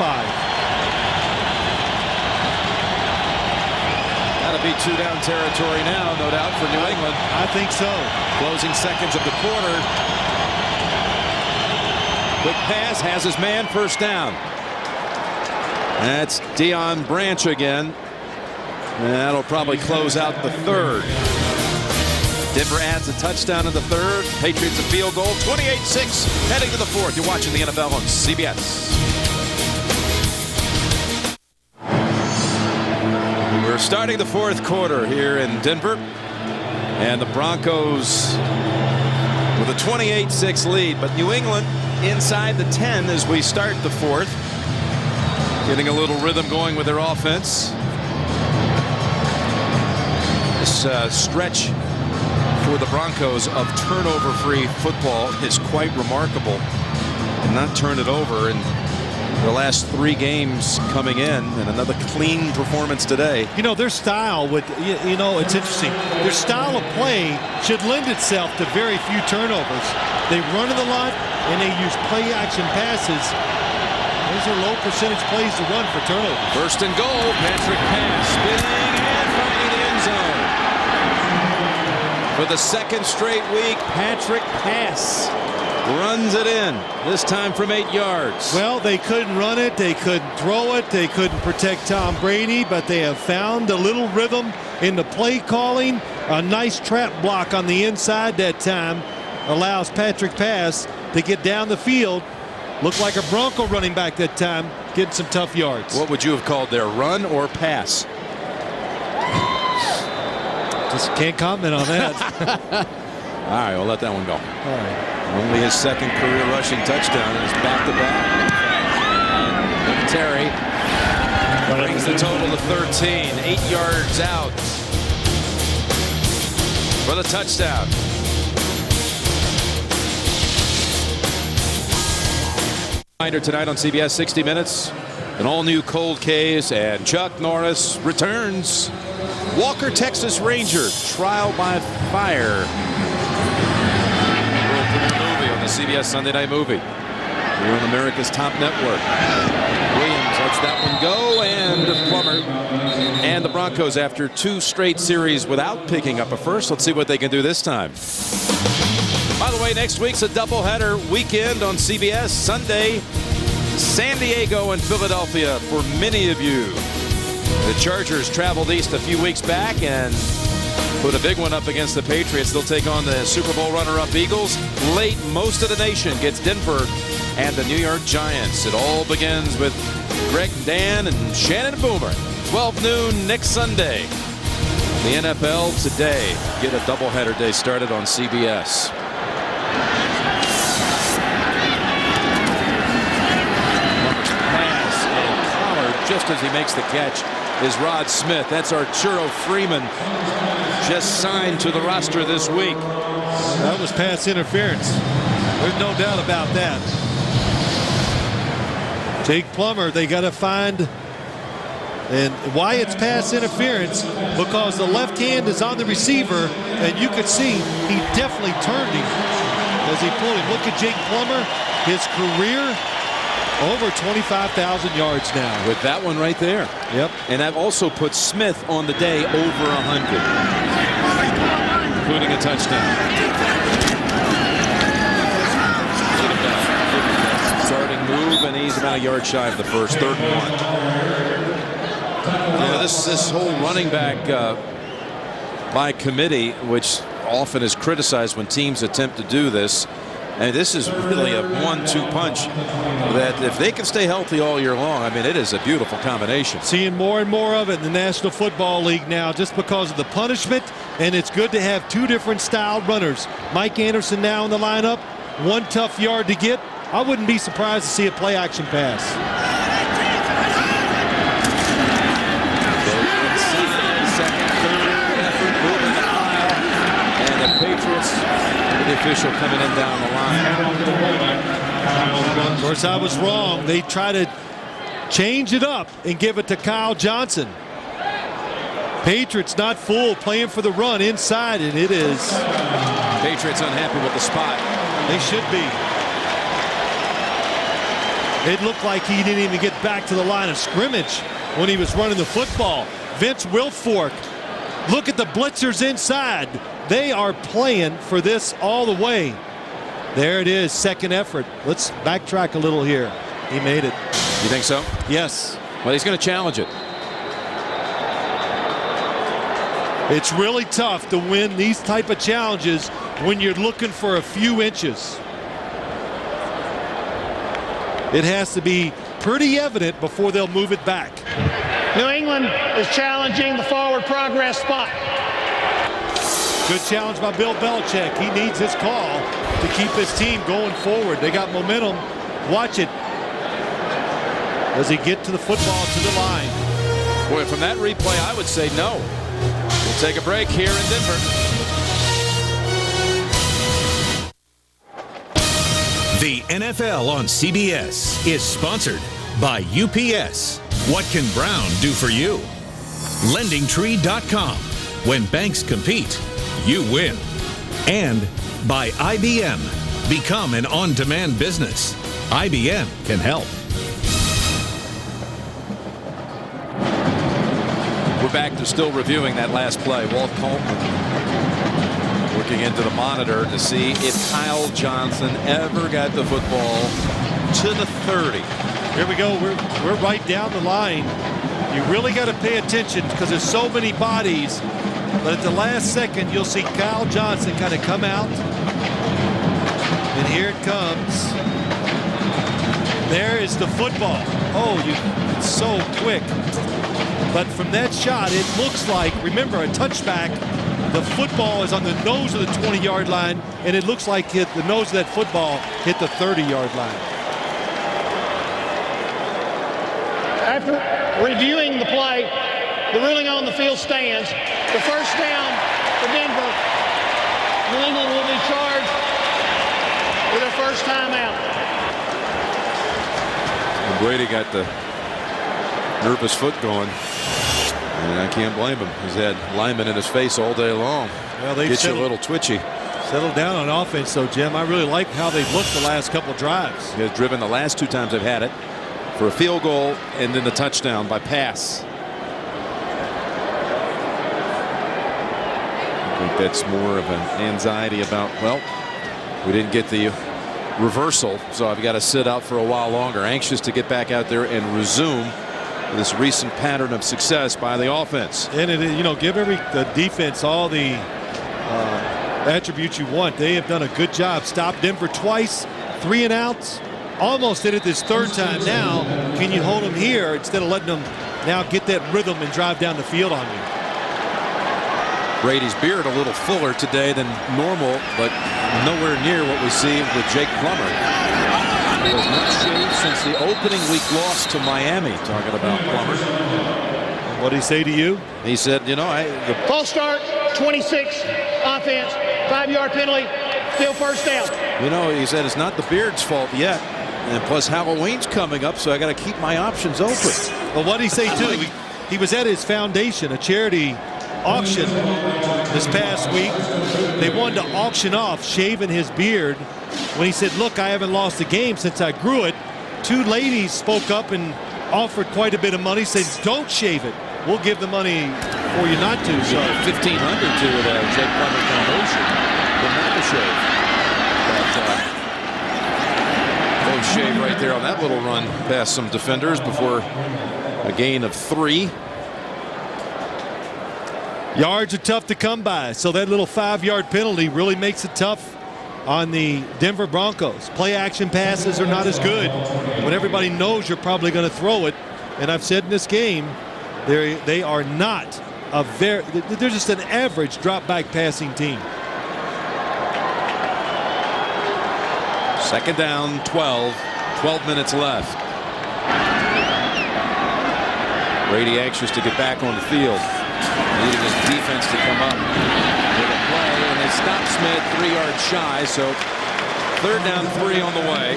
That'll be 2-down territory now, no doubt, for New England. I think so. Closing seconds of the quarter. Quick pass, has his man, 1st down. That's Deion Branch again. And that'll probably close out the 3rd. Denver adds a touchdown in the 3rd. Patriots a field goal. 28-6 heading to the 4th. You're watching the NFL on CBS. We're starting the 4th quarter here in Denver. And the Broncos with a 28-6 lead. But New England inside the 10 as we start the 4th. Getting a little rhythm going with their offense. This stretch for the Broncos of turnover-free football is quite remarkable. And not turn it over in the last 3 games coming in, and another clean performance today. You know, their style would, it's interesting. Their style of play should lend itself to very few turnovers. They run it a lot, and they use play-action passes. Those are low percentage plays to run for turnovers. 1st and goal. Patrick pass, spinning and finding the end zone. For the 2nd straight week, Patrick pass runs it in, this time from 8 yards. Well, they couldn't run it, they couldn't throw it, they couldn't protect Tom Brady, but they have found a little rhythm in the play calling. A nice trap block on the inside that time allows Patrick pass to get down the field. Looked like a Bronco running back that time, getting some tough yards. What would you have called there, run or pass? Just can't comment on that. All right, we'll let that one go. All right. Only his 2nd career rushing touchdown, and it's back-to-back. Terry brings the total to 13, 8 yards out for the touchdown. Reminder tonight on CBS 60 Minutes, an all-new Cold Case, and Chuck Norris returns. Walker, Texas Ranger, Trial by Fire. World premiere movie on the CBS Sunday Night Movie. Here on America's Top Network. Williams lets that one go, and Plummer and the Broncos after 2 straight series without picking up a first. Let's see what they can do this time. By the way, next week's a doubleheader weekend on CBS. Sunday, San Diego and Philadelphia for many of you. The Chargers traveled east a few weeks back and put a big one up against the Patriots. They'll take on the Super Bowl runner-up Eagles. Late, most of the nation gets Denver and the New York Giants. It all begins with Greg, Dan, and Shannon Boomer. 12 noon next Sunday. The NFL today. Get a doubleheader day started on CBS. Pass and collared just as he makes the catch is Rod Smith. That's Arturo Freeman, just signed to the roster this week. That was pass interference. There's no doubt about that. Jake Plummer, they got to find, and why it's pass interference, because the left hand is on the receiver, and you could see he definitely turned him as he pulled him. Look at Jake Plummer, his career over 25,000 yards now. With that one right there. Yep. And I've also put Smith on the day over 100, including a touchdown. Starting move, and he's about a yard shy of the first. 3rd and 1. You know, this whole running back by committee, which often is criticized when teams attempt to do this. And this is really a 1-2 punch that if they can stay healthy all year long, I mean, it is a beautiful combination. Seeing more and more of it in the National Football League now just because of the punishment, and it's good to have 2 different style runners. Mike Anderson now in the lineup, 1 tough yard to get. I wouldn't be surprised to see a play action pass. Patriots. The official coming in down the line. Of course, I was wrong. They try to change it up and give it to Kyle Johnson. Patriots not full, playing for the run inside, and it is. Patriots unhappy with the spot. They should be. It looked like he didn't even get back to the line of scrimmage when he was running the football. Vince Wilfork, look at the blitzers inside. They are playing for this all the way. There it is, second effort. Let's backtrack a little here. He made it. You think so? Yes. Well, he's going to challenge it. It's really tough to win these type of challenges when you're looking for a few inches. It has to be pretty evident before they'll move it back. New England is challenging the forward progress spot. Good challenge by Bill Belichick. He needs his call to keep his team going forward. They got momentum. Watch it. Does he get to the football to the line? Boy, from that replay, I would say no. We'll take a break here in Denver. The NFL on CBS is sponsored by UPS. What can Brown do for you? LendingTree.com. When banks compete, you win. And by IBM. Become an on-demand business. IBM can help. We're back to still reviewing that last play. Walt Coleman looking into the monitor to see if Kyle Johnson ever got the football to the 30. Here we go. We're right down the line. You really got to pay attention because there's so many bodies. But at the last second, you'll see Kyle Johnson kind of come out. And here it comes. There is the football. Oh, it's so quick. But from that shot, it looks like, remember, a touchback. The football is on the nose of the 20-yard line, and it looks like the nose of that football hit the 30-yard line. After reviewing the play, the ruling on the field stands. The first down for Denver. New England will be charged with their first timeout. And Brady got the nervous foot going. And I can't blame him. He's had linemen in his face all day long. Well, they get you a little twitchy. Settled down on offense, though, Jim. I really like how they've looked the last couple drives. He has driven the last two times they've had it for a field goal and then the touchdown by pass. I think that's more of an anxiety about, well, we didn't get the reversal, so I've got to sit out for a while longer. Anxious to get back out there and resume this recent pattern of success by the offense. And give the defense all the attributes you want. They have done a good job. Stopped Denver twice, 3 and outs. Almost did it this third time. Now, can you hold them here instead of letting them now get that rhythm and drive down the field on you? Brady's beard a little fuller today than normal, but nowhere near what we see with Jake Plummer. He has not shaved since the opening week loss to Miami. Talking about Plummer. What did he say to you? He said, the false start, 26 offense, 5-yard penalty, still first down. He said it's not the beard's fault yet. And plus Halloween's coming up, so I got to keep my options open. Well, what did he say too? He was at his foundation, a charity auction this past week. They wanted to auction off shaving his beard. When he said, look, I haven't lost a game since I grew it, 2 ladies spoke up and offered quite a bit of money, said, don't shave it. We'll give the money for you not to. So $1,500 to the Jake Plummer Foundation for not to shave. Close shave right there on that little run past some defenders before a gain of 3. Yards are tough to come by, so that little 5-yard penalty really makes it tough on the Denver Broncos. Play action passes are not as good when everybody knows you're probably going to throw it. And I've said in this game, they are not they're just an average drop back passing team. Second down, 12 minutes left. Brady anxious to get back on the field. Needing his defense to come up with a play, and they stop Smith 3 yards shy, so 3rd down 3 on the way.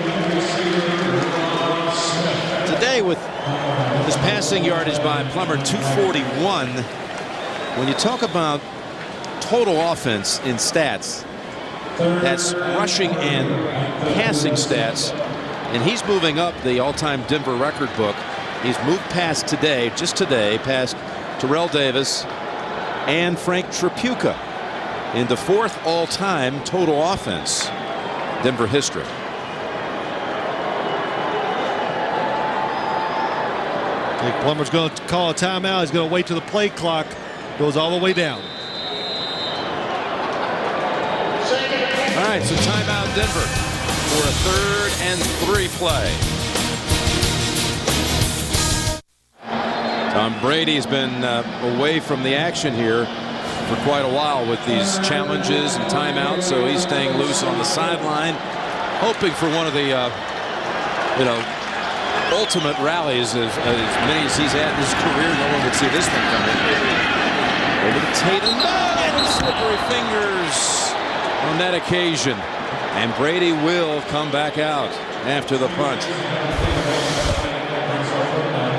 Today with his passing yardage by Plummer 241. When you talk about total offense in stats, that's rushing and passing stats, and he's moving up the all-time Denver record book. He's moved past today, just today, past Terrell Davis and Frank Tripucka in the 4th all-time total offense Denver history. I think Plummer's going to call a timeout. He's going to wait till the play clock goes all the way down. All right, so timeout Denver for a 3rd and 3 play. Tom Brady's been away from the action here for quite a while with these challenges and timeouts, so he's staying loose on the sideline, hoping for one of the ultimate rallies, as many as he's had in his career. No one would see this one coming. Over to Tatum, and slippery fingers on that occasion, and Brady will come back out after the punch.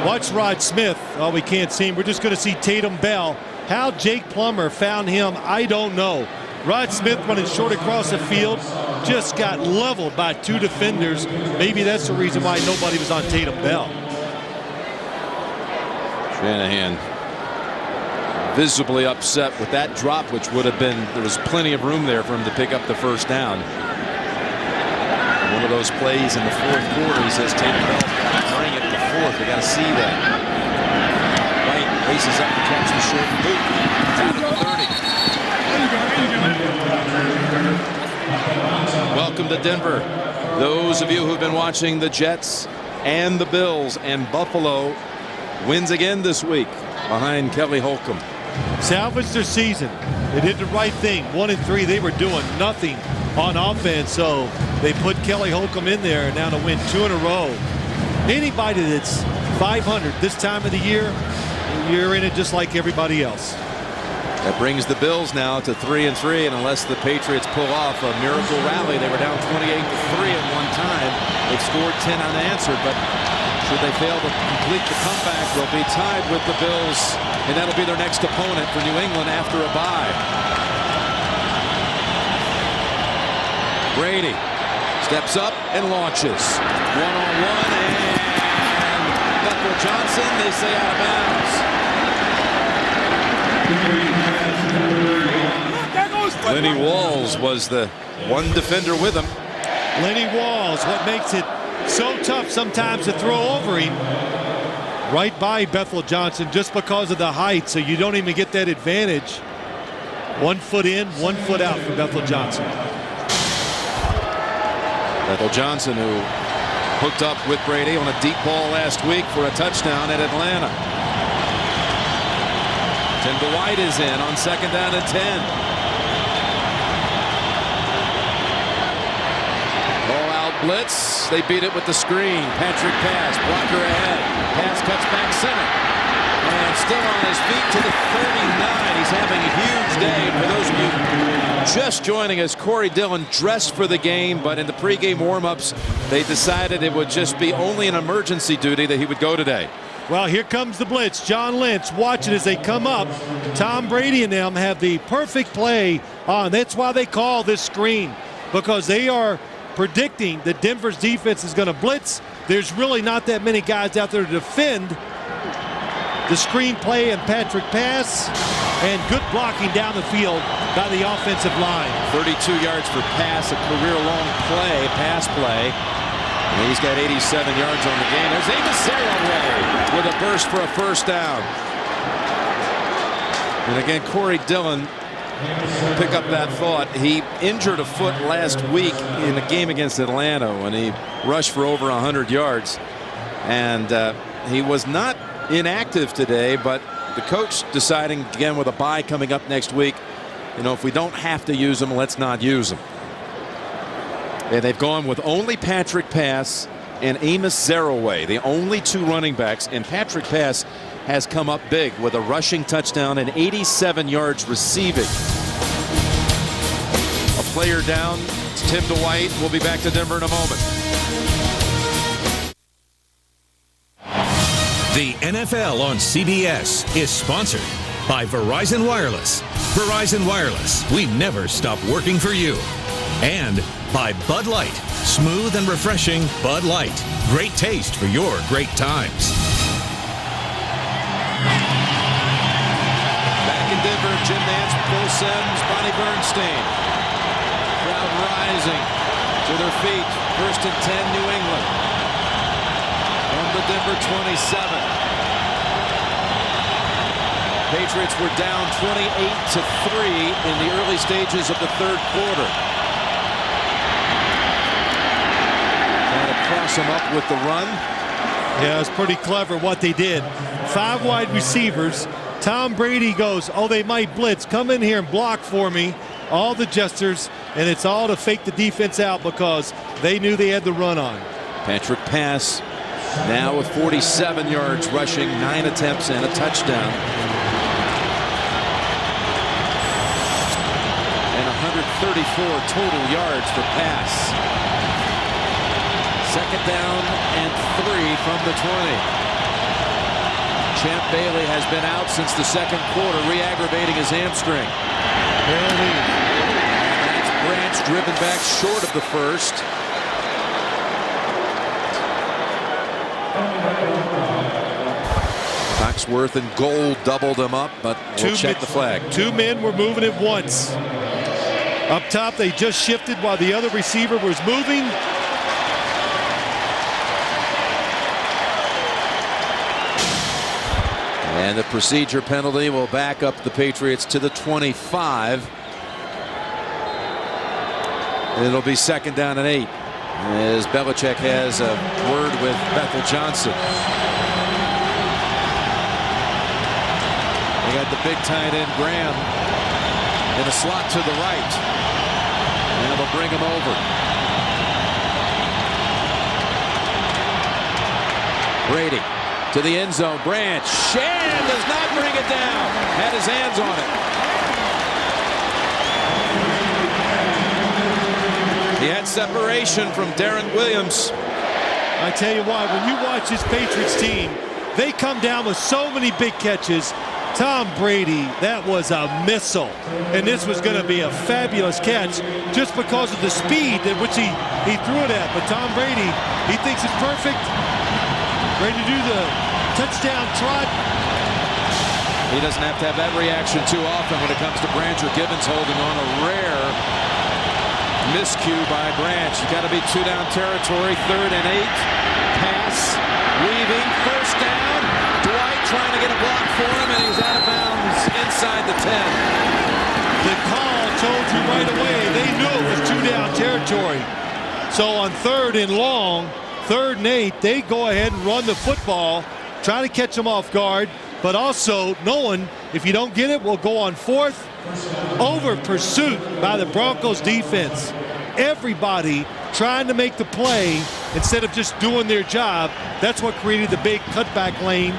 Watch Rod Smith. Oh, we can't see him. We're just going to see Tatum Bell. How Jake Plummer found him, I don't know. Rod Smith running short across the field, just got leveled by 2 defenders. Maybe that's the reason why nobody was on Tatum Bell. Shanahan visibly upset with that drop, which would have been, there was plenty of room there for him to pick up the 1st down. One of those plays in the 4th quarter, he says Tatum Bell bring it to 4th. They got to see that. White races up to catch the short boot. Down to the 30. Welcome to Denver. Those of you who've been watching the Jets and the Bills, and Buffalo wins again this week behind Kelly Holcomb. Salvaged their season. They did the right thing. 1-3. They were doing nothing on offense, so they put Kelly Holcomb in there, and now to win 2 in a row. Anybody that's 500 this time of the year, you're in it just like everybody else. That brings the Bills now to 3-3, and unless the Patriots pull off a miracle rally, they were down 28-3 at one time. They've scored 10 unanswered, but should they fail to complete the comeback, they'll be tied with the Bills, and that'll be their next opponent for New England after a bye. Brady steps up and launches. One-on-one, and Bethel Johnson, they say out of bounds. Lenny Walls was the one defender with him. Lenny Walls, what makes it so tough sometimes to throw over him. Right by Bethel Johnson just because of the height, so you don't even get that advantage. 1 foot in, 1 foot out for Bethel Johnson. Bethel Johnson, who hooked up with Brady on a deep ball last week for a touchdown at Atlanta. Tim Dwight is in on 2nd down and 10. Ball out blitz. They beat it with the screen. Patrick pass. Blocker ahead. Pass cuts back center. And still on his feet to the 39. He's having a huge day. And for those of you just joining us, Corey Dillon dressed for the game, but in the pregame warm-ups, they decided it would just be only an emergency duty that he would go today. Well, here comes the blitz. John Lynch, watch it as they come up. Tom Brady and them have the perfect play on. That's why they call this screen, because they are predicting that Denver's defense is going to blitz. There's really not that many guys out there to defend the screen play and Patrick pass, and good blocking down the field by the offensive line. 32 yards for pass, a career-long pass play. And he's got 87 yards on the game. There's Amos with a burst for a 1st down. And again, Corey Dillon, pick up that thought. He injured a foot last week in a game against Atlanta when he rushed for over 100 yards. And he was not inactive today, but the coach deciding, again, with a bye coming up next week, if we don't have to use him, let's not use him. And they've gone with only Patrick Pass and Amos Zaraway, the only 2 running backs, and Patrick Pass has come up big with a rushing touchdown and 87 yards receiving. A player down. It's Tim Dwight. We'll be back to Denver in a moment. The NFL on CBS is sponsored by Verizon Wireless. Verizon Wireless, we never stop working for you. And by Bud Light, smooth and refreshing Bud Light. Great taste for your great times. Back in Denver, Jim Nantz, Bill Sims, Bonnie Bernstein. Crowd rising to their feet. 1st and 10, New England. From the Denver 27. Patriots were down 28-3 in the early stages of the 3rd quarter. Trying to cross them up with the run. Yeah, it's pretty clever what they did. 5 wide receivers. Tom Brady goes, oh, they might blitz. Come in here and block for me. All the gestures, and it's all to fake the defense out because they knew they had the run on. Patrick pass now with 47 yards rushing, 9 attempts and a touchdown. And 134 total yards for pass. 2nd down and 3 from the 20. Champ Bailey has been out since the 2nd quarter, re-aggravating his hamstring. And that's Branch driven back short of the 1st. Foxworth and Gold doubled him up, but we'll check the flag. 2 men were moving at once. Up top, they just shifted while the other receiver was moving. And the procedure penalty will back up the Patriots to the 25. It'll be 2nd down and 8 as Belichick has a word with Bethel Johnson. They got the big tight end Graham in a slot to the right. And they'll bring him over. Brady to the end zone. Branch. Shan does not bring it down. Had his hands on it. He had separation from Darren Williams. I tell you what, when you watch this Patriots team, they come down with so many big catches. Tom Brady, that was a missile. And this was going to be a fabulous catch just because of the speed at which he threw it at. But Tom Brady, he thinks it's perfect. Ready to do the touchdown trot. He doesn't have to have that reaction too often when it comes to Branch or Gibbons holding on. A rare miscue by Branch. You got to be 2 down territory. 3rd and 8. Pass. Weaving. 1st down. Dwight trying to get a block for him, and he's out of bounds inside the 10. The call told you right away. They knew it was 2 down territory. So on 3rd and long, 3rd and 8, they go ahead and run the football, try to catch them off guard, but also knowing if you don't get it, we'll go on 4th. Over pursuit by the Broncos defense. Everybody trying to make the play instead of just doing their job. That's what created the big cutback lane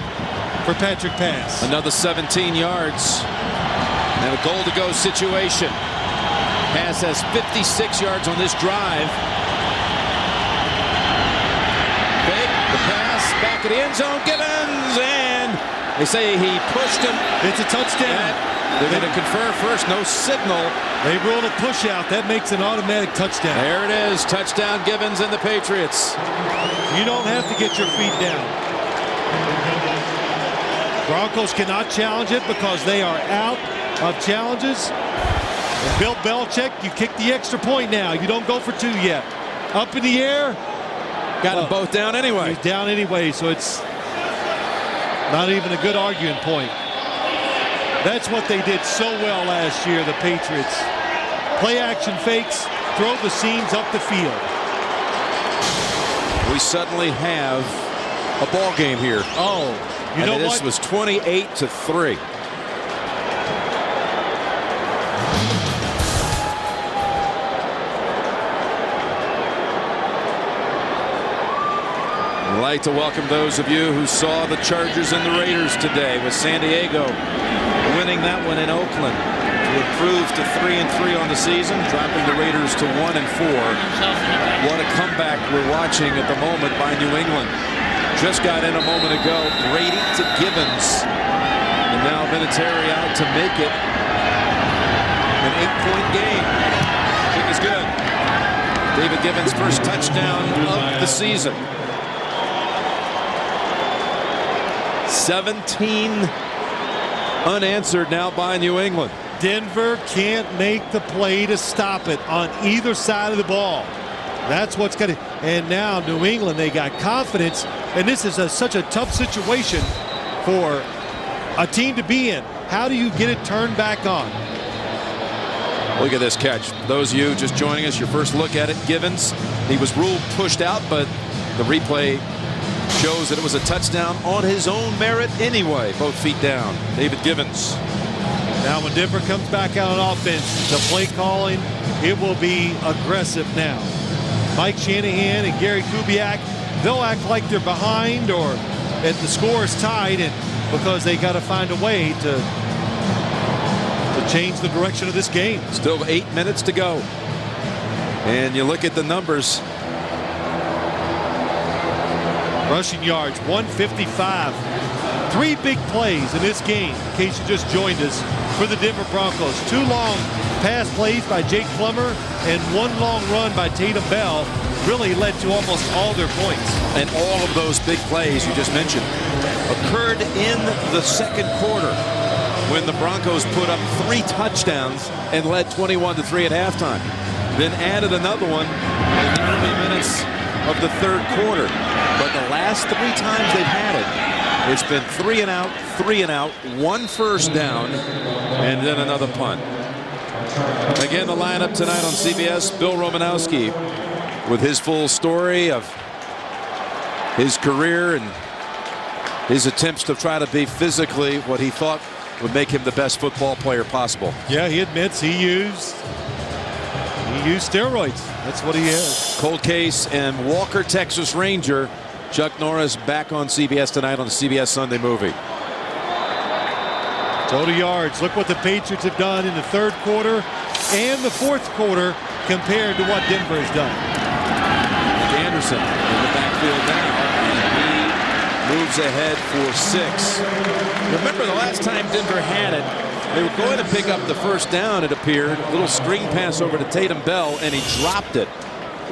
for Patrick pass. Another 17 yards and a goal-to-go situation. Pass has 56 yards on this drive. Back at the end zone, Gibbons, and they say he pushed him. It's a touchdown. They're going to confer first, no signal. They rule a push out. That makes an automatic touchdown. There it is, touchdown Gibbons and the Patriots. You don't have to get your feet down. Broncos cannot challenge it because they are out of challenges. And Bill Belichick, you kick the extra point now. You don't go for 2 yet. Up in the air. Got them both down anyway. He's down anyway, so it's not even a good arguing point. That's what they did so well last year, the Patriots. Play action fakes, throw the seams up the field. We suddenly have a ball game here. Oh, you know what? This was 28-3. I'd like to welcome those of you who saw the Chargers and the Raiders today, with San Diego winning that one in Oakland to improve to 3-3 on the season, dropping the Raiders to 1-4. What a comeback we're watching at the moment by New England. Just got in a moment ago. Brady to Gibbons. And now Vinatieri out to make it an 8-point game. Kick is good. David Gibbons' first touchdown of the season. 17 unanswered now by New England. Denver can't make the play to stop it on either side of the ball. That's what's going to. And now New England, they got confidence. And this is such a tough situation for a team to be in. How do you get it turned back on? Look at this catch. Those of you just joining us, your first look at it, Gibbons. He was ruled pushed out, but the replay shows that it was a touchdown on his own merit anyway. Both feet down. David Gibbons. Now when Denver comes back out on offense, the play calling, it will be aggressive now. Mike Shanahan and Gary Kubiak, they'll act like they're behind or that the score is tied, and because they got to find a way to change the direction of this game. Still 8 minutes to go. And you look at the numbers. Rushing yards, 155. 3 big plays in this game, in case you just joined us, for the Denver Broncos. 2 long pass plays by Jake Plummer and 1 long run by Tatum Bell really led to almost all their points. And all of those big plays you just mentioned occurred in the second quarter, when the Broncos put up 3 touchdowns and led 21-3 at halftime. Then added another one in the early minutes of the third quarter. But the last 3 times they've had it, it's been 3 and out, 3 and out, 1 first down, and then another punt. Again, the lineup tonight on CBS, Bill Romanowski with his full story of his career and his attempts to try to be physically what he thought would make him the best football player possible. Yeah, he admits he used steroids. That's what he is. Cold case and Walker, Texas Ranger. Chuck Norris back on CBS tonight on the CBS Sunday Movie. Total yards. Look what the Patriots have done in the third quarter and the fourth quarter compared to what Denver has done. Anderson in the backfield now. Moves ahead for 6. Remember the last time Denver had it, they were going to pick up the first down, it appeared. A little screen pass over to Tatum Bell, and he dropped it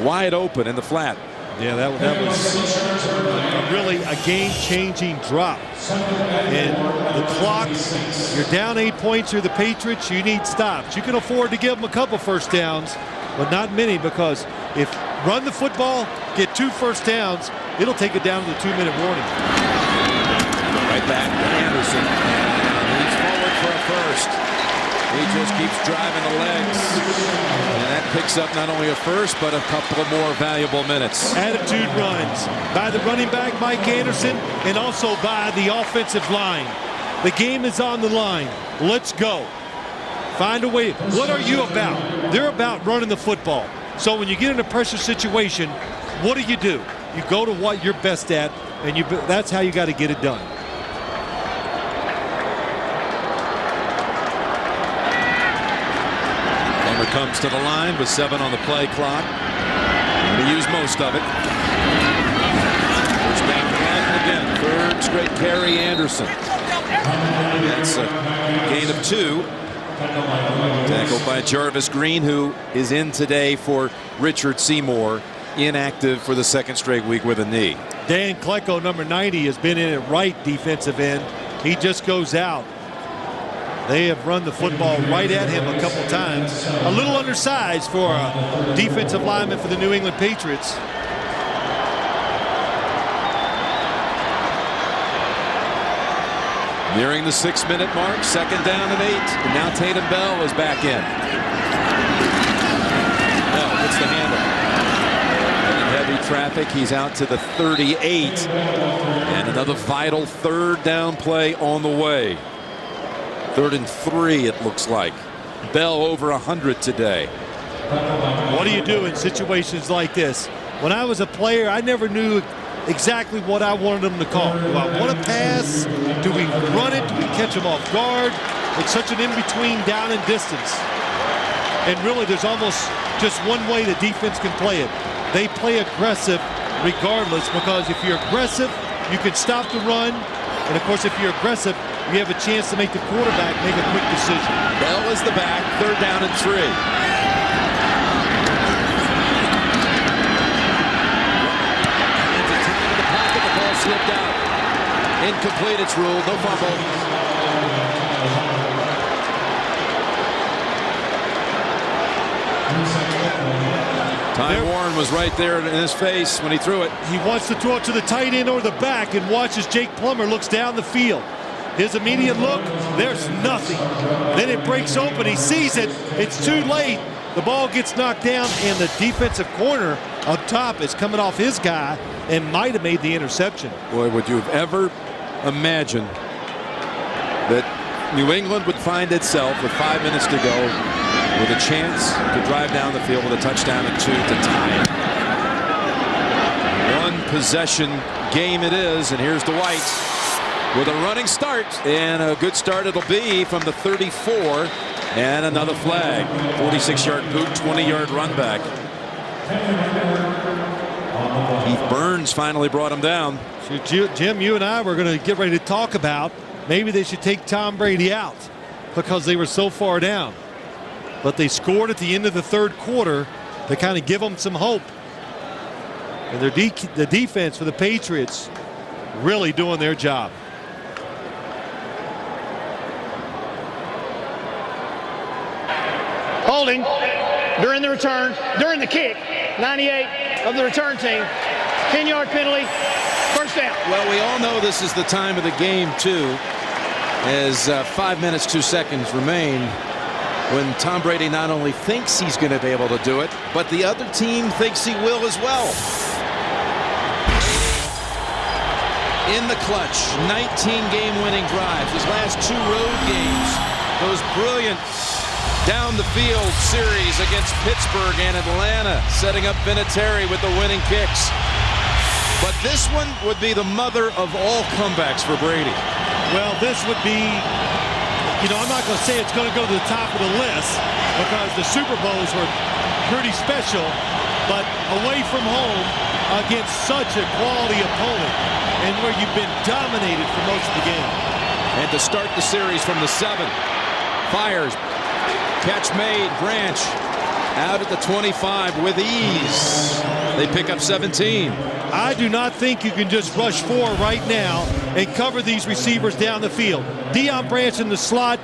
wide open in the flat. Yeah, that was really a game-changing drop. And the clock, you're down 8 points, you're the Patriots, you need stops. You can afford to give them a couple first downs, but not many, because if run the football, get 2 first downs, it'll take it down to the 2-minute warning. Right back to Anderson. And he's forward for a first. He just keeps driving the legs. And that picks up not only a first, but a couple of more valuable minutes. Attitude runs by the running back, Mike Anderson, and also by the offensive line. The game is on the line. Let's go. Find a way. What are you about? They're about running the football. So when you get in a pressure situation, what do? You go to what you're best at, and that's how you got to get it done. Plummer comes to the line with 7 on the play clock. Going to use most of it. First down run again. Third straight carry, Anderson. That's a gain of 2. Tackled by Jarvis Green, who is in today for Richard Seymour, inactive for the second straight week with a knee. Dan Klecko, number 90, has been in at right defensive end. He just goes out. They have run the football right at him a couple times. A little undersized for a defensive lineman for the New England Patriots. Nearing the 6-minute mark, 2nd down and 8. And now Tatum Bell is back in. Bell gets the handle. And in heavy traffic, he's out to the 38. And another vital 3rd down play on the way. 3rd and 3, it looks like. Bell over 100 today. What do you do in situations like this? When I was a player, I never knew exactly what I wanted them to call. Do I want to pass? Do we run it? Do we catch them off guard? It's such an in-between down and distance. And really, there's almost just one way the defense can play it. They play aggressive regardless, because if you're aggressive, you can stop the run. And, of course, if you're aggressive, you have a chance to make the quarterback make a quick decision. Bell is the back, 3rd down and 3. Into time in the pocket, the ball slipped out. Incomplete, it's ruled, no fumble. Ty Warren was right there in his face when he threw it. He wants to throw it to the tight end or the back, and watches Jake Plummer looks down the field. His immediate look, there's nothing. Then it breaks open. He sees it. It's too late. The ball gets knocked down, and the defensive corner up top is coming off his guy and might have made the interception. Boy, would you have ever imagined that New England would find itself with 5 minutes to go with a chance to drive down the field with a touchdown and 2 to tie it. One possession game it is, and here's Dwight with a running start, and a good start it'll be from the 34, and another flag. 46-yard boot, 20-yard run back. Keith Burns finally brought him down. So Jim, you and I were going to get ready to talk about maybe they should take Tom Brady out because they were so far down. But they scored at the end of the 3rd quarter to kind of give them some hope. And the defense for the Patriots really doing their job. Holding during the return, during the kick, 98 of the return team. 10-yard penalty, 1st down. Well, we all know this is the time of the game, too, as 5 minutes, 2 seconds remain, when Tom Brady not only thinks he's going to be able to do it, but the other team thinks he will as well. In the clutch, 19 game-winning drives. His last 2 road games, those brilliant down-the-field series against Pittsburgh and Atlanta, setting up Vinatieri with the winning kicks. But this one would be the mother of all comebacks for Brady. Well, this would be, you know, I'm not going to say it's going to go to the top of the list because the Super Bowls were pretty special, but away from home against such a quality opponent and where you've been dominated for most of the game. And to start the series from the 7, fires, catch made, Branch out at the 25 with ease. They pick up 17. I do not think you can just rush 4 right now and cover these receivers down the field. Deion Branch in the slot,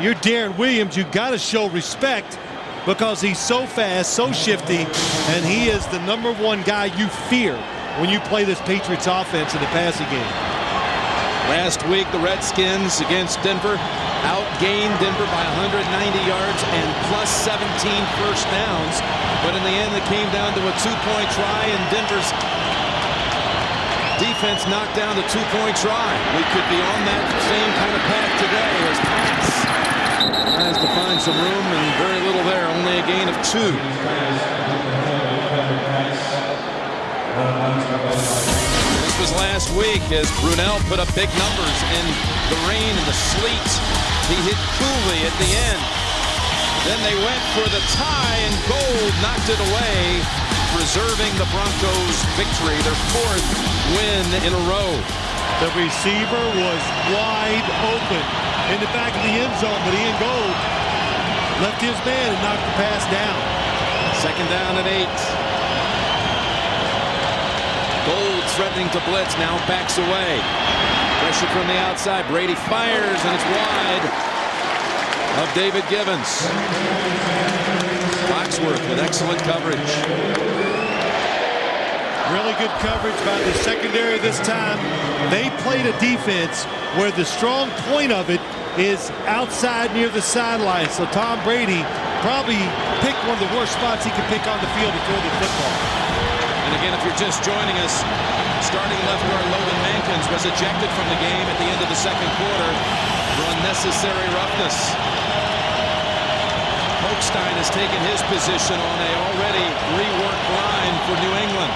you're Darren Williams. You got to show respect because he's so fast, so shifty, and he is the #1 guy you fear when you play this Patriots offense in the passing game. Last week, the Redskins against Denver outgained Denver by 190 yards and plus 17 first downs. But in the end, it came down to a 2-point try, and Denver's defense knocked down the 2-point try. We could be on that same kind of path today as Pats tries to find some room, and very little there, only a gain of 2. This was last week as Brunell put up big numbers in the rain and the sleet. He hit Cooley at the end. Then they went for the tie, and Gold knocked it away, preserving the Broncos' victory, their 4th win in a row. The receiver was wide open in the back of the end zone, but Ian Gold left his man and knocked the pass down. 2nd down and 8. Gold threatening to blitz, now backs away. Pressure from the outside. Brady fires, and it's wide of David Givens. Foxworth with excellent coverage. Really good coverage by the secondary this time. They played a defense where the strong point of it is outside near the sideline. So Tom Brady probably picked one of the worst spots he could pick on the field to throw the football. And again, if you're just joining us, starting left guard Logan Mankins was ejected from the game at the end of the 2nd quarter for unnecessary roughness. Hochstein has taken his position on a already reworked line for New England.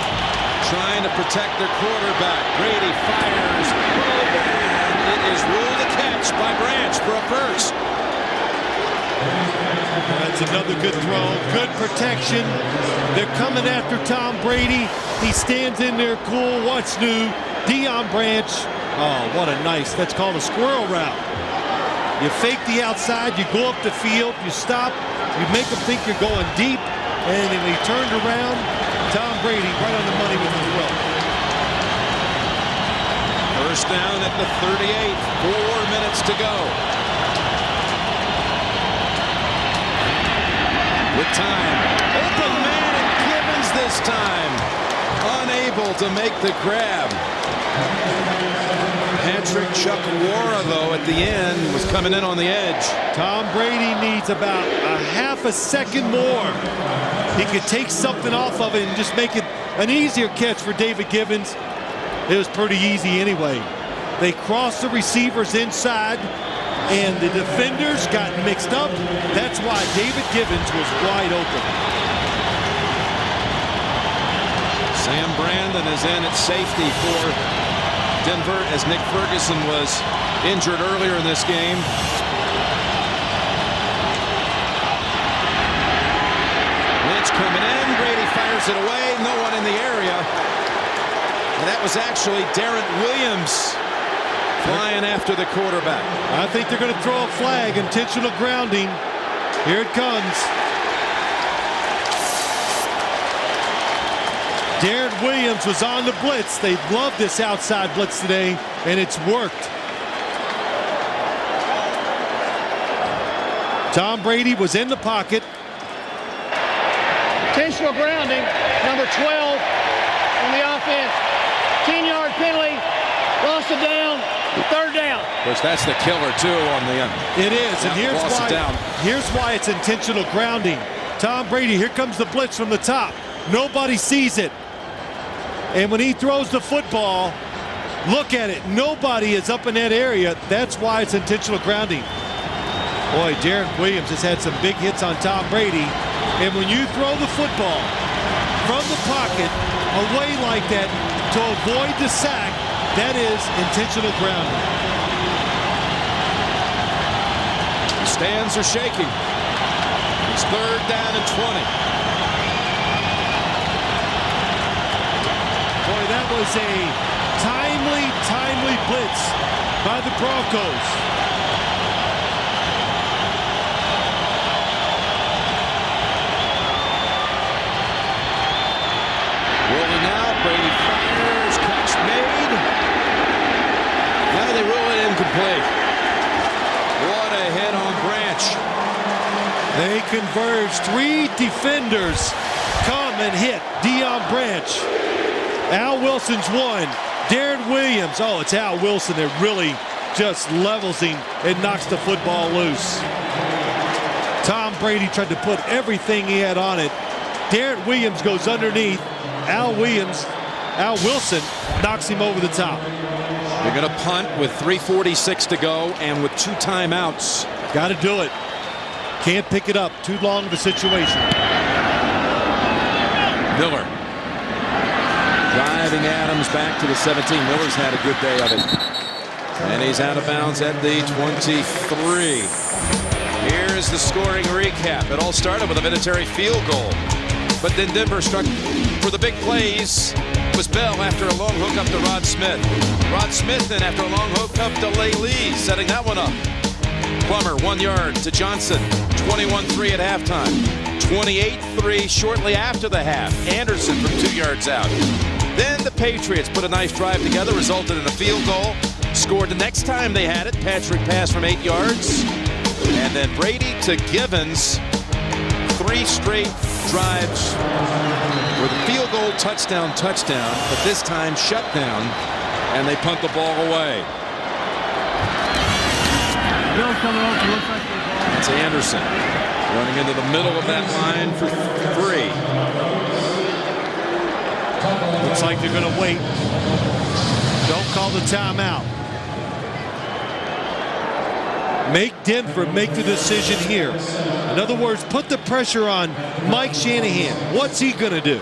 trying to protect their quarterback. Brady fires, and it is ruled a catch by Branch for a first. That's another good throw. Good protection. They're coming after Tom Brady. He stands in there cool. What's new? Deion Branch. Oh, what a nice. That's called a squirrel route. You fake the outside. You go up the field. You stop. You make them think you're going deep. And then he turned around. Tom Brady right on the money with the throw. First down at the 38. 4 minutes to go. With time. Open man and Givens this time. Unable to make the grab. Patrick Chukwuemeka, though, at the end was coming in on the edge. Tom Brady needs about a half a second more. He could take something off of it and just make it an easier catch for David Givens. It was pretty easy anyway. They crossed the receivers inside, and the defenders got mixed up. That's why David Givens was wide open. Sam Brandon is in at safety for Denver as Nick Ferguson was injured earlier in this game. Lynch coming in. Brady fires it away. No one in the area. And that was actually Darren Williams flying after the quarterback. I think they're going to throw a flag. Intentional grounding. Here it comes. Darren Williams was on the blitz. They love this outside blitz today, and it's worked. Tom Brady was in the pocket. Intentional grounding, number 12 on the offense. 10-yard penalty, lost it down, third down. Of course, that's the killer, too, on the It is, and here's why it's intentional grounding. Tom Brady, here comes the blitz from the top. Nobody sees it. And when he throws the football, look at it. Nobody is up in that area. That's why it's intentional grounding. Boy, Darren Williams has had some big hits on Tom Brady. And when you throw the football from the pocket away like that to avoid the sack, that is intentional grounding. The stands are shaking. It's third down and 20. Boy, that was a timely blitz by the Broncos. Rolling out, Brady fires, catch made. Now they rule it incomplete. What a hit on Branch. They converge. 3 defenders come and hit Deion Branch. Al Wilson's one. Darren Williams. Oh, it's Al Wilson that really just levels him and knocks the football loose. Tom Brady tried to put everything he had on it. Darren Williams goes underneath. Al Wilson knocks him over the top. They're going to punt with 3:46 to go and with 2 timeouts. Got to do it. Can't pick it up. Too long of a situation. Miller. Driving Adams back to the 17. Miller's had a good day of it. And he's out of bounds at the 23. Here's the scoring recap. It all started with a military field goal. But then Denver struck for the big plays. It was Bell after a long hook up to Rod Smith. Rod Smith then after a long hook up to Lee, setting that one up. Plummer 1 yard to Johnson. 21-3 at halftime. 28-3 shortly after the half. Anderson from 2 yards out. Then the Patriots put a nice drive together, resulted in a field goal. Scored the next time they had it. Patrick passed from 8 yards. And then Brady to Givens. 3 straight drives with a field goal, touchdown, but this time shut down, and they punt the ball away. It's Anderson running into the middle of that line for 3. Looks like they're going to wait. Don't call the timeout. Make Denver make the decision here. In other words, put the pressure on Mike Shanahan. What's he going to do?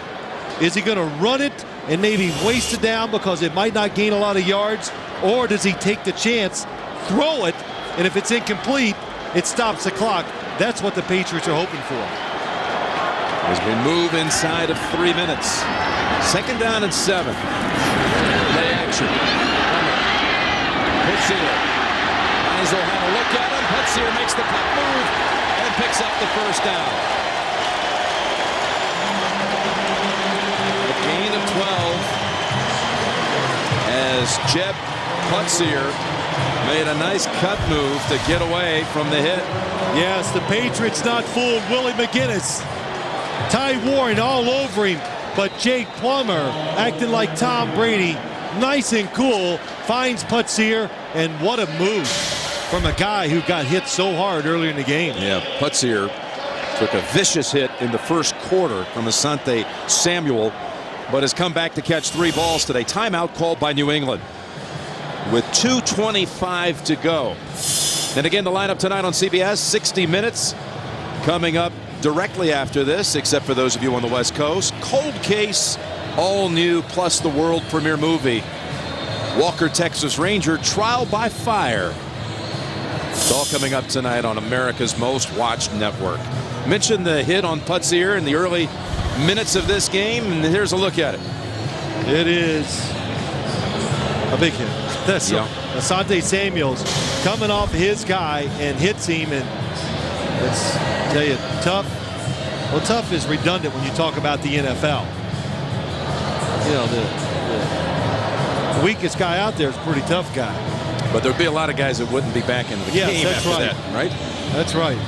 Is he going to run it and maybe waste it down because it might not gain a lot of yards? Or does he take the chance, throw it, and if it's incomplete, it stops the clock? That's what the Patriots are hoping for. As we move inside of 3 minutes. 2nd down and 7. Play action. Patsier. Eyes will have a look at him. Patsier makes the cut move and picks up the 1st down. A gain of 12 as Jeb Patsier made a nice cut move to get away from the hit. Yes, the Patriots not fooled Willie McGinnis. Ty Warren all over him, but Jake Plummer acting like Tom Brady, nice and cool, finds Patsier, and what a move from a guy who got hit so hard earlier in the game. Yeah, Patsier took a vicious hit in the 1st quarter from Asante Samuel, but has come back to catch 3 balls today. Timeout called by New England with 2:25 to go. And again, the lineup tonight on CBS, 60 Minutes coming up directly after this, except for those of you on the West Coast. Cold Case, all new, plus the world premiere movie, Walker, Texas Ranger, Trial by Fire. It's all coming up tonight on America's most watched network. Mentioned the hit on Patsier in the early minutes of this game, and here's a look at it. It is a big hit. That's Asante Samuels coming off his guy and hits him, and let's tell you, tough. Well, tough is redundant when you talk about the NFL. You know, the weakest guy out there is a pretty tough guy. But there'd be a lot of guys that wouldn't be back into the game that's after right. that, right? That's right.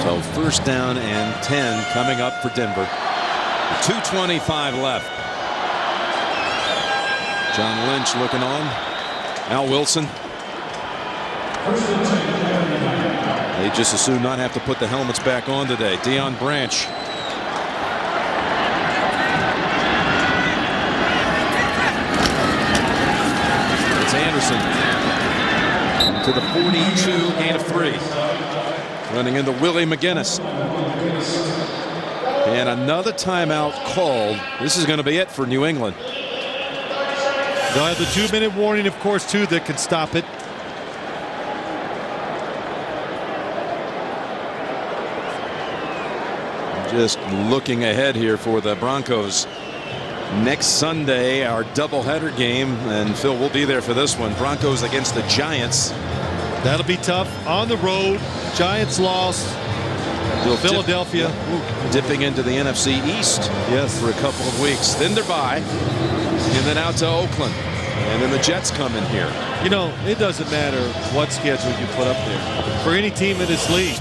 So 1st down and 10 coming up for Denver. 2:25 left. John Lynch looking on. Al Wilson. They just as soon not have to put the helmets back on today. Deion Branch. It's Anderson to the 42, gain of 3. Running into Willie McGinnis. And another timeout called. This is going to be it for New England. They'll have the 2-minute warning, of course, too, that can stop it. Just looking ahead here for the Broncos. Next Sunday, our doubleheader game, and Phil will be there for this one. Broncos against the Giants. That'll be tough on the road. Giants lost. Philadelphia dipping into the NFC East for a couple of weeks. Then they're bye, and then out to Oakland, and then the Jets come in here. You know, it doesn't matter what schedule you put up there. For any team in this league,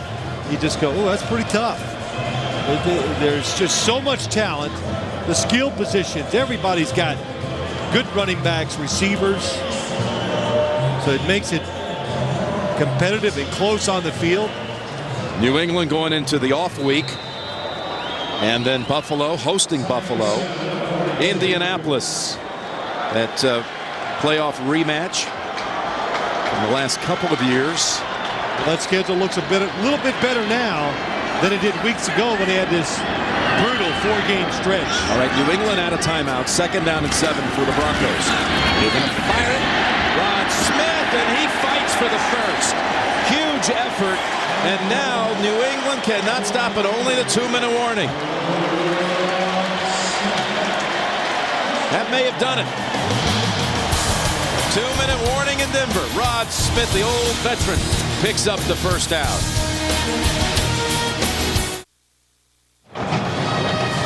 you just go, oh, that's pretty tough. There's just so much talent. The skill positions, everybody's got good running backs, receivers. So it makes it competitive and close on the field. New England going into the off week, and then Buffalo hosting Buffalo. Indianapolis, that playoff rematch from the last couple of years. Well, that schedule looks a little bit better now than it did weeks ago when they had this brutal 4-game stretch. All right, New England out of timeout. 2nd down and 7 for the Broncos. They're going to fire it. Rod Smith, and he fights for the first. Huge effort, and now New England cannot stop it. Only the 2-minute warning. That may have done it. 2-minute warning in Denver. Rod Smith, the old veteran, picks up the 1st down.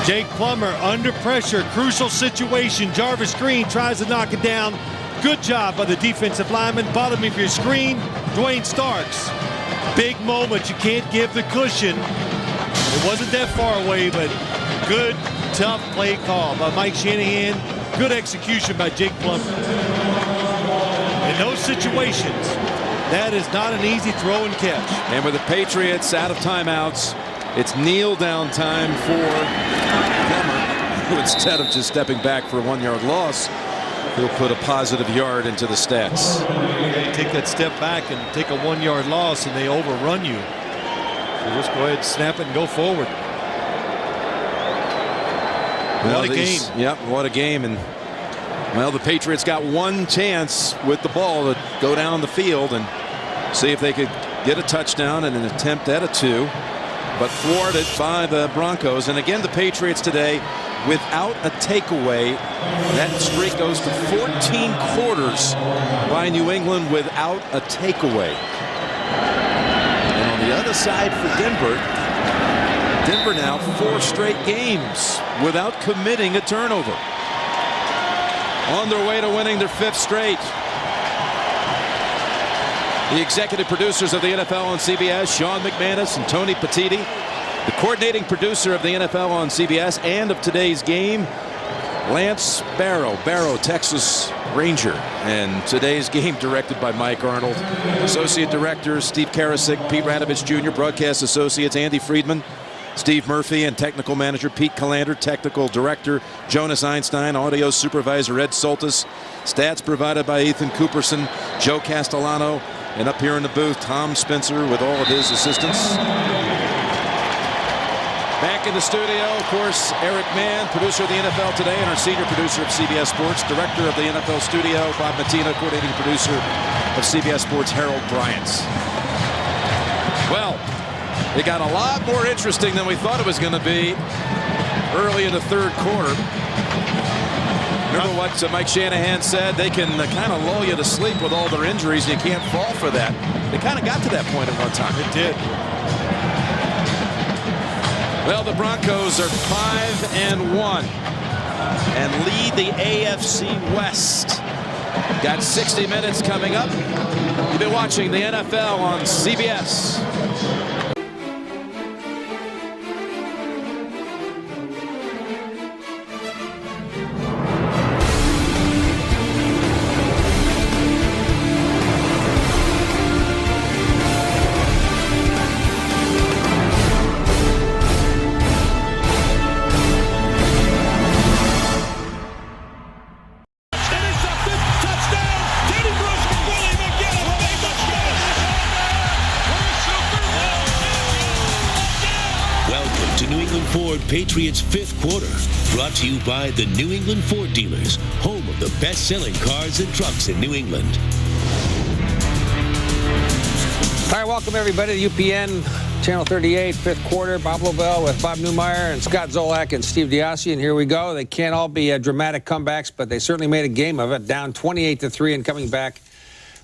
Jake Plummer under pressure, crucial situation. Jarvis Green tries to knock it down. Good job by the defensive lineman. Bottom of your screen, Dwayne Starks. Big moment, you can't give the cushion. It wasn't that far away, but good, tough play call by Mike Shanahan. Good execution by Jake Plummer. In those situations, that is not an easy throw and catch. And with the Patriots out of timeouts, it's kneel down time for Plummer, who instead of just stepping back for a 1-yard loss, he'll put a positive yard into the stats. Take that step back and take a 1-yard loss, and they overrun you. We'll just go ahead and snap it and go forward. What a game. Yep, what a game. And, well, the Patriots got one chance with the ball to go down the field and see if they could get a touchdown and an attempt at a 2. But thwarted by the Broncos. And again, the Patriots today, without a takeaway, that streak goes to 14 quarters by New England without a takeaway. And on the other side for Denver now 4 straight games without committing a turnover. On their way to winning their 5th straight. The executive producers of the NFL on CBS, Sean McManus and Tony Petitti. The coordinating producer of the NFL on CBS and of today's game, Lance Barrow, Texas Ranger. And today's game directed by Mike Arnold. Associate directors Steve Karasik, Pete Radovich Jr., broadcast associates Andy Friedman, Steve Murphy, and technical manager Pete Callander, technical director Jonas Einstein, audio supervisor Ed Soltis, stats provided by Ethan Cooperson, Joe Castellano, and up here in the booth, Tom Spencer with all of his assistants. Back in the studio, of course, Eric Mann, producer of the NFL Today, and our senior producer of CBS Sports, director of the NFL studio, Bob Mattina, coordinating producer of CBS Sports, Harold Bryant. Well, it got a lot more interesting than we thought it was going to be early in the 3rd quarter. Remember what Mike Shanahan said? They can kind of lull you to sleep with all their injuries, and you can't fall for that. They kind of got to that point at one time. It did. Well, the Broncos are 5-1 and lead the AFC West. Got 60 minutes coming up. You've been watching the NFL on CBS. Patriots 5th quarter, brought to you by the New England Ford dealers, home of the best-selling cars and trucks in New England. All right, welcome everybody to UPN Channel 38, 5th quarter. Bob Lobel with Bob Newmeyer and Scott Zolak and Steve Diassi, and here we go. They can't all be dramatic comebacks, but they certainly made a game of it, down 28-3 and coming back,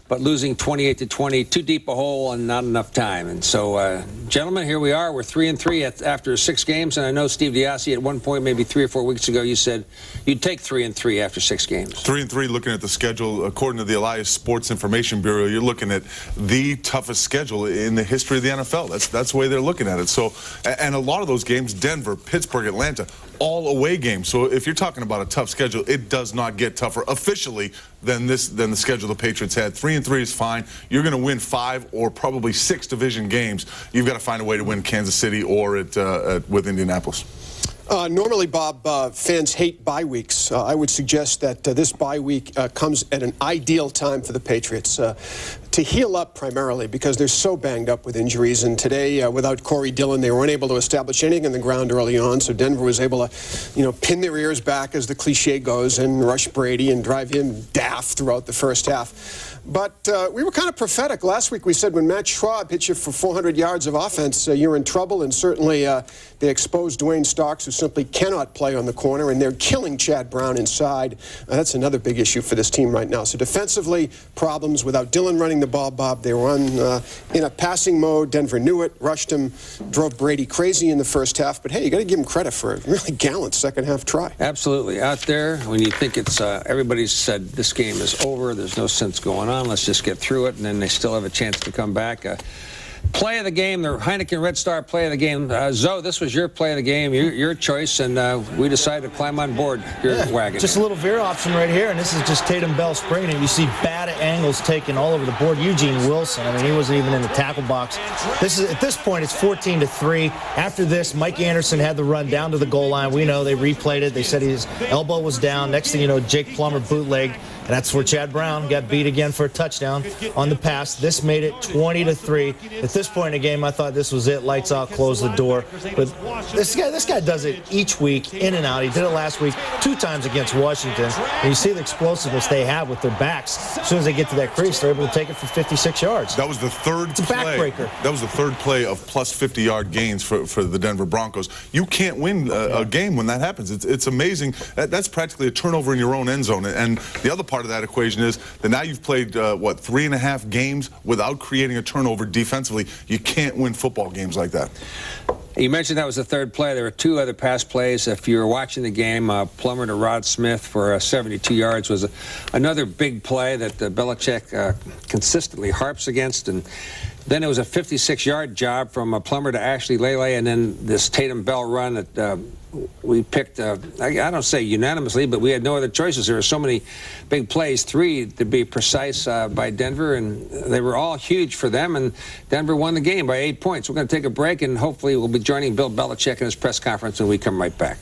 but losing 28-20, too deep a hole and not enough time. And so, gentlemen, here we are. We're 3-3 after 6 games. And I know, Steve Diassi, at one point, maybe 3 or 4 weeks ago, you said you'd take 3-3 after 6 games. 3-3, looking at the schedule, according to the Elias Sports Information Bureau, you're looking at the toughest schedule in the history of the NFL. That's the way they're looking at it. So, and a lot of those games, Denver, Pittsburgh, Atlanta, all away games. So if you're talking about a tough schedule, it does not get tougher officially than the schedule the Patriots had. 3-3 is fine. You're going to win 5 or probably 6 division games. You've got to find a way to win Kansas City or with Indianapolis. Normally, Bob, fans hate bye weeks. I would suggest that this bye week comes at an ideal time for the Patriots to heal up primarily because they're so banged up with injuries. And today, without Corey Dillon, they weren't able to establish anything in the ground early on. So Denver was able to, pin their ears back, as the cliche goes, and rush Brady and drive him daft throughout the first half. But we were kind of prophetic. Last week we said when Matt Schwab hits you for 400 yards of offense, you're in trouble. And certainly they exposed Dwayne Starks, who simply cannot play on the corner, and they're killing Chad Brown inside. That's another big issue for this team right now. So defensively, problems without Dillon running the ball, Bob. They were in a passing mode. Denver knew it, rushed him, drove Brady crazy in the first half. But hey, you got to give him credit for a really gallant second half try. Absolutely. Out there, when you think it's everybody's said this game is over, there's no sense going on, let's just get through it, and then they still have a chance to come back. Play of the game, the Heineken Red Star play of the game. Zoe, this was your play of the game, your choice, and we decided to climb on board your wagon. Just a little veer option right here, and this is just Tatum Bell spraying it. You see bad angles taken all over the board. Eugene Wilson, I mean, he wasn't even in the tackle box. At this point, it's 14-3. After this, Mike Anderson had the run down to the goal line. We know they replayed it. They said his elbow was down. Next thing you know, Jake Plummer bootlegged. that's where Chad Brown got beat again for a touchdown on the pass. This made it 20-3. At this point in the game, I thought this was it. Lights out, close the door. But this guy does it each week, in and out. He did it last week 2 times against Washington. And you see the explosiveness they have with their backs. As soon as they get to that crease, they're able to take it for 56 yards. That was the third play. Backbreaker. That was the third play of plus 50-yard gains for the Denver Broncos. You can't win a game when that happens. It's amazing. That's practically a turnover in your own end zone. And the other part of that equation is that now you've played, 3.5 games without creating a turnover defensively. You can't win football games like that. You mentioned that was the third play. There were 2 other pass plays. If you were watching the game, Plummer to Rod Smith for 72 yards was another big play that Belichick consistently harps against. And then it was a 56-yard job from Plummer to Ashley Lele, and then this Tatum Bell run that we picked, I don't say unanimously, but we had no other choices. There were so many big plays, 3 to be precise, by Denver, and they were all huge for them, and Denver won the game by 8 points. We're going to take a break, and hopefully we'll be joining Bill Belichick in his press conference when we come right back.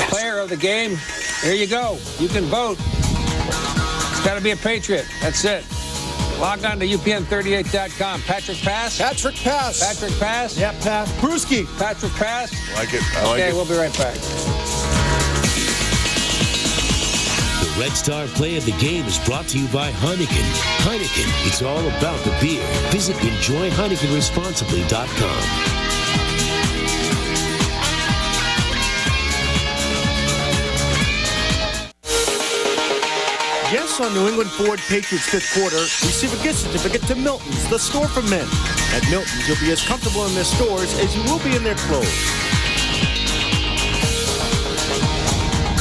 Player of the game, there you go. You can vote. It's got to be a Patriot. That's it. Log on to UPN38.com. Patrick Pass? Patrick Pass. Patrick Pass? Yeah, Pass. Bruschi. Patrick Pass? I like it. I like it. Okay, we'll be right back. The Red Star play of the game is brought to you by Heineken. Heineken, it's all about the beer. Visit EnjoyHeinekenResponsibly.com. Guests on New England Ford Patriots 5th quarter receive a gift certificate to Milton's, the store for men. At Milton's, you'll be as comfortable in their stores as you will be in their clothes.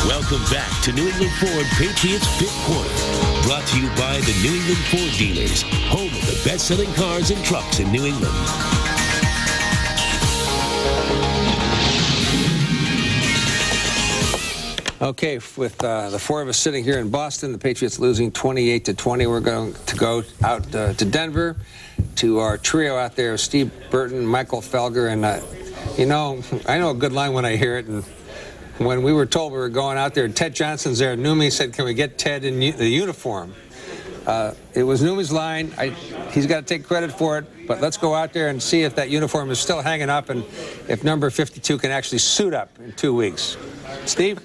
Welcome back to New England Ford Patriots 5th quarter. Brought to you by the New England Ford dealers, home of the best-selling cars and trucks in New England. Okay, with the 4 of us sitting here in Boston, the Patriots losing 28-20, we're going to go out to Denver to our trio out there, Steve Burton, Michael Felger, and you know, I know a good line when I hear it. And when we were told we were going out there, Ted Johnson's there. Numi said, "Can we get Ted in the uniform?" It was Numi's line. He's got to take credit for it, but let's go out there and see if that uniform is still hanging up and if number 52 can actually suit up in 2 weeks. Steve?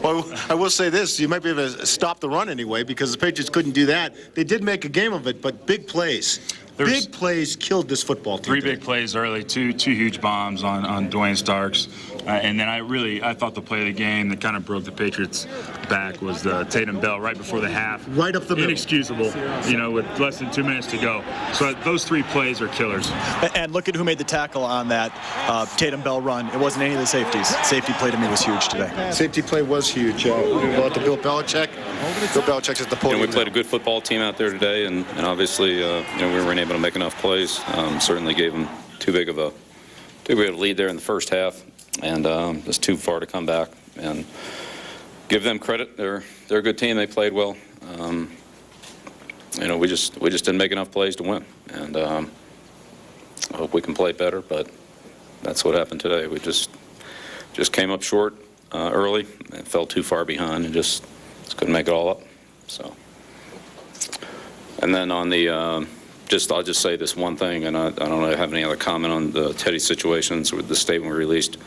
Well, I will say this. You might be able to stop the run anyway because the Patriots couldn't do that. They did make a game of it, but big plays. Big plays killed this football team. 3 big plays early, two huge bombs on Dwayne Starks. And then I thought the play of the game that kind of broke the Patriots' back was the Tatum Bell right before the half. Right up the middle. Inexcusable, you know, with less than 2 minutes to go. So those 3 plays are killers. And look at who made the tackle on that Tatum Bell run. It wasn't any of the safeties. Safety play to me was huge today. Safety play was huge. We'll to Bill Belichick. Bill Belichick's at the podium. We played a good football team out there today, and obviously, we weren't able to make enough plays. Certainly gave them too big of a lead there in the first half. And it's too far to come back and give them credit. They're a good team. They played well. We just didn't make enough plays to win. And I hope we can play better. But that's what happened today. We just came up short early and fell too far behind and just couldn't make it all up. So, and then on the I'll just say this one thing, and I don't have any other comment on the Teddy situations with the statement we released.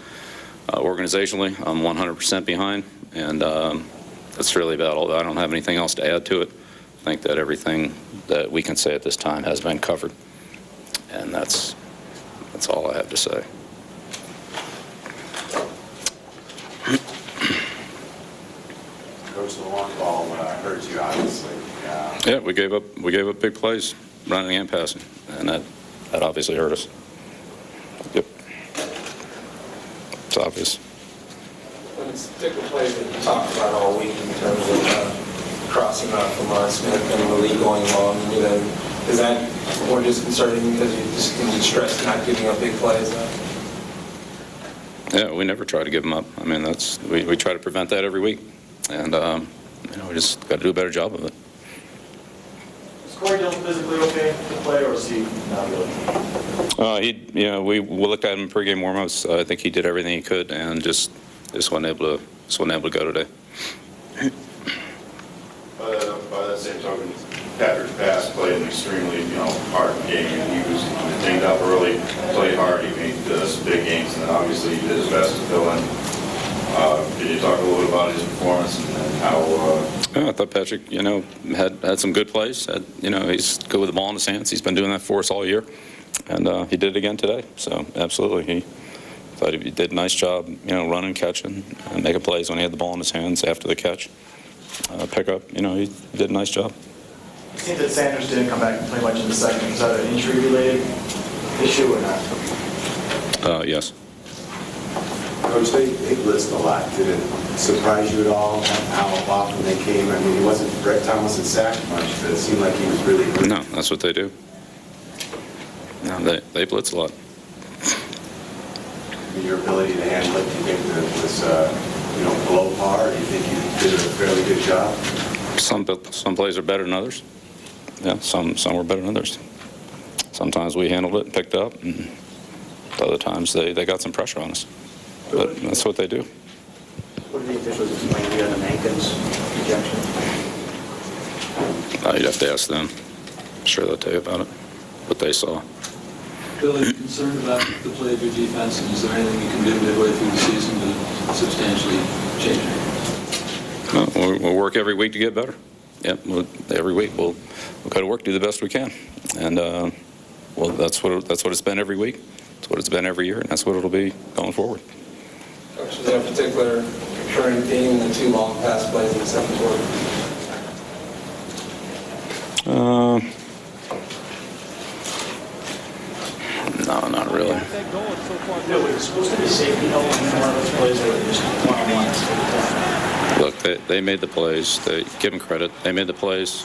Organizationally, I'm 100% behind, and that's really about all. I don't have anything else to add to it. I think that everything that we can say at this time has been covered, and that's all I have to say. Coach, the long ball hurt you, obviously. Yeah, we gave up big plays, running and passing, and that obviously hurt us. Yep. It's obvious. It's particular plays that you talked about all week in terms of crossing out from Rod Smith and the league going long. Is that more disconcerting because you just can be stressed not giving up big plays? Yeah, we never try to give them up. I mean, we try to prevent that every week, and we just got to do a better job of it. Is Corey Dillon physically okay to play, or is he not really? We looked at him in pregame warmups. I think he did everything he could, and just wasn't able to go today. Patrick Pass played an extremely, hard game. He was dinged up early, played hard. He made some big games, and then obviously he did his best to fill in. Can you talk a little bit about his performance and how? I thought Patrick, had some good plays. He's good with the ball in his hands. He's been doing that for us all year, and he did it again today. So absolutely, he thought he did a nice job, running, catching, and making plays when he had the ball in his hands after the catch. Pick up, he did a nice job. It seems that Sanders didn't come back and play much in the second. Is that an injury-related issue or not? Yes. Coach, they blitzed a lot. Did it surprise you at all how often they came? I mean, Brett Tom wasn't sacked much, but it seemed like he was really good. No, that's what they do. No, they blitz a lot. I mean, your ability to handle it, do you think that was below par? Or do you think you did a fairly good job? Some plays are better than others. Yeah, some were better than others. Sometimes we handled it and picked up, and other times they got some pressure on us. But that's what they do. What did the officials explain to you on the Mankins ejection? You'd have to ask them. I'm sure they'll tell you about it, what they saw. Bill, are you concerned about the play of your defense, and is there anything you can do midway through the season to substantially change it? Well, we'll work every week to get better. Yep, every week we'll go to work, do the best we can, and that's what it's been every week. That's what it's been every year, and that's what it'll be going forward. Coach, is there a particular recurring theme in the two long pass plays in the second quarter? No, not really. No, it was supposed to be safety help in one of those plays or just one-on-ones. Look, they made the plays. They give them credit. They made the plays.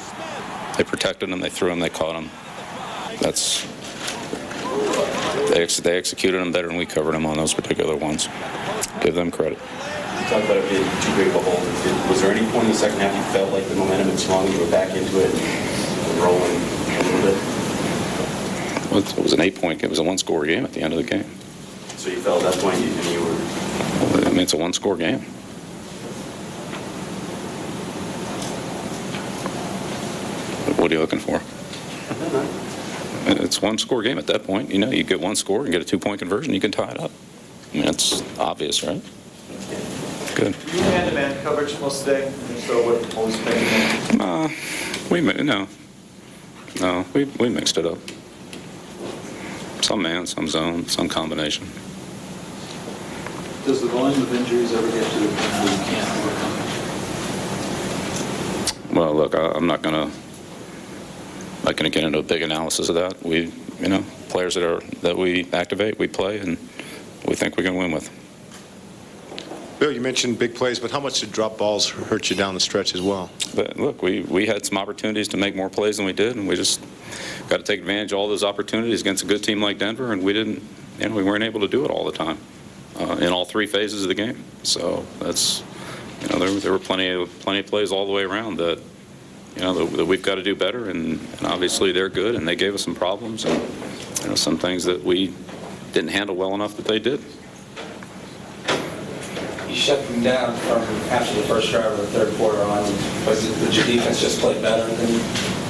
They protected them. They threw them. They caught them. They executed them better than we covered them on those particular ones. Give them credit. You talked about it being too big of a hole. Was there any point in the second half you felt like the momentum had swung, you were back into it and rolling a little bit? Well, it was an 8-point game. It was a one-score game at the end of the game. So you felt at that point you were... Well, I mean, it's a one-score game. What are you looking for? It's one-score game at that point. You get one score and get a 2-point conversion, you can tie it up. I mean, it's obvious, right? Good. You man-to-man coverage most of the day, and so what always we mixed it up. Some man, some zone, some combination. Does the volume of injuries ever get to the point where you can't overcome it? Well, look, I'm not going to get into a big analysis of that. Players that we activate, we play, and we think we can win with. Bill, you mentioned big plays, but how much did drop balls hurt you down the stretch as well? But look, we had some opportunities to make more plays than we did, and we just got to take advantage of all those opportunities against a good team like Denver, and we weren't able to do it all the time in all three phases of the game. So that's, there were plenty of plays all the way around that we've got to do better, and obviously they're good, and they gave us some problems, and some things that we didn't handle well enough that they did. You shut them down from after the first drive of the third quarter on. Did your defense just play better than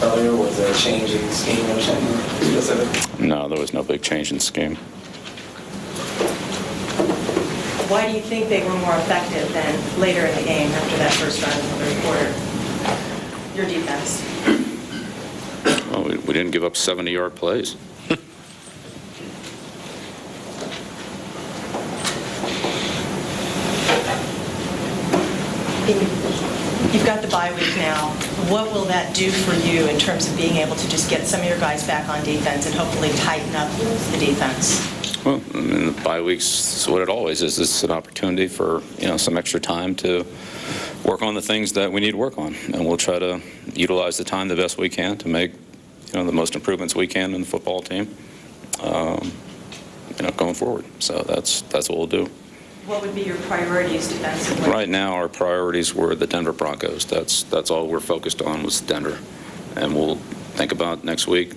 earlier? Was there a change in scheme or something specific? No, there was no big change in scheme. Why do you think they were more effective than later in the game after that first drive of the third quarter? Your defense. Well, we didn't give up 70-yard plays. You've got the bye week now. What will that do for you in terms of being able to just get some of your guys back on defense and hopefully tighten up the defense? Well, I mean, the bye week's what it always is. It's an opportunity for some extra time to work on the things that we need to work on, and we'll try to utilize the time the best we can to make the most improvements we can in the football team, going forward. So that's what we'll do. What would be your priorities defensively? Right now, our priorities were the Denver Broncos. That's all we're focused on was Denver, and we'll think about next week,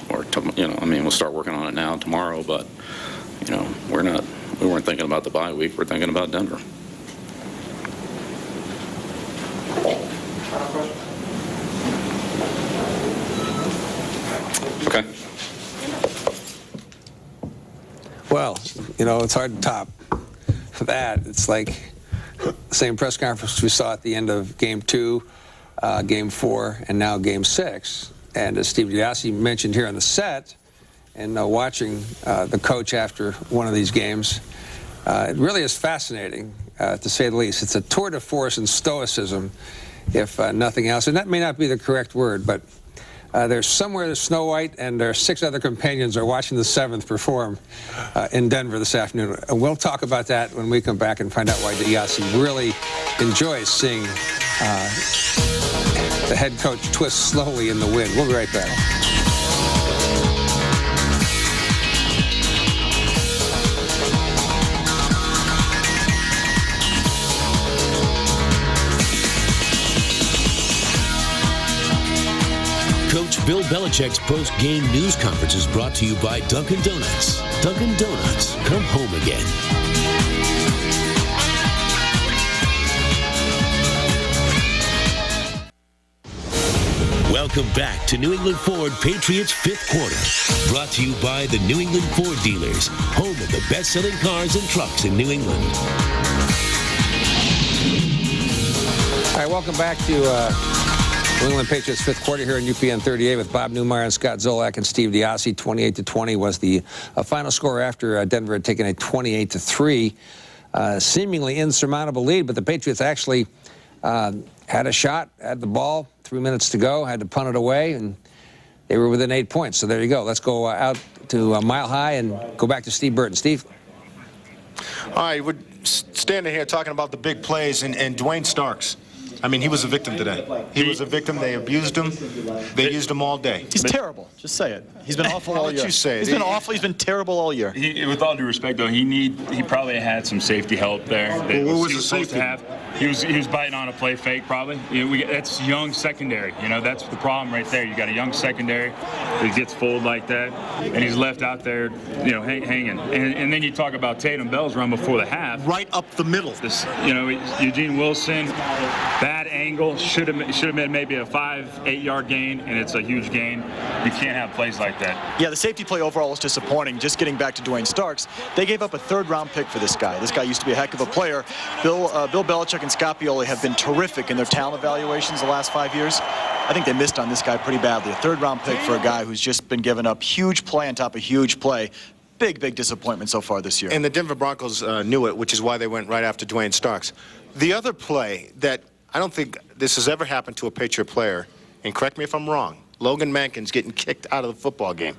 or we'll start working on it now, tomorrow. But we weren't thinking about the bye week. We're thinking about Denver. Okay. Well, you know, it's hard to top that. It's like the same press conference we saw at the end of Game 2, Game 4, and now Game 6. And as Steve DiBiase mentioned here on the set, and watching the coach after one of these games, it really is fascinating, to say the least. It's a tour de force in stoicism, if nothing else. And that may not be the correct word, but there's somewhere Snow White and their 6 other companions are watching the 7th perform in Denver this afternoon. And we'll talk about that when we come back and find out why DiBiase really enjoys seeing the head coach twist slowly in the wind. We'll be right back. Coach Bill Belichick's post-game news conference is brought to you by Dunkin' Donuts. Dunkin' Donuts, come home again. Welcome back to New England Ford Patriots 5th Quarter. Brought to you by the New England Ford dealers, home of the best-selling cars and trucks in New England. All right, welcome back to New England Patriots 5th Quarter here on UPN 38 with Bob Newmeyer and Scott Zolak and Steve DiBiase. 28-20 was the final score after Denver had taken a 28-3 seemingly insurmountable lead, but the Patriots actually had a shot, had the ball, 3 minutes to go, had to punt it away, and they were within 8 points. So there you go. Let's go out to Mile High and go back to Steve Burton. Steve? All right, we're standing here talking about the big plays and Dwayne Starks. I mean, he was a victim today. He was a victim. They abused him. They used him all day. He's terrible. Just say it. He's been awful all year. How did you say it? He's been awful. He's been terrible all year. With all due respect, though, he probably had some safety help there. Well, what was the safety? He was biting on a play fake, probably. That's young secondary. You know, that's the problem right there. You got a young secondary that gets fooled like that, and he's left out there, you know, hanging. And then you talk about Tatum Bell's run before the half. Right up the middle. You know, Eugene Wilson, bad angle, should have been maybe a 5-8 yard gain, and it's a huge gain. You can't have plays like that. Yeah, the safety play overall was disappointing. Just getting back to Dwayne Starks, they gave up a 3rd-round pick for this guy. This guy used to be a heck of a player. Bill Belichick and Scott Pioli have been terrific in their talent evaluations the last 5 years. I think they missed on this guy pretty badly. A 3rd-round pick for a guy who's just been giving up huge play on top of huge play. Big disappointment so far this year. And the Denver Broncos knew it, which is why they went right after Dwayne Starks. The other play that I don't think this has ever happened to a Patriot player, and correct me if I'm wrong, Logan Mankins getting kicked out of the football game.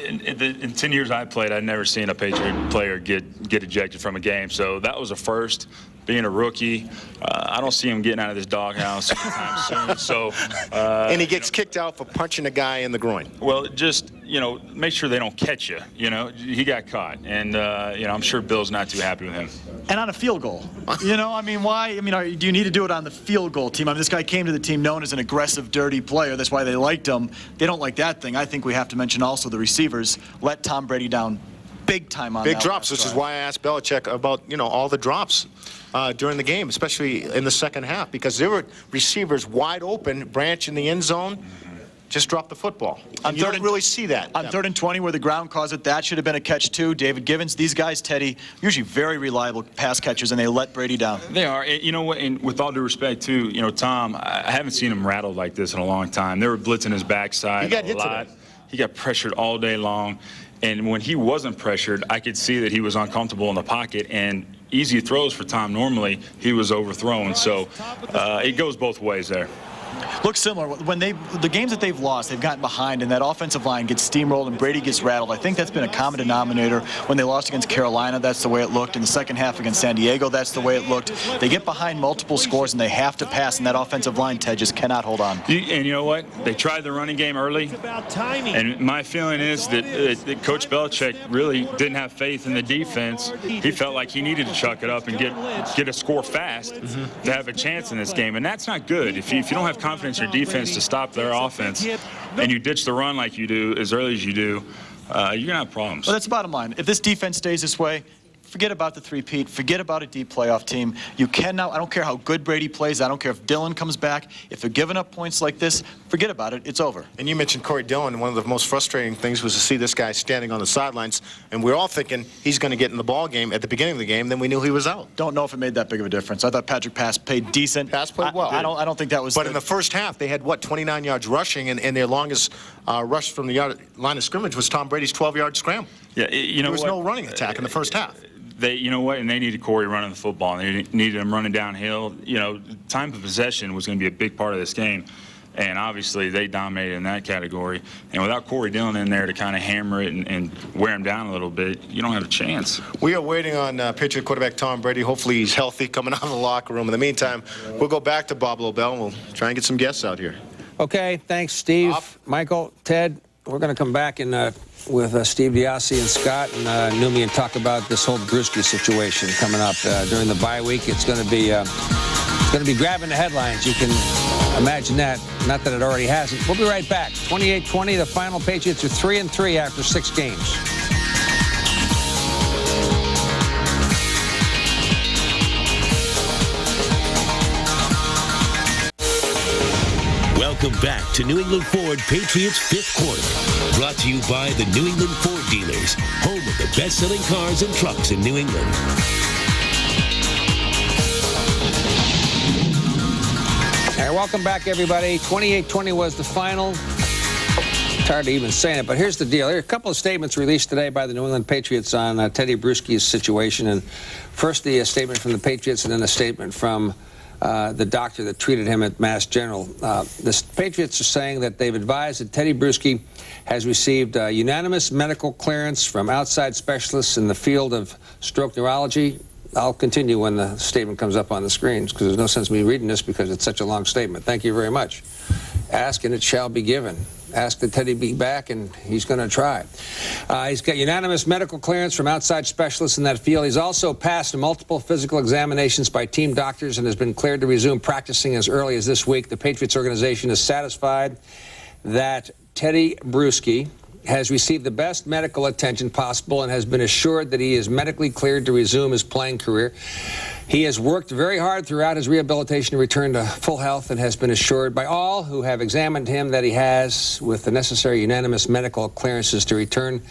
In 10 years I played, I'd never seen a Patriot player get ejected from a game. So that was a first. Being a rookie, I don't see him getting out of this doghouse anytime soon. So, and he gets kicked out for punching a guy in the groin. Well, just, you know, make sure they don't catch you. You know, he got caught, and you know, I'm sure Bill's not too happy with him. And on a field goal, you know, I mean, why? I mean, do you need to do it on the field goal team? I mean, this guy came to the team known as an aggressive, dirty player. That's why they liked him. They don't like that thing. I think we have to mention also the receivers let Tom Brady down big time on big drops. This is why I asked Belichick about, you know, all the drops during the game, especially in the second half, because there were receivers wide open, Branch in the end zone, just dropped the football. You don't really see that. On 3rd and 20, where the ground caused it, that should have been a catch too. David Givens, these guys, Teddy, usually very reliable pass catchers, and they let Brady down. They are. You know what? And with all due respect too, you know, Tom, I haven't seen him rattled like this in a long time. They were blitzing his backside. He got hit a lot. Today. He got pressured all day long. And when he wasn't pressured, I could see that he was uncomfortable in the pocket, and easy throws for Tom normally, he was overthrown. So it goes both ways there. Looks similar. When the games that they've lost, they've gotten behind, and that offensive line gets steamrolled and Brady gets rattled. I think that's been a common denominator. When they lost against Carolina, that's the way it looked. In the second half against San Diego, that's the way it looked. They get behind multiple scores, and they have to pass, and that offensive line, Ted, just cannot hold on. And you know what? They tried the running game early. And my feeling is that Coach Belichick really didn't have faith in the defense. He felt like he needed to chuck it up and get a score fast to have a chance in this game. And that's not good. If you don't have confidence in your defense to stop their offense, and you ditch the run like you do as early as you do, you're going to have problems. Well, that's the bottom line. If this defense stays this way, forget about the three-peat, forget about a deep playoff team. You cannot, I don't care how good Brady plays, I don't care if Dillon comes back, if they're giving up points like this, forget about it, it's over. And you mentioned Corey Dillon. One of the most frustrating things was to see this guy standing on the sidelines, and we're all thinking he's going to get in the ball game at the beginning of the game, then we knew he was out. Don't know if it made that big of a difference. I thought Patrick Pass played decent. Pass played well. I don't think that was... But in the first half, they had, what, 29 yards rushing, and their longest rush from the line of scrimmage was Tom Brady's 12-yard scramble. Yeah, you know there was what? no running attack in the first half. You know what, and they needed Corey running the football, and they needed him running downhill. You know, time of possession was going to be a big part of this game, and obviously they dominated in that category. And without Corey Dillon in there to kind of hammer it and wear him down a little bit, you don't have a chance. We are waiting on Patriot quarterback Tom Brady. Hopefully he's healthy coming out of the locker room. In the meantime, we'll go back to Bob Lobel, and we'll try and get some guests out here. Okay, thanks, Steve, Michael, Ted. We're going to come back and with Steve Diassi and Scott and Numi and talk about this whole Bruschi situation coming up during the bye week. It's going to be grabbing the headlines. You can imagine that. Not that it already hasn't. We'll be right back. 28-20. The final. Patriots are 3-3 after 6 games. Welcome back to New England Ford Patriots Fifth Quarter. Brought to you by the New England Ford dealers, home of the best-selling cars and trucks in New England. All right, welcome back, everybody. 28-20 was the final. It's hard to even say it, but here's the deal. There are a couple of statements released today by the New England Patriots on Teddy Bruschi's situation. And first, the statement from the Patriots, and then a statement from the doctor that treated him at Mass General. The Patriots are saying that they've advised that Teddy Bruschi has received unanimous medical clearance from outside specialists in the field of stroke neurology. I'll continue when the statement comes up on the screens, because there's no sense in me reading this because it's such a long statement. Thank you very much. Ask and it shall be given. Ask that Teddy be back, and he's going to try. He's got unanimous medical clearance from outside specialists in that field. He's also passed multiple physical examinations by team doctors and has been cleared to resume practicing as early as this week. The Patriots organization is satisfied that Teddy Bruschi has received the best medical attention possible and has been assured that he is medically cleared to resume his playing career. He has worked very hard throughout his rehabilitation to return to full health and has been assured by all who have examined him that he has, with the necessary unanimous medical clearances to return.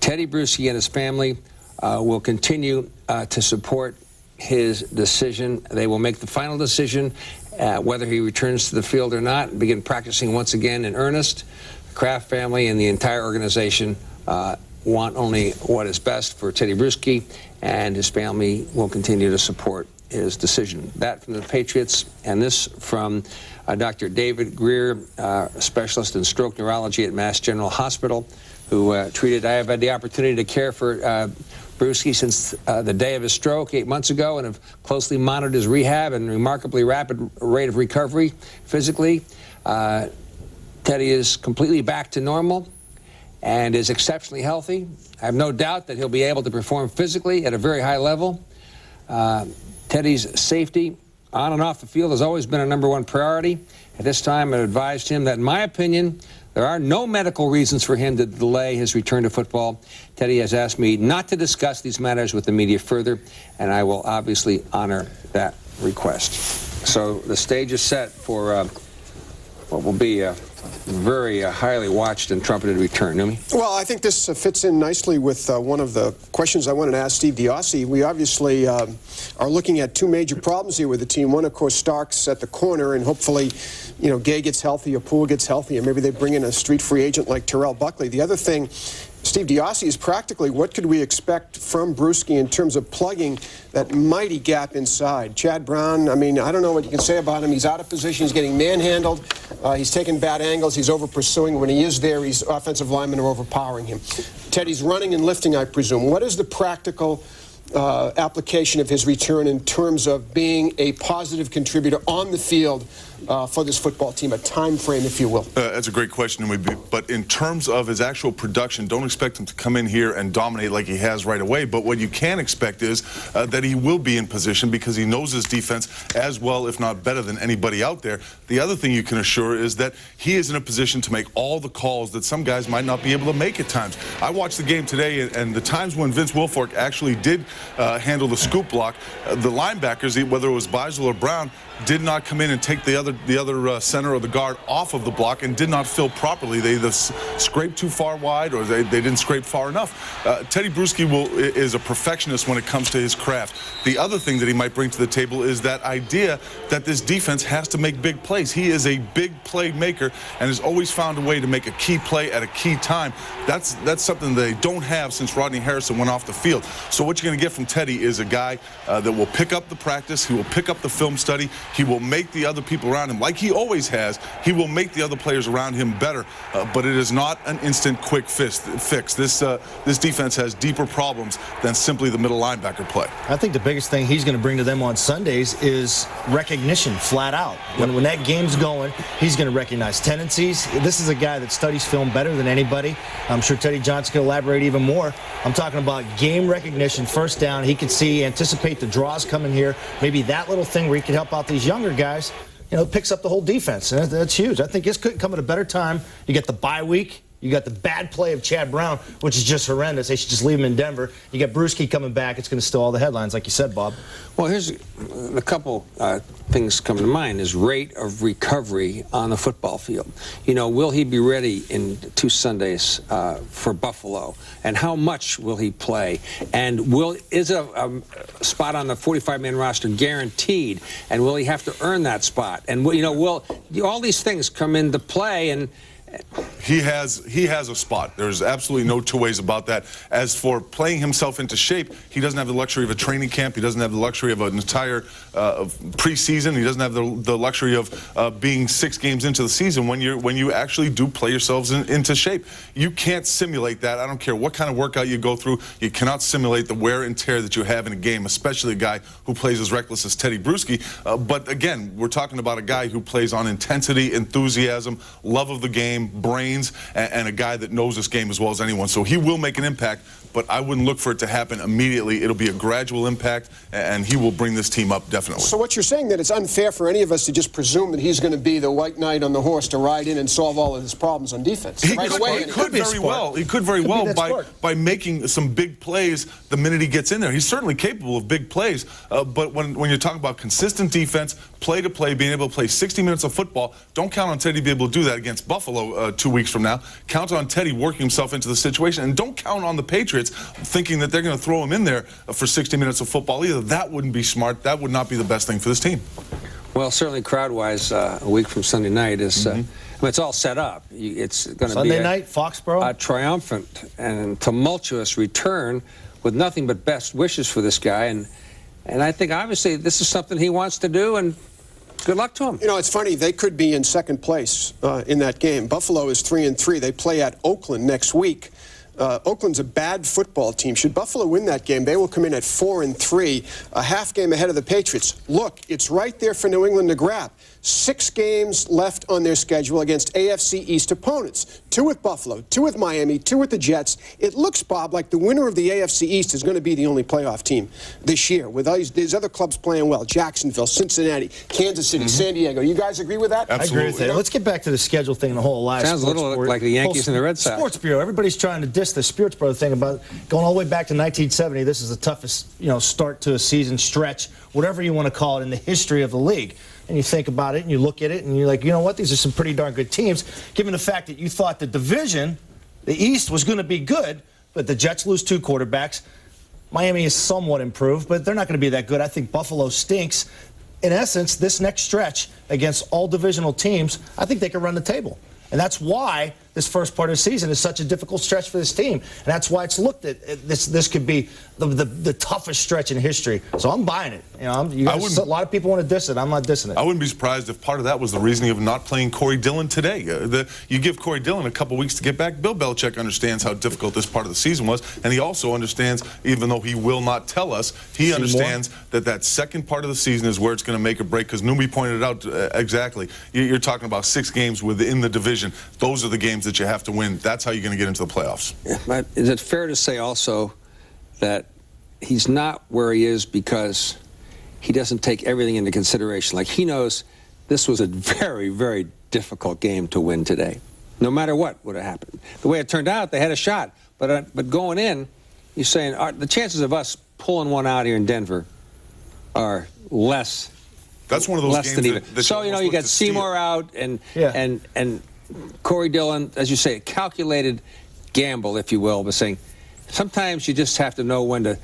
Teddy Bruschi and his family will continue to support his decision. They will make the final decision whether he returns to the field or not and begin practicing once again in earnest. The Kraft family and the entire organization want only what is best for Teddy Bruschi, and his family will continue to support his decision. That from the Patriots, and this from Dr. David Greer, specialist in stroke neurology at Mass General Hospital, who I have had the opportunity to care for Bruschi since the day of his stroke 8 months ago, and have closely monitored his rehab and remarkably rapid rate of recovery physically. Teddy is completely back to normal and is exceptionally healthy. I have no doubt that he'll be able to perform physically at a very high level. Teddy's safety on and off the field has always been a #1 priority. At this time, I advised him that, in my opinion, there are no medical reasons for him to delay his return to football. Teddy has asked me not to discuss these matters with the media further, and I will obviously honor that request. So the stage is set for what will be a very highly watched and trumpeted return. Numi? Well, I think this fits in nicely with one of the questions I wanted to ask Steve Diassi. We obviously are looking at two major problems here with the team. One, of course, Starks at the corner, and hopefully, you know, Gay gets healthy or Poole gets healthy, and maybe they bring in a street free agent like Terrell Buckley. The other thing, Steve Diassi, is practically what could we expect from Bruschi in terms of plugging that mighty gap inside? Chad Brown, I mean, I don't know what you can say about him. He's out of position. He's getting manhandled. He's taking bad angles. He's over-pursuing. When he is there, his offensive linemen are overpowering him. Teddy's running and lifting, I presume. What is the practical application of his return in terms of being a positive contributor on the field for this football team, a time frame, if you will? That's a great question, but in terms of his actual production, don't expect him to come in here and dominate like he has right away. But what you can expect is that he will be in position because he knows his defense as well, if not better, than anybody out there. The other thing you can assure is that he is in a position to make all the calls that some guys might not be able to make at times. I watched the game today, and the times when Vince Wilfork actually did handle the scoop block, the linebackers, whether it was Beisel or Brown, did not come in and take the other center or the guard off of the block and did not fill properly. They either scraped too far wide or they didn't scrape far enough. Teddy Bruschi is a perfectionist when it comes to his craft. The other thing that he might bring to the table is that idea that this defense has to make big plays. He is a big play maker and has always found a way to make a key play at a key time. That's something they don't have since Rodney Harrison went off the field. So what you're going to get from Teddy is a guy that will pick up the practice, he will pick up the film study, he will make the other people around him, like he always has, he will make the other players around him better. But it is not an instant quick fix. This defense has deeper problems than simply the middle linebacker play. I think the biggest thing he's going to bring to them on Sundays is recognition, flat out. When that game's going, he's going to recognize tendencies. This is a guy that studies film better than anybody. I'm sure Teddy Johnson can elaborate even more. I'm talking about game recognition, first down. He could see, anticipate the draws coming here. Maybe that little thing where he could help out these younger guys, picks up the whole defense. And that's huge. I think this could come at a better time. You get the bye week. You got the bad play of Chad Brown, which is just horrendous. They should just leave him in Denver. You got Bruschi coming back. It's going to steal all the headlines, like you said, Bob. Well, here's a couple things come to mind. Is rate of recovery on the football field. Will he be ready in 2 Sundays for Buffalo? And how much will he play? And is a spot on the 45-man roster guaranteed? And will he have to earn that spot? And will all these things come into play? And he has a spot. There's absolutely no two ways about that. As for playing himself into shape, he doesn't have the luxury of a training camp. He doesn't have the luxury of an entire preseason. He doesn't have the luxury of being 6 games into the season. When you actually do play yourselves into shape, you can't simulate that. I don't care what kind of workout you go through. You cannot simulate the wear and tear that you have in a game, especially a guy who plays as reckless as Teddy Bruschi. But again, we're talking about a guy who plays on intensity, enthusiasm, love of the game, brains, and a guy that knows this game as well as anyone. So he will make an impact, but I wouldn't look for it to happen immediately. It'll be a gradual impact, and he will bring this team up definitely. So what you're saying, that it's unfair for any of us to just presume that he's going to be the white knight on the horse to ride in and solve all of his problems on defense. He could very well by making some big plays the minute he gets in there. He's certainly capable of big plays, but when you're talking about consistent defense, play to play, being able to play 60 minutes of football, don't count on Teddy to be able to do that against Buffalo 2 weeks from now. Count on Teddy working himself into the situation, and don't count on the Patriots thinking that they're going to throw him in there for 60 minutes of football either. That wouldn't be smart. That would not be the best thing for this team. Well, certainly crowd-wise, a week from Sunday night is it's all set up. It's going to be Sunday night, Foxborough, a triumphant and tumultuous return with nothing but best wishes for this guy, and I think obviously this is something he wants to do, and good luck to him. It's funny. They could be in second place in that game. Buffalo is 3-3. They play at Oakland next week. Oakland's a bad football team. Should Buffalo win that game, they will come in at 4-3, a half game ahead of the Patriots. Look, it's right there for New England to grab. 6 games left on their schedule against AFC East opponents. 2 with Buffalo, 2 with Miami, 2 with the Jets. It looks, Bob, like the winner of the AFC East is going to be the only playoff team this year, with these other clubs playing well. Jacksonville, Cincinnati, Kansas City, San Diego. You guys agree with that? Absolutely. I agree with that. Let's get back to the schedule thing and the whole live. Sounds a little like the Yankees and the Red Sox. Sports Bureau. Everybody's trying to diss the Sports Bureau thing about going all the way back to 1970. This is the toughest, start to a season, stretch, whatever you want to call it, in the history of the league. And you think about it and you look at it and you're like, you know what, these are some pretty darn good teams, given the fact that you thought the division, the East, was going to be good, but the Jets lose 2 quarterbacks. Miami is somewhat improved, but they're not going to be that good. I think Buffalo stinks. In essence, this next stretch against all divisional teams, I think they can run the table. And that's why this first part of the season is such a difficult stretch for this team. And that's why it's looked at this could be the toughest stretch in history. So I'm buying it. You know, a lot of people want to diss it. I'm not dissing it. I wouldn't be surprised if part of that was the reasoning of not playing Corey Dillon today. You give Corey Dillon a couple weeks to get back. Bill Belichick understands how difficult this part of the season was, and he also understands, even though he will not tell us, he understands that second part of the season is where it's going to make a break, because Newby pointed it out exactly. You're talking about 6 games within the division. Those are the games that you have to win. That's how you're going to get into the playoffs. But is it fair to say also that he's not where he is because he doesn't take everything into consideration? Like, he knows this was a very, very difficult game to win today. No matter what would have happened. The way it turned out, they had a shot. But going in, he's saying the chances of us pulling one out here in Denver are less. That's one of those games that so, you know, you got Seymour out and Corey Dillon, as you say, a calculated gamble, if you will, but saying sometimes you just have to know when to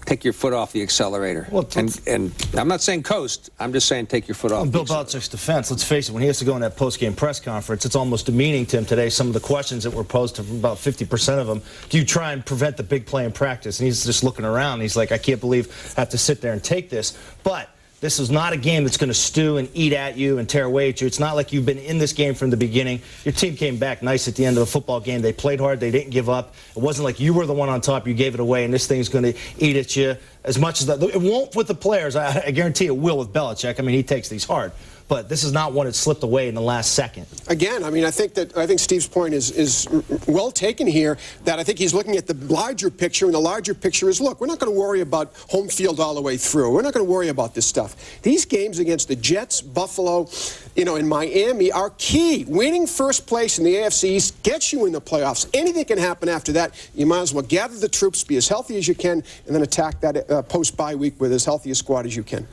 take your foot off the accelerator. Well, and I'm not saying coast. I'm just saying take your foot off. Bill Belichick's defense, let's face it, when he has to go in that post-game press conference, it's almost demeaning to him today. Some of the questions that were posed, to about 50% of them, do you try and prevent the big play in practice? And he's just looking around. He's like, I can't believe I have to sit there and take this. But this is not a game that's going to stew and eat at you and tear away at you. It's not like you've been in this game from the beginning. Your team came back nice at the end of the football game. They played hard. They didn't give up. It wasn't like you were the one on top. You gave it away, and this thing's going to eat at you as much as that. It won't with the players. I guarantee it will with Belichick. I mean, he takes these hard. But this is not one that slipped away in the last second. Again, I mean, I think Steve's point is well taken here, that I think he's looking at the larger picture, and the larger picture is, look, we're not going to worry about home field all the way through. We're not going to worry about this stuff. These games against the Jets, Buffalo, you know, and Miami are key. Winning first place in the AFC East gets you in the playoffs. Anything can happen after that. You might as well gather the troops, be as healthy as you can, and then attack that post-bye week with as healthy a squad as you can.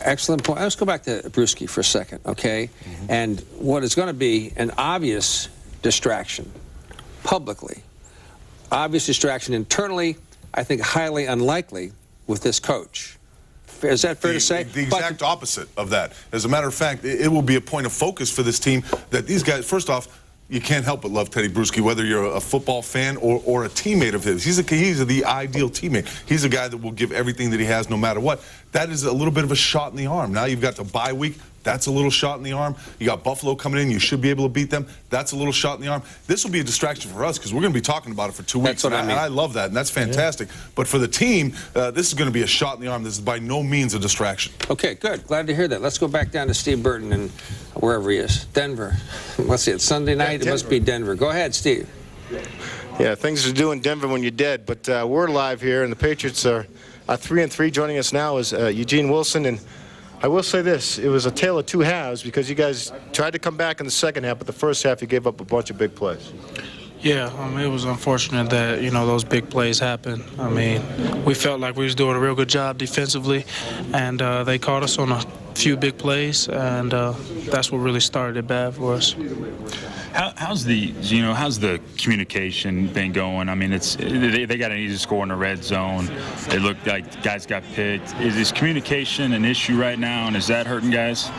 Excellent point. Let's go back to Bruschi for a second, okay? And what is going to be an obvious distraction publicly, obvious distraction internally, I think highly unlikely with this coach. Is that fair to say? The exact opposite of that. As a matter of fact, it will be a point of focus for this team that these guys, first off, you can't help but love Teddy Bruschi, whether you're a football fan or a teammate of his. He's the ideal teammate. He's a guy that will give everything that he has no matter what. That is a little bit of a shot in the arm. Now you've got the bye week. That's a little shot in the arm. You got Buffalo coming in. You should be able to beat them. That's a little shot in the arm. This will be a distraction for us because we're going to be talking about it for 2 weeks. That's what I mean. And I love that, and that's fantastic. Yeah. But for the team, this is going to be a shot in the arm. This is by no means a distraction. Okay, good. Glad to hear that. Let's go back down to Steve Burton and wherever he is. Denver. Let's see. It's Sunday night. It must be Denver. Go ahead, Steve. Yeah, things to do in Denver when you're dead. But we're live here, and the Patriots are 3-3. Joining us now is Eugene Wilson. And I will say this, it was a tale of two halves because you guys tried to come back in the second half, but the first half you gave up a bunch of big plays. Yeah, it was unfortunate that, you know, those big plays happened. I mean, we felt like we was doing a real good job defensively, and they caught us on a few big plays, and that's what really started it bad for us. How's the communication been going? I mean, they got an easy score in the red zone. It looked like guys got picked. Is communication an issue right now, and is that hurting guys?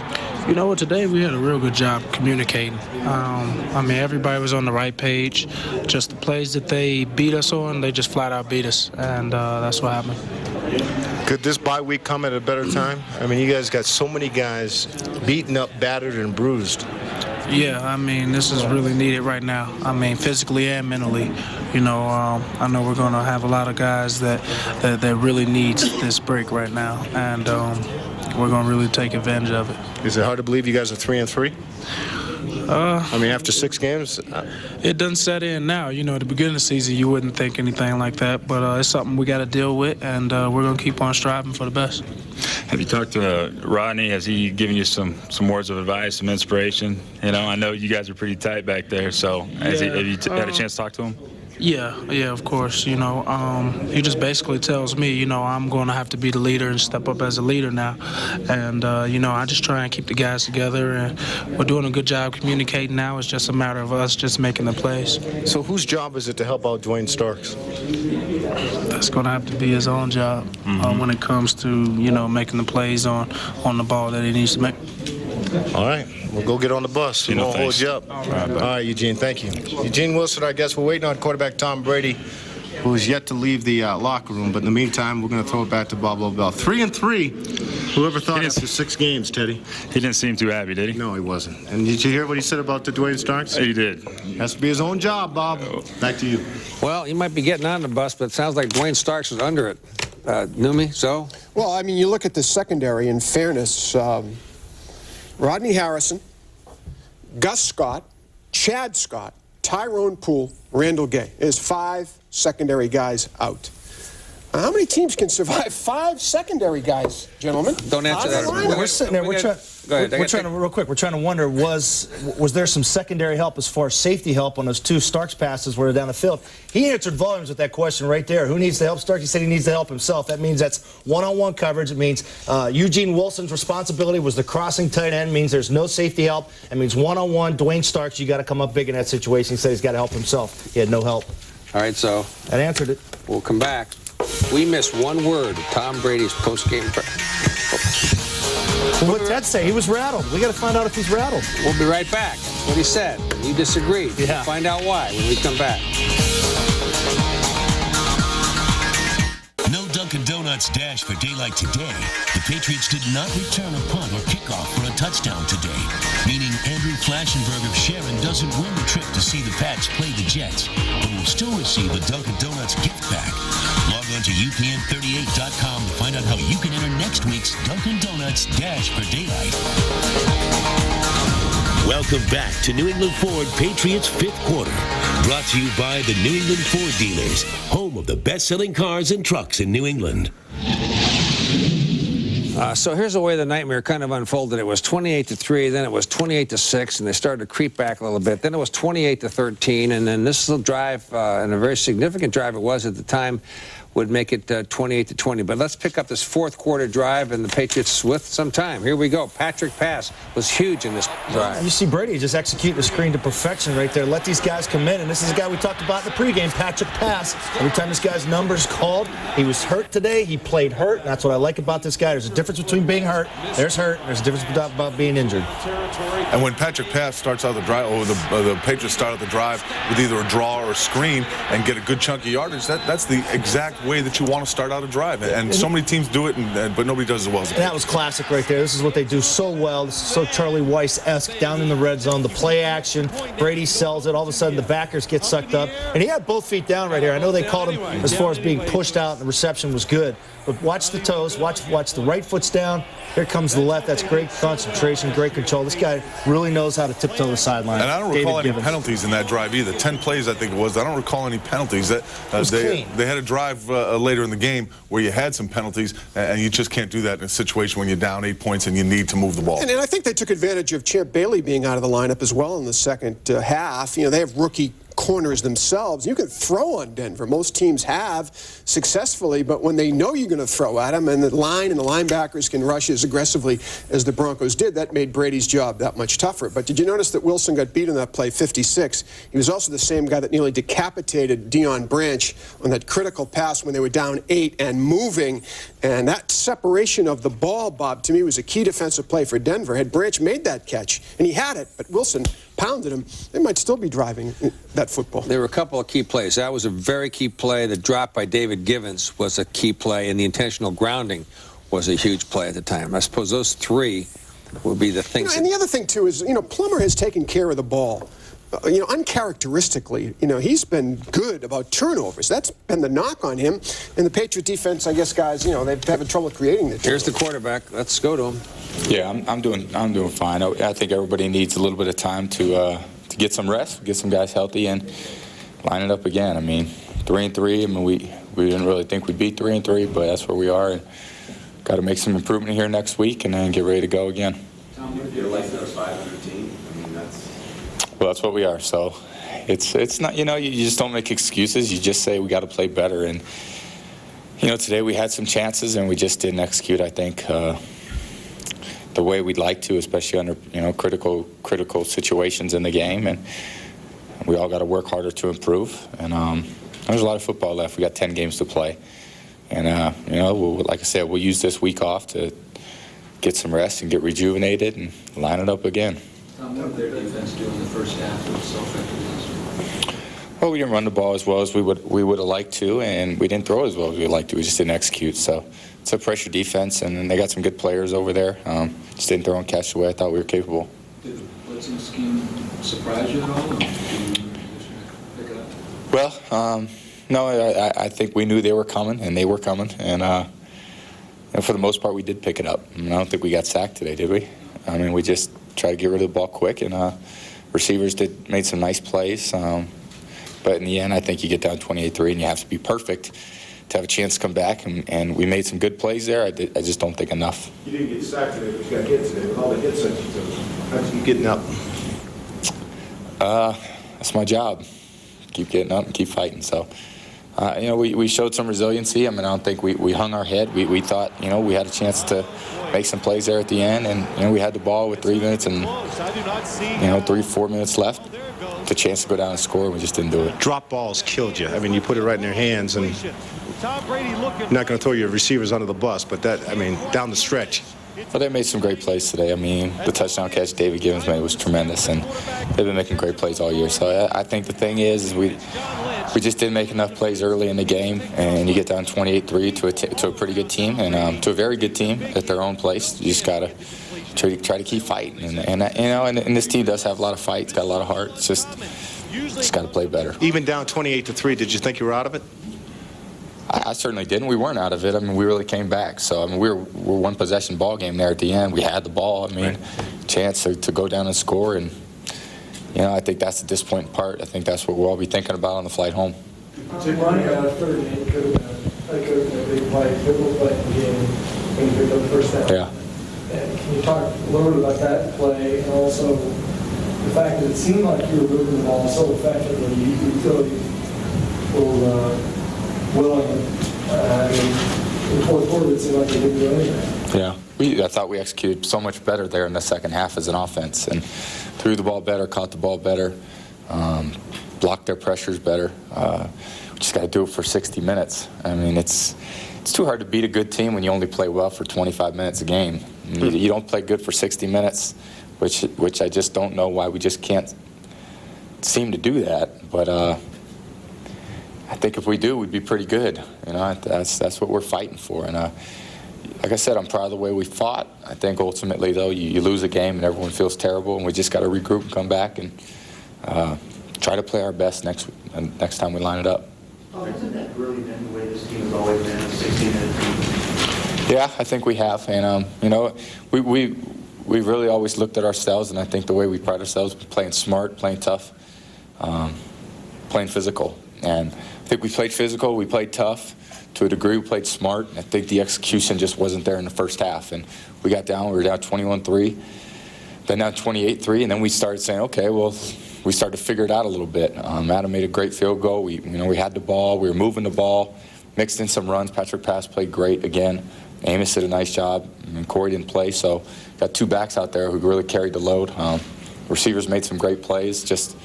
You know what? Today we had a real good job communicating. I mean, everybody was on the right page. Just the plays that they beat us on, they just flat out beat us, and that's what happened. Could this bye week come at a better time? I mean, you guys got so many guys beaten up, battered, and bruised. Yeah, I mean, this is really needed right now. I mean, physically and mentally. You know, I know we're going to have a lot of guys that really needs this break right now, and we're going to really take advantage of it. Is it hard to believe you guys are 3-3? I mean, after 6 games? It doesn't set in now. You know, at the beginning of the season, you wouldn't think anything like that, but it's something we got to deal with, and we're going to keep on striving for the best. Have you talked to Rodney? Has he given you some words of advice, some inspiration? You know, I know you guys are pretty tight back there, so have you had a chance to talk to him? Yeah, of course. You know, he just basically tells me, you know, I'm going to have to be the leader and step up as a leader now. And, you know, I just try and keep the guys together, and we're doing a good job communicating now. It's just a matter of us just making the plays. So whose job is it to help out Dwayne Starks? That's going to have to be his own job when it comes to, you know, making the plays on the ball that he needs to make. All right. Well, go get on the bus. We're going to hold you up. All right, Eugene, thank you. Eugene Wilson, I guess we're waiting on quarterback Tom Brady, who's yet to leave the locker room. But in the meantime, we're going to throw it back to Bob Lobel. 3-3. Whoever thought after 6 games, Teddy? He didn't seem too happy, did he? No, he wasn't. And did you hear what he said about the Dwayne Starks? He did. Has to be his own job, Bob. Back to you. Well, you might be getting on the bus, but it sounds like Dwayne Starks was under it. Numi, so? Well, I mean, you look at the secondary, in fairness, Rodney Harrison, Gus Scott, Chad Scott, Tyrone Poole, Randall Gay. There's 5 secondary guys out. How many teams can survive 5 secondary guys, gentlemen? Don't answer that. We're sitting there. We're trying to real quick. We're trying to wonder was there some secondary help as far as safety help on those 2 Starks passes where they're down the field? He answered volumes with that question right there. Who needs to help Starks? He said he needs to help himself. That means that's one-on-one coverage. It means Eugene Wilson's responsibility was the crossing tight end. It means there's no safety help. It means one-on-one. Dwayne Starks, you got to come up big in that situation. He said he's got to help himself. He had no help. All right, so that answered it. We'll come back. We missed one word of Tom Brady's post-game press. Well, what'd Ted say? He was rattled. We got to find out if he's rattled. We'll be right back. That's what he said. You disagreed. Yeah. We'll find out why when we come back. No Dunkin' Donuts dash for daylight today. The Patriots did not return a punt or kickoff for a touchdown today, meaning Andrew Flashenberg of Sharon doesn't win the trip to see the Pats play the Jets, but will still receive a Dunkin' Donuts gift bag. Log on to UPN38.com to find out how you can enter next week's Dunkin' Donuts Dash for Daylight. Welcome back to New England Ford Patriots 5th Quarter. Brought to you by the New England Ford Dealers, home of the best-selling cars and trucks in New England. So here's the way the nightmare kind of unfolded. It was 28-3, then it was 28-6, and they started to creep back a little bit. Then it was 28-13, and then this little drive, and a very significant drive it was at the time, would make it 28-20. But let's pick up this 4th quarter drive, and the Patriots with some time. Here we go. Patrick pass was huge in this drive. And you see Brady just execute the screen to perfection right there. Let these guys come in, and this is a guy we talked about in the pregame, Patrick Pass. Every time this guy's number's called, he was hurt today. He played hurt, and that's what I like about this guy. There's a difference between being hurt. There's hurt. There's a difference about being injured. And when Patrick Pass starts out the drive, or the Patriots start out the drive with either a draw or a screen and get a good chunk of yardage, that's the exact way that you want to start out a drive. And so many teams do it, but nobody does as well as the Patriots. That was classic right there. This is what they do so well. This is so Charlie Weiss-esque down in the red zone. The play action, Brady sells it. All of a sudden, the backers get sucked up. And he had both feet down right here. I know they called him as far as being pushed out, and the reception was good. But watch the toes. Watch the right foot's down. Here comes the left. That's great concentration, great control. This guy really knows how to tiptoe the sideline. And I don't recall any penalties in that drive either. 10 plays, I think it was. I don't recall any penalties. They had a drive later in the game where you had some penalties, and you just can't do that in a situation when you're down 8 points and you need to move the ball. And I think they took advantage of Champ Bailey being out of the lineup as well in the second half. You know, they have rookie corners themselves. You can throw on Denver. Most teams have successfully, but when they know you're going to throw at them and the line and the linebackers can rush as aggressively as the Broncos did, that made Brady's job that much tougher. But did you notice that Wilson got beat on that play 56? He was also the same guy that nearly decapitated Deion Branch on that critical pass when they were down 8 and moving. And that separation of the ball, Bob, to me was a key defensive play for Denver. Had Branch made that catch, and he had it, but Wilson pounded him, they might still be driving that football. There were a couple of key plays. That was a very key play. The drop by David Givens was a key play, and the intentional grounding was a huge play at the time. I suppose those 3 would be the things. And the other thing, too, is, Plummer has taken care of the ball. Uncharacteristically, he's been good about turnovers. That's been the knock on him. And the Patriot defense, I guess, guys, they're having trouble creating the turnovers. Here's the quarterback. Let's go to him. Yeah, I'm doing fine. I think everybody needs a little bit of time to get some rest, get some guys healthy, and line it up again. I mean, 3-3. I mean, we didn't really think we'd beat 3-3, but that's where we are. And got to make some improvement here next week, and then get ready to go again. Tom, what if you're like those 500 team? I mean, Well, that's what we are. So it's not, you just don't make excuses. You just say we got to play better. And, today we had some chances and we just didn't execute, I think, the way we'd like to, especially under, critical situations in the game. And we all got to work harder to improve. And there's a lot of football left. We got 10 games to play. And, like I said, we'll use this week off to get some rest and get rejuvenated and line it up again. Tom, what did their defense do in the first half that was so effective last week? Well, we didn't run the ball as well as we would have liked to, and we didn't throw as well as we would like to. We just didn't execute. So it's a pressure defense, and they got some good players over there. Just didn't throw and catch the way I thought we were capable. Did the blitzing scheme surprise you at all, or did you pick it up? Well, no, I think we knew they were coming, and they were coming, and for the most part, we did pick it up. I mean, I don't think we got sacked today, did we? I mean, we just tried to get rid of the ball quick, and receivers made some nice plays. But in the end, I think you get down 28-3, and you have to be perfect to have a chance to come back. And we made some good plays there. I just don't think enough. You didn't get sacked today, but you got hit today. With all the hits that you took, how'd you getting up? That's my job. Keep getting up and keep fighting. So, we showed some resiliency. I mean, I don't think we hung our head. We thought, we had a chance to make some plays there at the end, and we had the ball with 3 minutes and 3-4 minutes left. The chance to go down and score, and we just didn't do it. Drop balls killed you. I mean, you put it right in their hands, and you're not going to throw your receivers under the bus, but down the stretch. Well, they made some great plays today. I mean, the touchdown catch David Gibbons made was tremendous, and they've been making great plays all year. So I think the thing is we just didn't make enough plays early in the game, and you get down 28-3 to a pretty good team, and to a very good team at their own place. You just got to try to keep fighting, and this team does have a lot of fight. It's got a lot of heart. It's just got to play better. Even down 28-3, did you think you were out of it? I certainly didn't. We weren't out of it. I mean, we really came back. So, I mean, we're one possession ball game there at the end. We had the ball. I mean, chance to go down and score, and I think that's the disappointing part. I think that's what we'll all be thinking about on the flight home. Ronnie got a third and could have been a big play, pivotal play in the game when you picked up the first down. Yeah. And can you talk a little bit about that play, and also the fact that it seemed like you were moving the ball so effectively, you feel you were willing. In the fourth quarter, it seemed like they didn't do anything. Yeah, I thought we executed so much better there in the second half as an offense, and threw the ball better, caught the ball better, blocked their pressures better. We just got to do it for 60 minutes. I mean, it's too hard to beat a good team when you only play well for 25 minutes a game. You don't play good for 60 minutes, which I just don't know why we just can't seem to do that. But I think if we do, we'd be pretty good. That's what we're fighting for. And like I said, I'm proud of the way we fought. I think ultimately, though, you lose a game and everyone feels terrible, and we just got to regroup and come back and try to play our best next time we line it up. Oh, hasn't that really been the way this team has always been, a 60-minute team? Yeah, I think we have. And, we really always looked at ourselves, and I think the way we pride ourselves is playing smart, playing tough, playing physical. And I think we played physical, we played tough. To a degree, we played smart. I think the execution just wasn't there in the first half. And we were down 21-3, then down 28-3, and then we started saying, okay, well, we started to figure it out a little bit. Adam made a great field goal. We had the ball. We were moving the ball, mixed in some runs. Patrick Pass played great again. Amos did a nice job, and Corey didn't play. So got two backs out there who really carried the load. Receivers made some great plays, just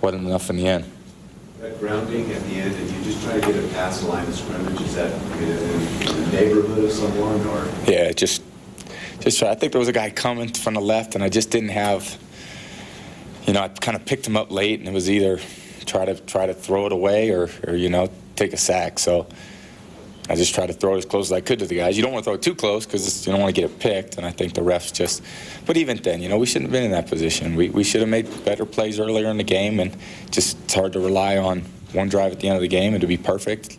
wasn't enough in the end. That grounding at the end, and you just try to get it past the line of scrimmage, is that in the neighborhood of someone, or? Yeah, just I think there was a guy coming from the left, and I just didn't have. I kind of picked him up late, and it was either try to throw it away or take a sack. So I just tried to throw it as close as I could to the guys. You don't want to throw it too close because you don't want to get it picked, and I think the refs just. But even then, we shouldn't have been in that position. We should have made better plays earlier in the game, and just it's hard to rely on one drive at the end of the game and to be perfect.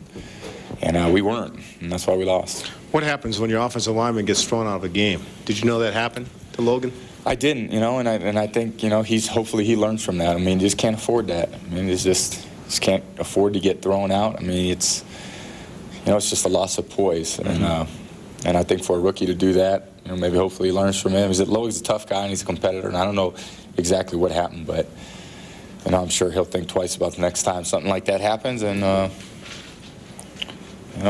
And we weren't, and that's why we lost. What happens when your offensive lineman gets thrown out of a game? Did you know that happened to Logan? I didn't, and I think hopefully he learns from that. I mean, you just can't afford that. I mean, it's just can't afford to get thrown out. I mean, it's just a loss of poise, and I think for a rookie to do that, maybe hopefully he learns from him. Logan's a tough guy and he's a competitor, and I don't know exactly what happened, but I'm sure he'll think twice about the next time something like that happens, and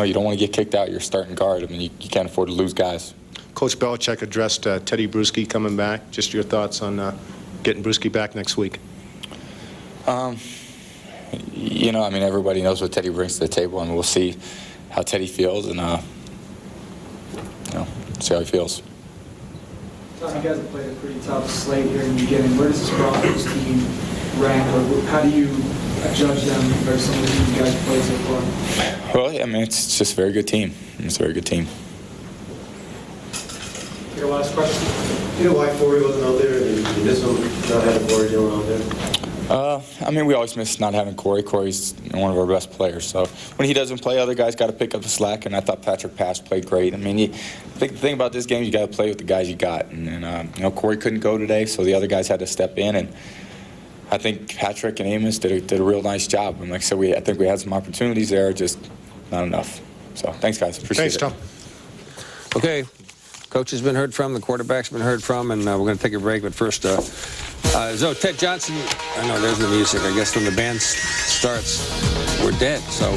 you don't want to get kicked out. You're starting guard. I mean, you can't afford to lose guys. Coach Belichick addressed Teddy Bruschi coming back. Just your thoughts on getting Bruschi back next week? Everybody knows what Teddy brings to the table, and we'll see how Teddy feels, and see how he feels. Tom, you guys have played a pretty tough slate here in the beginning. Where does this Broncos team rank, or how do you judge them compared to some of the teams you guys have played so far? Well, I mean, it's just a very good team. It's a very good team. Your last question? You know why Corey wasn't out there? You miss him not having Corey Dillon out there? I mean, we always miss not having Corey. Corey's one of our best players. So when he doesn't play, other guys got to pick up the slack. And I thought Patrick Pass played great. I mean, the thing about this game, you got to play with the guys you got. And you know, Corey couldn't go today, so the other guys had to step in. And I think Patrick and Amos did a real nice job. And like I said, I think we had some opportunities there, just not enough. So thanks, guys. Appreciate it. Thanks, Tom. Okay. Coach has been heard from, the quarterback's been heard from, and we're going to take a break. But first, Ted Johnson, I know there's the music. I guess when the band starts, we're dead. So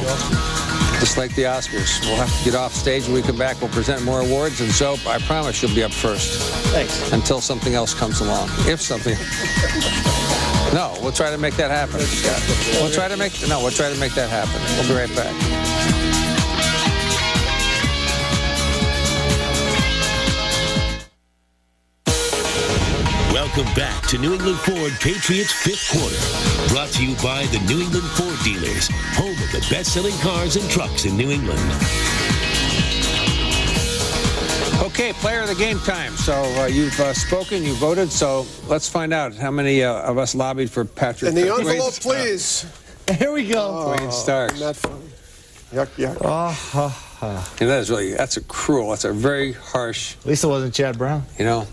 just like the Oscars, we'll have to get off stage. When we come back, we'll present more awards. And so I promise you'll be up first. Thanks. Until something else comes along. If something. No, we'll try to make that happen. We'll try to make that happen. We'll be right back. Welcome back to New England Ford Patriots Fifth Quarter. Brought to you by the New England Ford Dealers, home of the best-selling cars and trucks in New England. Okay, player of the game time. So you've spoken, you voted, so let's find out how many of us lobbied for Patrick. In the envelope, please. Here we go. Dwayne Starks. Not funny. Yuck, yuck. And that's a very harsh. At least it wasn't Chad Brown. You know,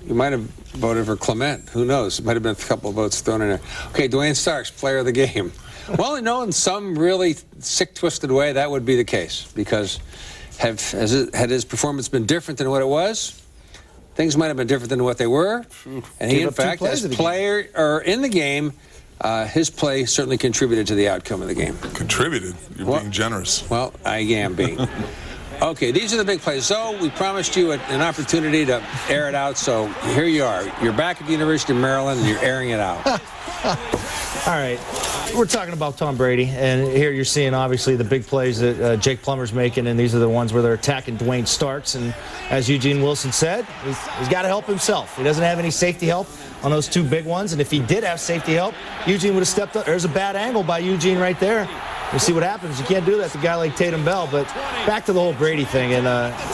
you might have voted for Clement. Who knows? It might have been a couple of votes thrown in there. Okay, Dwayne Starks, player of the game. Well, no, in some really sick, twisted way, that would be the case. Because had his performance been different than what it was, things might have been different than what they were. And he, in fact, as player or in the game, his play certainly contributed to the outcome of the game. Contributed? You're being generous. Well, I am being. Okay, these are the big plays. So we promised you an opportunity to air it out, so here you are. You're back at the University of Maryland, and you're airing it out. All right, we're talking about Tom Brady, and here you're seeing, obviously, the big plays that Jake Plummer's making, and these are the ones where they're attacking Dwayne Starks. And as Eugene Wilson said, he's got to help himself. He doesn't have any safety help on those two big ones, and if he did have safety help, Eugene would have stepped up. There's a bad angle by Eugene right there. We'll see what happens. You can't do that to a guy like Tatum Bell. But back to the whole Brady thing, and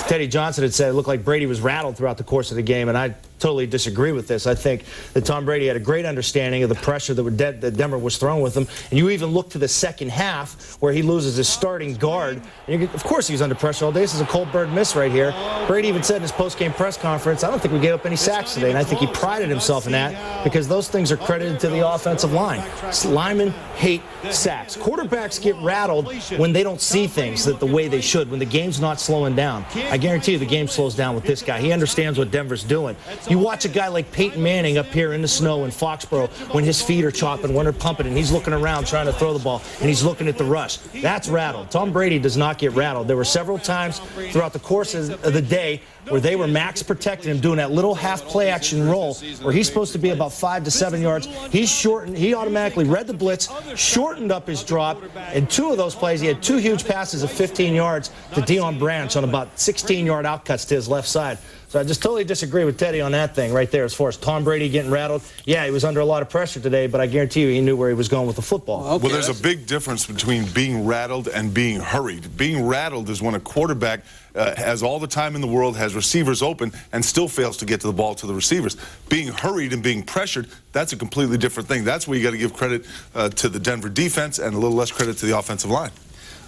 Teddy Johnson had said it looked like Brady was rattled throughout the course of the game, and I totally disagree with this. I think that Tom Brady had a great understanding of the pressure that Denver was throwing with him. And you even look to the second half where he loses his starting guard. And of course, he was under pressure all day. This is a cold bird miss right here. Brady even said in his post-game press conference, I don't think we gave up any sacks today. And I think he prided himself in that because those things are credited to the offensive line. Linemen hate sacks. Quarterbacks get rattled when they don't see things the way they should, when the game's not slowing down. I guarantee you the game slows down with this guy. He understands what Denver's doing. You watch a guy like Peyton Manning up here in the snow in Foxborough when his feet are chopping, when they're pumping, and he's looking around trying to throw the ball, and he's looking at the rush. That's rattled. Tom Brady does not get rattled. There were several times throughout the course of the day where they were max protecting him, doing that little half play action roll where he's supposed to be about 5 to 7 yards. He automatically read the blitz, shortened up his drop. In two of those plays, he had two huge passes of 15 yards to Deion Branch on about 16-yard outcuts to his left side. So I just totally disagree with Teddy on that thing right there as far as Tom Brady getting rattled. Yeah, he was under a lot of pressure today, but I guarantee you he knew where he was going with the football. Okay, well, there's a big difference between being rattled and being hurried. Being rattled is when a quarterback has all the time in the world, has receivers open, and still fails to get to the ball to the receivers. Being hurried and being pressured, that's a completely different thing. That's where you got to give credit to the Denver defense and a little less credit to the offensive line.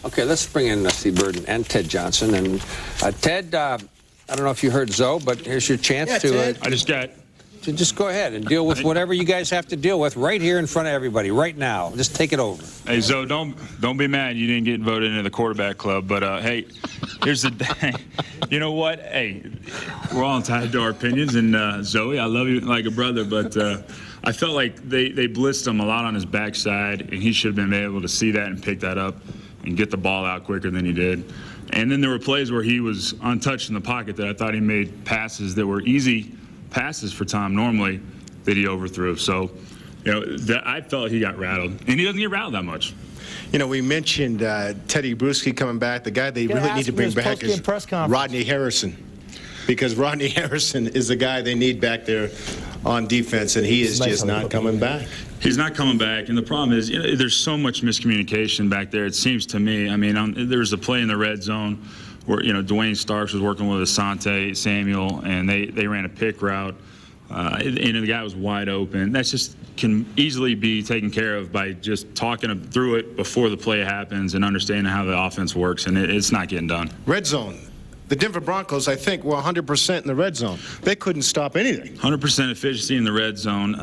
Okay, let's bring in Steve Burden and Ted Johnson. And Ted, I don't know if you heard Zoe, but here's your chance to just go ahead and deal with whatever you guys have to deal with right here in front of everybody, right now. Just take it over. Hey, Zoe, don't be mad you didn't get voted into the quarterback club. But, hey, here's the thing. You know what? Hey, we're all entitled to our opinions. And, Zoe, I love you like a brother. But I felt like they blitzed him a lot on his backside, and he should have been able to see that and pick that up and get the ball out quicker than he did. And then there were plays where he was untouched in the pocket that I thought he made passes that were easy passes for Tom normally that he overthrew. So, you know, I felt he got rattled. And he doesn't get rattled that much. You know, we mentioned Teddy Bruschi coming back. The guy they really need to bring back is Rodney Harrison. because Rodney Harrison is the guy they need back there on defense, and he is just not coming back. He's not coming back, and the problem is, there's so much miscommunication back there, it seems to me. I mean, there was a play in the red zone where, Dwayne Starks was working with Asante Samuel, and they ran a pick route, and the guy was wide open. That just can easily be taken care of by just talking through it before the play happens and understanding how the offense works, and it's not getting done. Red zone. The Denver Broncos, I think, were 100% in the red zone. They couldn't stop anything. 100% efficiency in the red zone.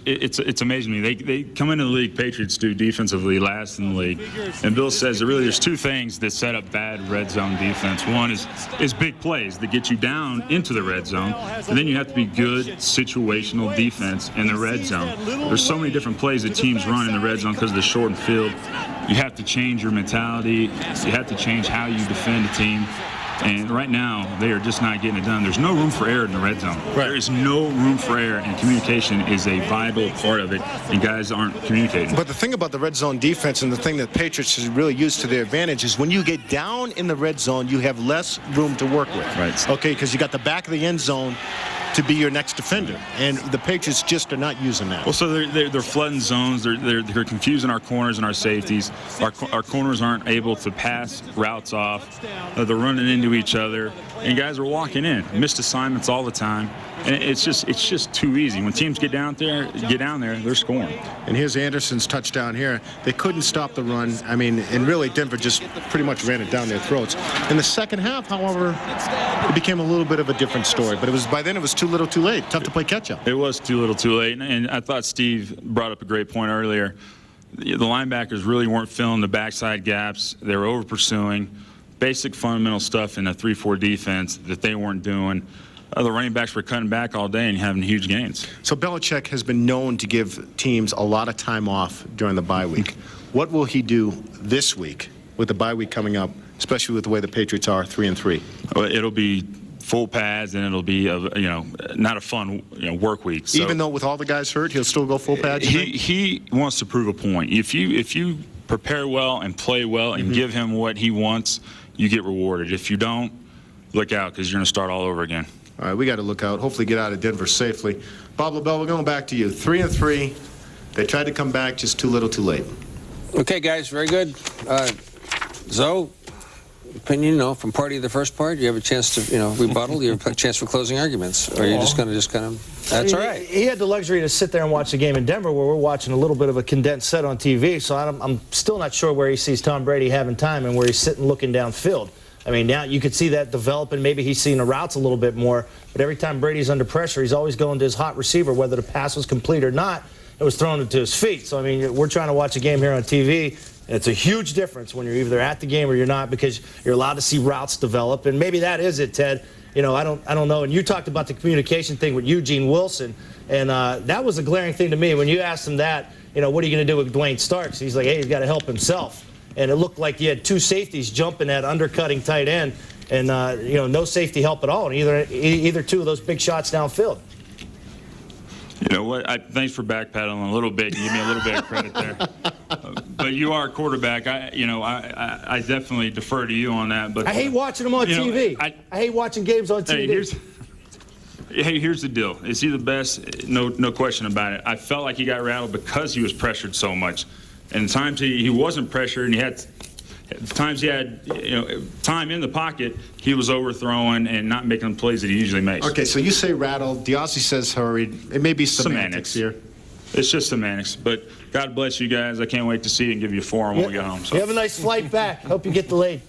It's amazing to me. They come into the league, Patriots do defensively last in the league. And Bill says that really there's two things that set up bad red zone defense. One is big plays that get you down into the red zone. And then you have to be good situational defense in the red zone. There's so many different plays that teams run in the red zone because of the shortened field. You have to change your mentality. You have to change how you defend a team. And right now, they are just not getting it done. There's no room for error in the red zone. Right. There is no room for error, and communication is a vital part of it, and guys aren't communicating. But the thing about the red zone defense, and the thing that Patriots has really used to their advantage, is when you get down in the red zone, you have less room to work with. Right. Okay, because you got the back of the end zone to be your next defender, and the Patriots just are not using that. Well, so they're flooding zones. They're confusing our corners and our safeties. Our corners aren't able to pass routes off. They're running into each other, and guys are walking in. Missed assignments all the time, and it's just too easy. When teams get down there, they're scoring. And here's Anderson's touchdown here. They couldn't stop the run. I mean, and really Denver just pretty much ran it down their throats. In the second half, however, it became a little bit of a different story. But by then it was too little too late. Tough to play catch up. It was too little too late. And I thought Steve brought up a great point earlier. The linebackers really weren't filling the backside gaps. They were over pursuing. Basic fundamental stuff in a 3-4 defense that they weren't doing. The running backs were cutting back all day and having huge gains. So Belichick has been known to give teams a lot of time off during the bye week. What will he do this week with the bye week coming up, especially with the way the Patriots are 3-3? Well, it'll be full pads, and it'll be not a fun work week. So even though with all the guys hurt, he'll still go full pads. He wants to prove a point. If you prepare well and play well and give him what he wants, you get rewarded. If you don't, look out, because you're going to start all over again. All right, we got to look out. Hopefully get out of Denver safely. Bob LaBelle, we're going back to you. 3-3. They tried to come back, just too little too late. Okay, guys, very good. Zoe, opinion, from party to the first part, you have a chance to, rebuttal, you have a chance for closing arguments, or are you just going to that's all right. He had the luxury to sit there and watch the game in Denver, where we're watching a little bit of a condensed set on TV, so I'm still not sure where he sees Tom Brady having time and where he's sitting looking downfield. I mean, now you could see that developing. Maybe he's seeing the routes a little bit more, but every time Brady's under pressure, he's always going to his hot receiver, whether the pass was complete or not. It was thrown into his feet. So, I mean, we're trying to watch a game here on TV, and it's a huge difference when you're either at the game or you're not, because you're allowed to see routes develop, and maybe that is it, Ted. I don't know. And you talked about the communication thing with Eugene Wilson, and that was a glaring thing to me. When you asked him that, what are you going to do with Dwayne Starks? He's like, hey, he's got to help himself. And it looked like you had two safeties jumping that undercutting tight end, and no safety help at all in either two of those big shots downfield. You know what? Thanks for backpedaling a little bit. You give me a little bit of credit there. But you are a quarterback. I definitely defer to you on that. But I hate watching them on TV. I hate watching games on TV. Here's the deal. Is he the best? No question about it. I felt like he got rattled because he was pressured so much. And times he wasn't pressured, and he had times he had time in the pocket, he was overthrowing and not making the plays that he usually makes. Okay, so you say rattled. Diossi says hurried. It may be semantics here. It's just semantics. But God bless you guys. I can't wait to see you and give you a 4 when we get home. So. You have a nice flight back. Hope you get delayed.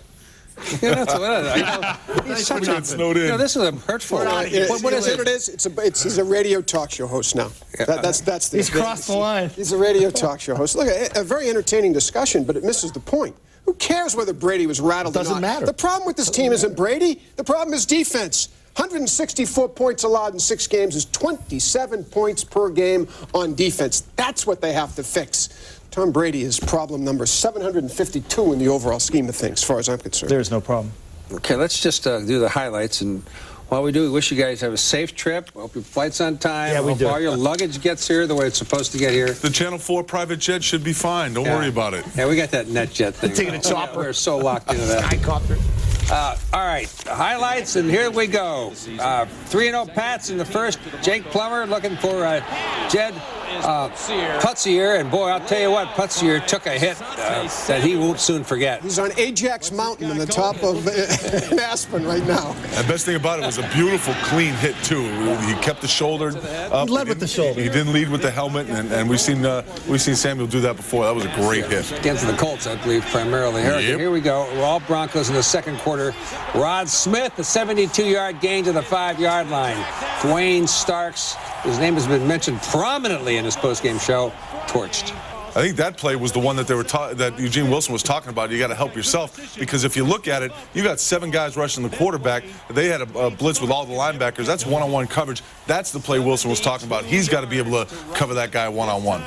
Yeah, that's what he's such a snowed in. This is a hurtful. What is it? He's a radio talk show host now. He's crossed the line. He's a radio talk show host. Look, a very entertaining discussion, but it misses the point. Who cares whether Brady was rattled or not? Doesn't matter. The problem with this team isn't Brady. The problem is defense. 164 points allowed in 6 games is 27 points per game on defense. That's what they have to fix. Tom Brady is problem number 752 in the overall scheme of things, as far as I'm concerned. There's no problem. Okay, let's just do the highlights. And while we do, we wish you guys have a safe trip. Hope your flight's on time. Yeah, we do. All your luggage gets here the way it's supposed to get here. The Channel 4 private jet should be fine. Don't worry about it. Yeah, we got that net jet thing. Taking a chopper. We're so locked into that. Helicopter. All right, highlights, and here we go. 3-0 Pats in the first. Jake Plummer looking for Jed Putzier, and boy, I'll tell you what, Putzier took a hit that he won't soon forget. He's on Ajax Mountain on the top of Aspen right now. The best thing about it was a beautiful, clean hit, too. He kept the shoulder up. He led with the shoulder. He didn't lead with the helmet, and we've seen Samuel do that before. That was a great hit. Against the Colts, I believe, primarily. Here we go. We're all Broncos in the second quarter. Rod Smith, a 72-yard gain to the 5-yard line. Dwayne Starks, his name has been mentioned prominently in this postgame show, torched. I think that play was the one that that Eugene Wilson was talking about. You got to help yourself, because if you look at it, you got 7 guys rushing the quarterback. They had a blitz with all the linebackers. That's one-on-one coverage. That's the play Wilson was talking about. He's got to be able to cover that guy one-on-one.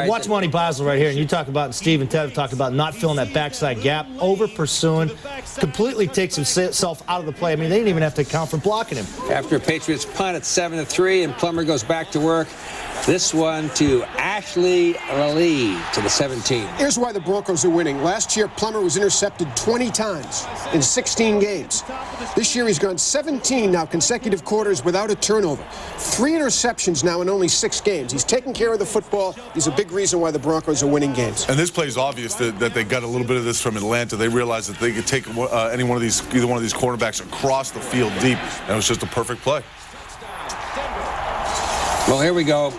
Watch Monty Basel right here, and you talk about, and Steve and Ted have talked about not filling that backside gap, over pursuing, completely takes himself out of the play. I mean, they didn't even have to account for blocking him. After a Patriots punt at 7-3, and Plummer goes back to work. This one to Ashley Lee to the 17. Here's why the Broncos are winning. Last year, Plummer was intercepted 20 times in 16 games. This year, he's gone 17 now consecutive quarters without a turnover. 3 interceptions now in only 6 games. He's taking care of the football. He's a big reason why the Broncos are winning games. And this play is obvious that they got a little bit of this from Atlanta. They realized that they could take either one of these cornerbacks across the field deep, and it was just a perfect play. Well, here we go.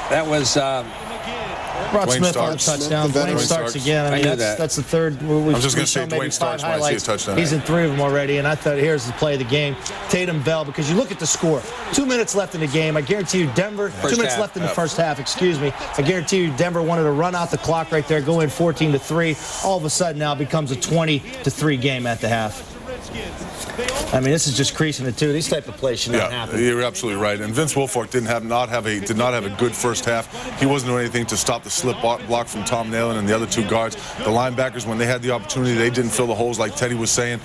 That was Rod Smith on a touchdown. Dwayne Starks again. I mean, that's the third. I was just going to say Dwayne Starks when I see a touchdown. He's in 3 of them already, and I thought, here's the play of the game. Tatum Bell, because you look at the score. 2 minutes left in the game. I guarantee you Denver, 2 minutes left in the first half, excuse me. I guarantee you Denver wanted to run out the clock right there, go in 14-3. All of a sudden now it becomes a 20-3 game at the half. I mean, this is just creasing it too. These type of plays should not happen. You're absolutely right. And Vince Wilfork did not have a good first half. He wasn't doing anything to stop the slip block from Tom Nalen and the other 2 guards. The linebackers, when they had the opportunity, they didn't fill the holes like Teddy was saying.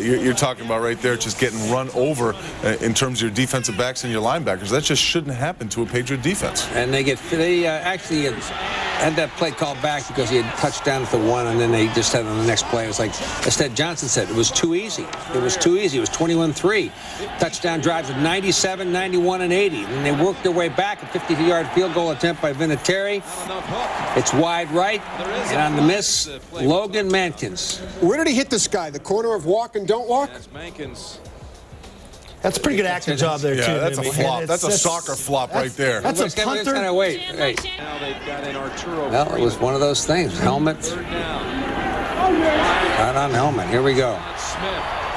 You're talking about right there just getting run over in terms of your defensive backs and your linebackers. That just shouldn't happen to a Patriot defense. And they actually had that play called back because he had touched down at the 1, and then they just had on the next play. It was like, as Ted Johnson said, it was too easy. It was too easy. It was 21-3. Touchdown drives of 97, 91, and 80. And they worked their way back. A 52-yard field goal attempt by Vinatieri. It's wide right. And on the miss, Logan Mankins. Where did he hit this guy? The corner of walk and don't walk? That's a pretty good acting job there, too. Yeah, that's a flop. That's a soccer flop right there. That's a punter. Wait. Well, it was one of those things. Helmet. Right on helmet. Here we go.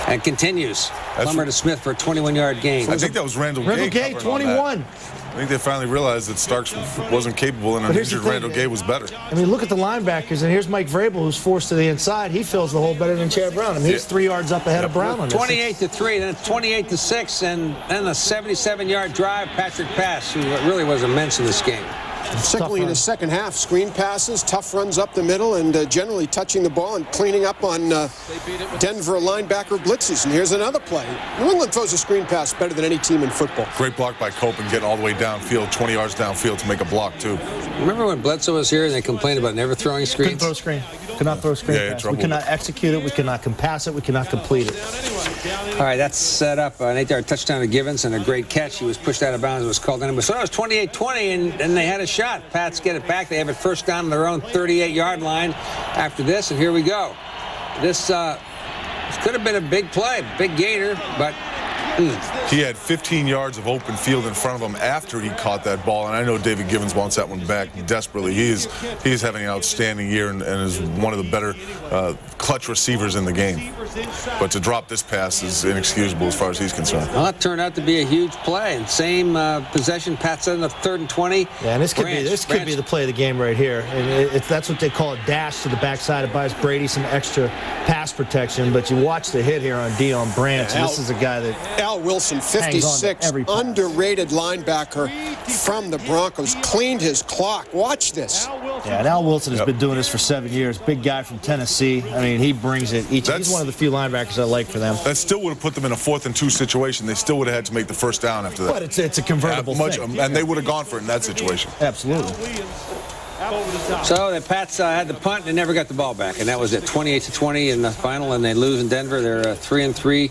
And continues. Plummer to Smith for a 21-yard gain. I think that was Randall Gay. Randall Gay, 21. I think they finally realized that Starks wasn't capable, and an injured Randall Gay was better. I mean, look at the linebackers, and here's Mike Vrabel, who's forced to the inside. He fills the hole better than Chad Brown. I mean, he's 3 yards up ahead of Brown on this. 28-3, then 28-6, and then a 77-yard drive. Patrick Pass, who really was immense in this game. Particularly in the second half, screen passes, tough runs up the middle, and generally touching the ball and cleaning up on Denver linebacker blitzes. And here's another play. New England throws a screen pass better than any team in football. Great block by Cope and getting all the way downfield, 20 yards downfield to make a block, too. Remember when Bledsoe was here and they complained about never throwing screens? Couldn't throw a screen. Could not throw a screen pass. We cannot execute it. We cannot compass it. We cannot complete it. All right, that's set up. An 8-yard touchdown to Givens and a great catch. He was pushed out of bounds. It was called in. So it was 28-20, and they had a shot. Pats get it back. They have it first down on their own 38-yard line after this, and here we go. This could have been a big play, big gainer, but he had 15 yards of open field in front of him after he caught that ball, and I know David Givens wants that one back desperately. He is having an outstanding year and is one of the better clutch receivers in the game. But to drop this pass is inexcusable as far as he's concerned. Well, it turned out to be a huge play. And same possession, Pat said in the 3rd and 20. Yeah, and this could be the play of the game right here. And that's what they call a dash to the backside. It buys Brady some extra pass protection. But you watch the hit here on Dion Branch. Yeah, this is a guy that Al Wilson, 56, underrated linebacker from the Broncos, cleaned his clock. Watch this. Yeah, and Al Wilson has been doing this for 7 years. Big guy from Tennessee. I mean, he brings it each. He's one of the few linebackers I like for them. That still would have put them in a 4th and 2 situation. They still would have had to make the first down after that. But it's a convertible thing. And they would have gone for it in that situation. Absolutely. So the Pats had the punt and never got the ball back, and that was at 28-20 in the final, and they lose in Denver. They're 3-3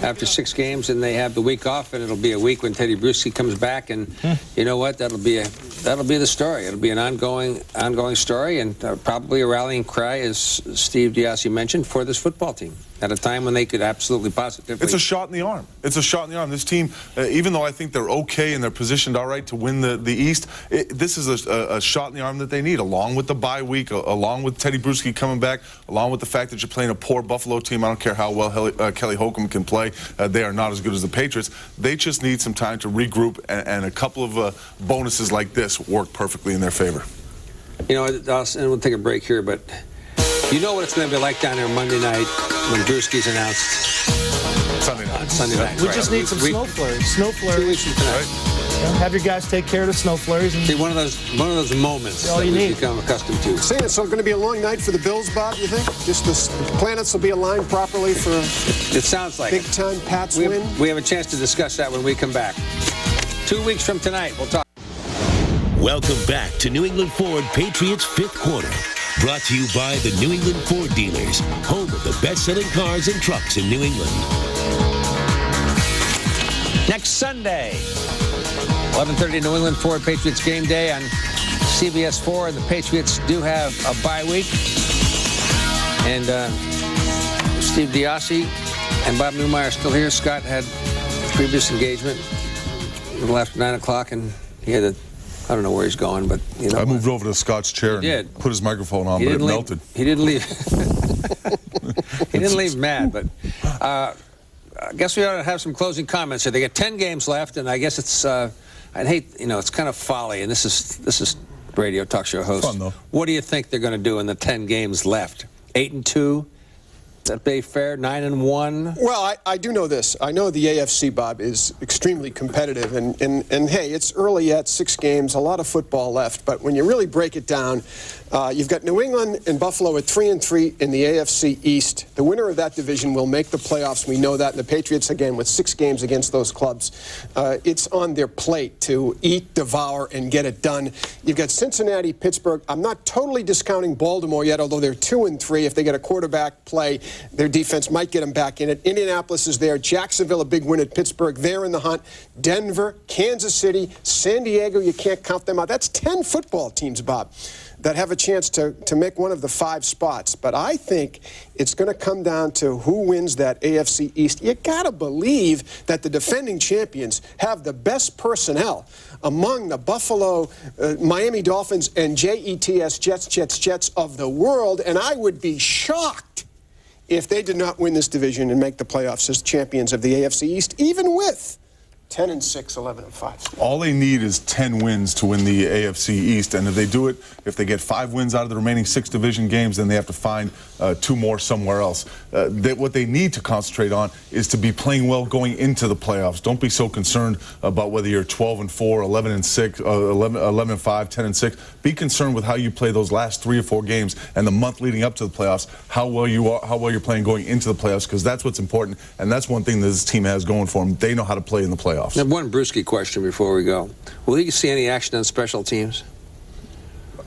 after 6 games, and they have the week off, and it'll be a week when Teddy Bruschi comes back, and you know what? That'll be the story. It'll be an ongoing story, and probably a rallying cry, as Steve Diassi mentioned, for this football team at a time when they could absolutely positively. It's a shot in the arm. It's a shot in the arm. This team, even though I think they're okay and they're positioned all right to win the East, this is a shot in the arm that they need, along with the bye week, along with Teddy Bruschi coming back, along with the fact that you're playing a poor Buffalo team. I don't care how well Kelly Holcomb can play. They are not as good as the Patriots. They just need some time to regroup, and a couple of bonuses like this work perfectly in their favor. You know, and we'll take a break here, but you know what it's going to be like down there Monday night when Bruschi's announced. Sunday night. We just need some snow flurries. Snow flurries. 2 weeks from tonight. Have your guys take care of the snow flurries. And see, one of those moments all that you we need. become accustomed to. Saying it's going to be a long night for the Bills, Bob, you think? Just the planets will be aligned properly for it sounds like big-time Pats win? We have a chance to discuss that when we come back. 2 weeks from tonight, we'll talk. Welcome back to New England Ford Patriots 5th Quarter. Brought to you by the New England Ford Dealers, home of the best-selling cars and trucks in New England. Next Sunday, 11:30 New England Ford Patriots game day on CBS 4. The Patriots do have a bye week. And Steve Diassi and Bob Newmeyer are still here. Scott had a previous engagement a little after 9 o'clock, and he had I don't know where he's going, but you know. I moved over to Scott's chair and put his microphone on, but it melted. He didn't leave. He didn't leave mad, but I guess we ought to have some closing comments here. They got 10 games left, and I guess it's I'd hate, you know, it's kind of folly, and this is radio talk show host. Fun though. What do you think they're going to do in the 10 games left? 8-2. Is that be fair? 9-1? Well, I do know this. I know the AFC, Bob, is extremely competitive. And hey, it's early yet, 6 games, a lot of football left. But when you really break it down, you've got New England and Buffalo at 3-3 in the AFC East. The winner of that division will make the playoffs. We know that. And the Patriots, again, with 6 games against those clubs, it's on their plate to eat, devour, and get it done. You've got Cincinnati, Pittsburgh. I'm not totally discounting Baltimore yet, although they're 2-3. If they get a quarterback play, their defense might get them back in it. Indianapolis is there. Jacksonville, a big win at Pittsburgh. They're in the hunt. Denver, Kansas City, San Diego, you can't count them out. That's 10 football teams, Bob, that have a chance to make one of the 5 spots. But I think it's going to come down to who wins that AFC East. You got to believe that the defending champions have the best personnel among the Buffalo, Miami Dolphins, and Jets of the world. And I would be shocked if they did not win this division and make the playoffs as champions of the AFC East, even with 10-6, 11-5. All they need is 10 wins to win the AFC East, and if they do it, if they get 5 wins out of the remaining 6 division games, then they have to find 2 more somewhere else. What they need to concentrate on is to be playing well going into the playoffs. Don't be so concerned about whether you're 12-4, 11-6, 11-5, 10-6. Be concerned with how you play those last 3 or 4 games and the month leading up to the playoffs. How well you're playing going into the playoffs, because that's what's important, and that's one thing that this team has going for them. They know how to play in the playoffs. I have one Bruschi question before we go. Will he see any action on special teams?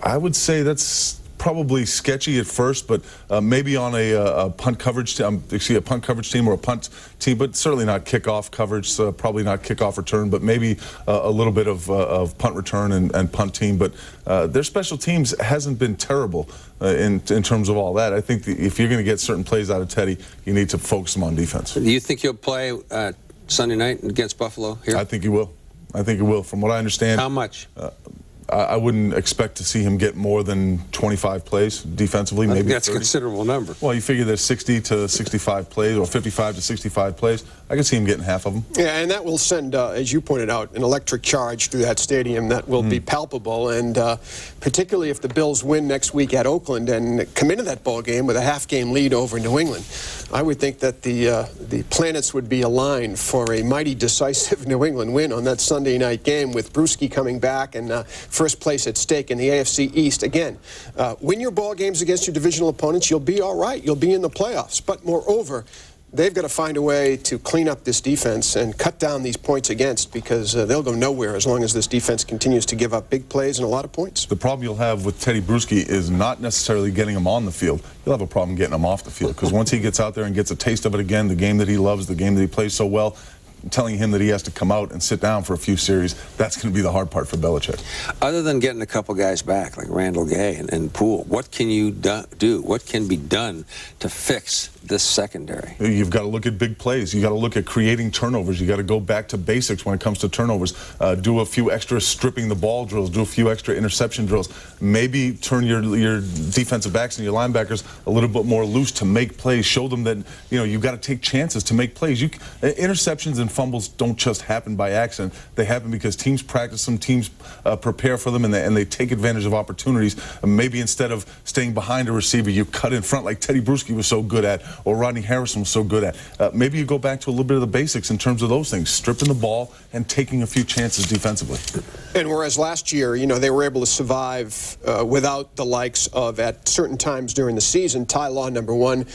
I would say that's probably sketchy at first, but maybe on a punt coverage team, a punt coverage team or a punt team, but certainly not kickoff coverage, probably not kickoff return, but maybe a little bit of punt return and punt team. But their special teams hasn't been terrible in terms of all that. I think if you're going to get certain plays out of Teddy, you need to focus him on defense. Do you think he'll play Sunday night against Buffalo here? I think he will. I think he will. From what I understand. How much? I wouldn't expect to see him get more than 25 plays defensively, maybe 30. That's a considerable number. Well, you figure there's 60 to 65 plays or 55 to 65 plays. I can see him getting half of them. Yeah, and that will send, as you pointed out, an electric charge through that stadium that will be palpable. And particularly if the Bills win next week at Oakland and come into that ball game with a half-game lead over New England, I would think that the planets would be aligned for a mighty decisive New England win on that Sunday night game with Bruschi coming back and first place at stake in the AFC East. Again, win your ball games against your divisional opponents, you'll be all right. You'll be in the playoffs. But moreover, they've got to find a way to clean up this defense and cut down these points against, because they'll go nowhere as long as this defense continues to give up big plays and a lot of points. The problem you'll have with Teddy Bruschi is not necessarily getting him on the field. You'll have a problem getting him off the field, because once he gets out there and gets a taste of it again, the game that he loves, the game that he plays so well, telling him that he has to come out and sit down for a few series, that's going to be the hard part for Belichick. Other than getting a couple guys back, like Randall Gay and Poole, what can you do? What can be done to fix this secondary? You've got to look at big plays. You've got to look at creating turnovers. You've got to go back to basics when it comes to turnovers. Do a few extra stripping the ball drills. Do a few extra interception drills. Maybe turn your defensive backs and your linebackers a little bit more loose to make plays. Show them that, you know, you've got to take chances to make plays. Interceptions and fumbles don't just happen by accident. They happen because teams practice them, teams prepare for them, and they take advantage of opportunities. Maybe instead of staying behind a receiver, you cut in front like Teddy Bruschi was so good at, or Rodney Harrison was so good at. Maybe you go back to a little bit of the basics in terms of those things, stripping the ball and taking a few chances defensively. And whereas last year, you know, they were able to survive without the likes of, at certain times during the season, Ty Law, number 1,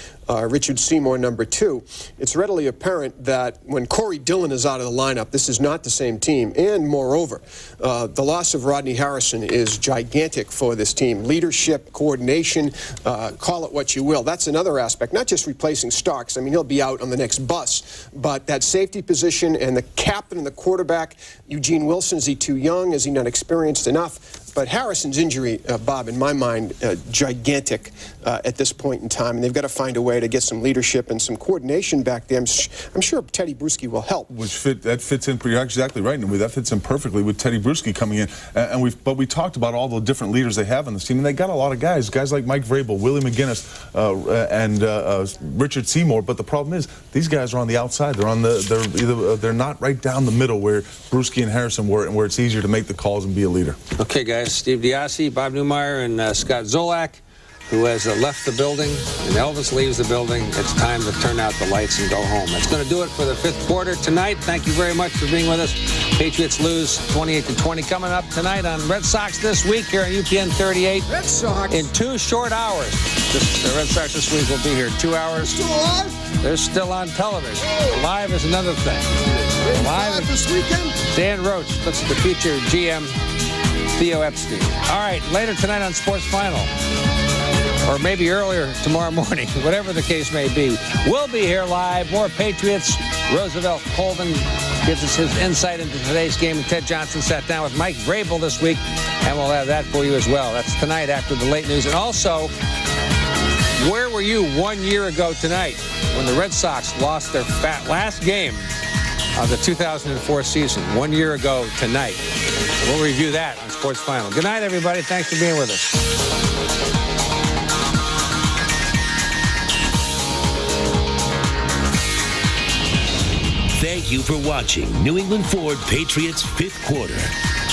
Richard Seymour, number 2, it's readily apparent that when Corey Dillon is out of the lineup, this is not the same team. And moreover, the loss of Rodney Harrison is gigantic for this team. Leadership, coordination, call it what you will. That's another aspect, not just replacing Starks. I mean, he'll be out on the next bus. But that safety position and the captain and the quarterback, Eugene Wilson, is he too young? Is he not experienced enough? But Harrison's injury, Bob, in my mind, gigantic at this point in time. And they've got to find a way to get some leadership and some coordination back there. I'm sure Teddy Bruschi will help. That fits in. You're exactly right, Nui. That fits in perfectly with Teddy Bruschi coming in. But we talked about all the different leaders they have on this team, and they got a lot of guys like Mike Vrabel, Willie McGinnis, and Richard Seymour. But the problem is these guys are on the outside. They're not right down the middle where Bruschi and Harrison were, and where it's easier to make the calls and be a leader. Okay, guys. Steve Diassi, Bob Newmeyer, and Scott Zolak, who has left the building, and Elvis leaves the building. It's time to turn out the lights and go home. That's going to do it for the 5th quarter tonight. Thank you very much for being with us. Patriots lose 28-20. Coming up tonight on Red Sox This Week here on UPN 38. Red Sox. In 2 short hours. The Red Sox This Week will be here 2 hours. Still alive? They're still on television. Live is another thing. Live this weekend? Dan Roach looks at the future GM Theo Epstein. All right, later tonight on Sports Final, or maybe earlier tomorrow morning, whatever the case may be, we'll be here live. More Patriots. Roosevelt Colvin gives us his insight into today's game, and Ted Johnson sat down with Mike Vrabel this week, and we'll have that for you as well. That's tonight after the late news. And also, where were you 1 year ago tonight when the Red Sox lost their last game of the 2004 season? 1 year ago tonight. We'll review that on Sports Final. Good night, everybody. Thanks for being with us. Thank you for watching New England Ford Patriots 5th Quarter.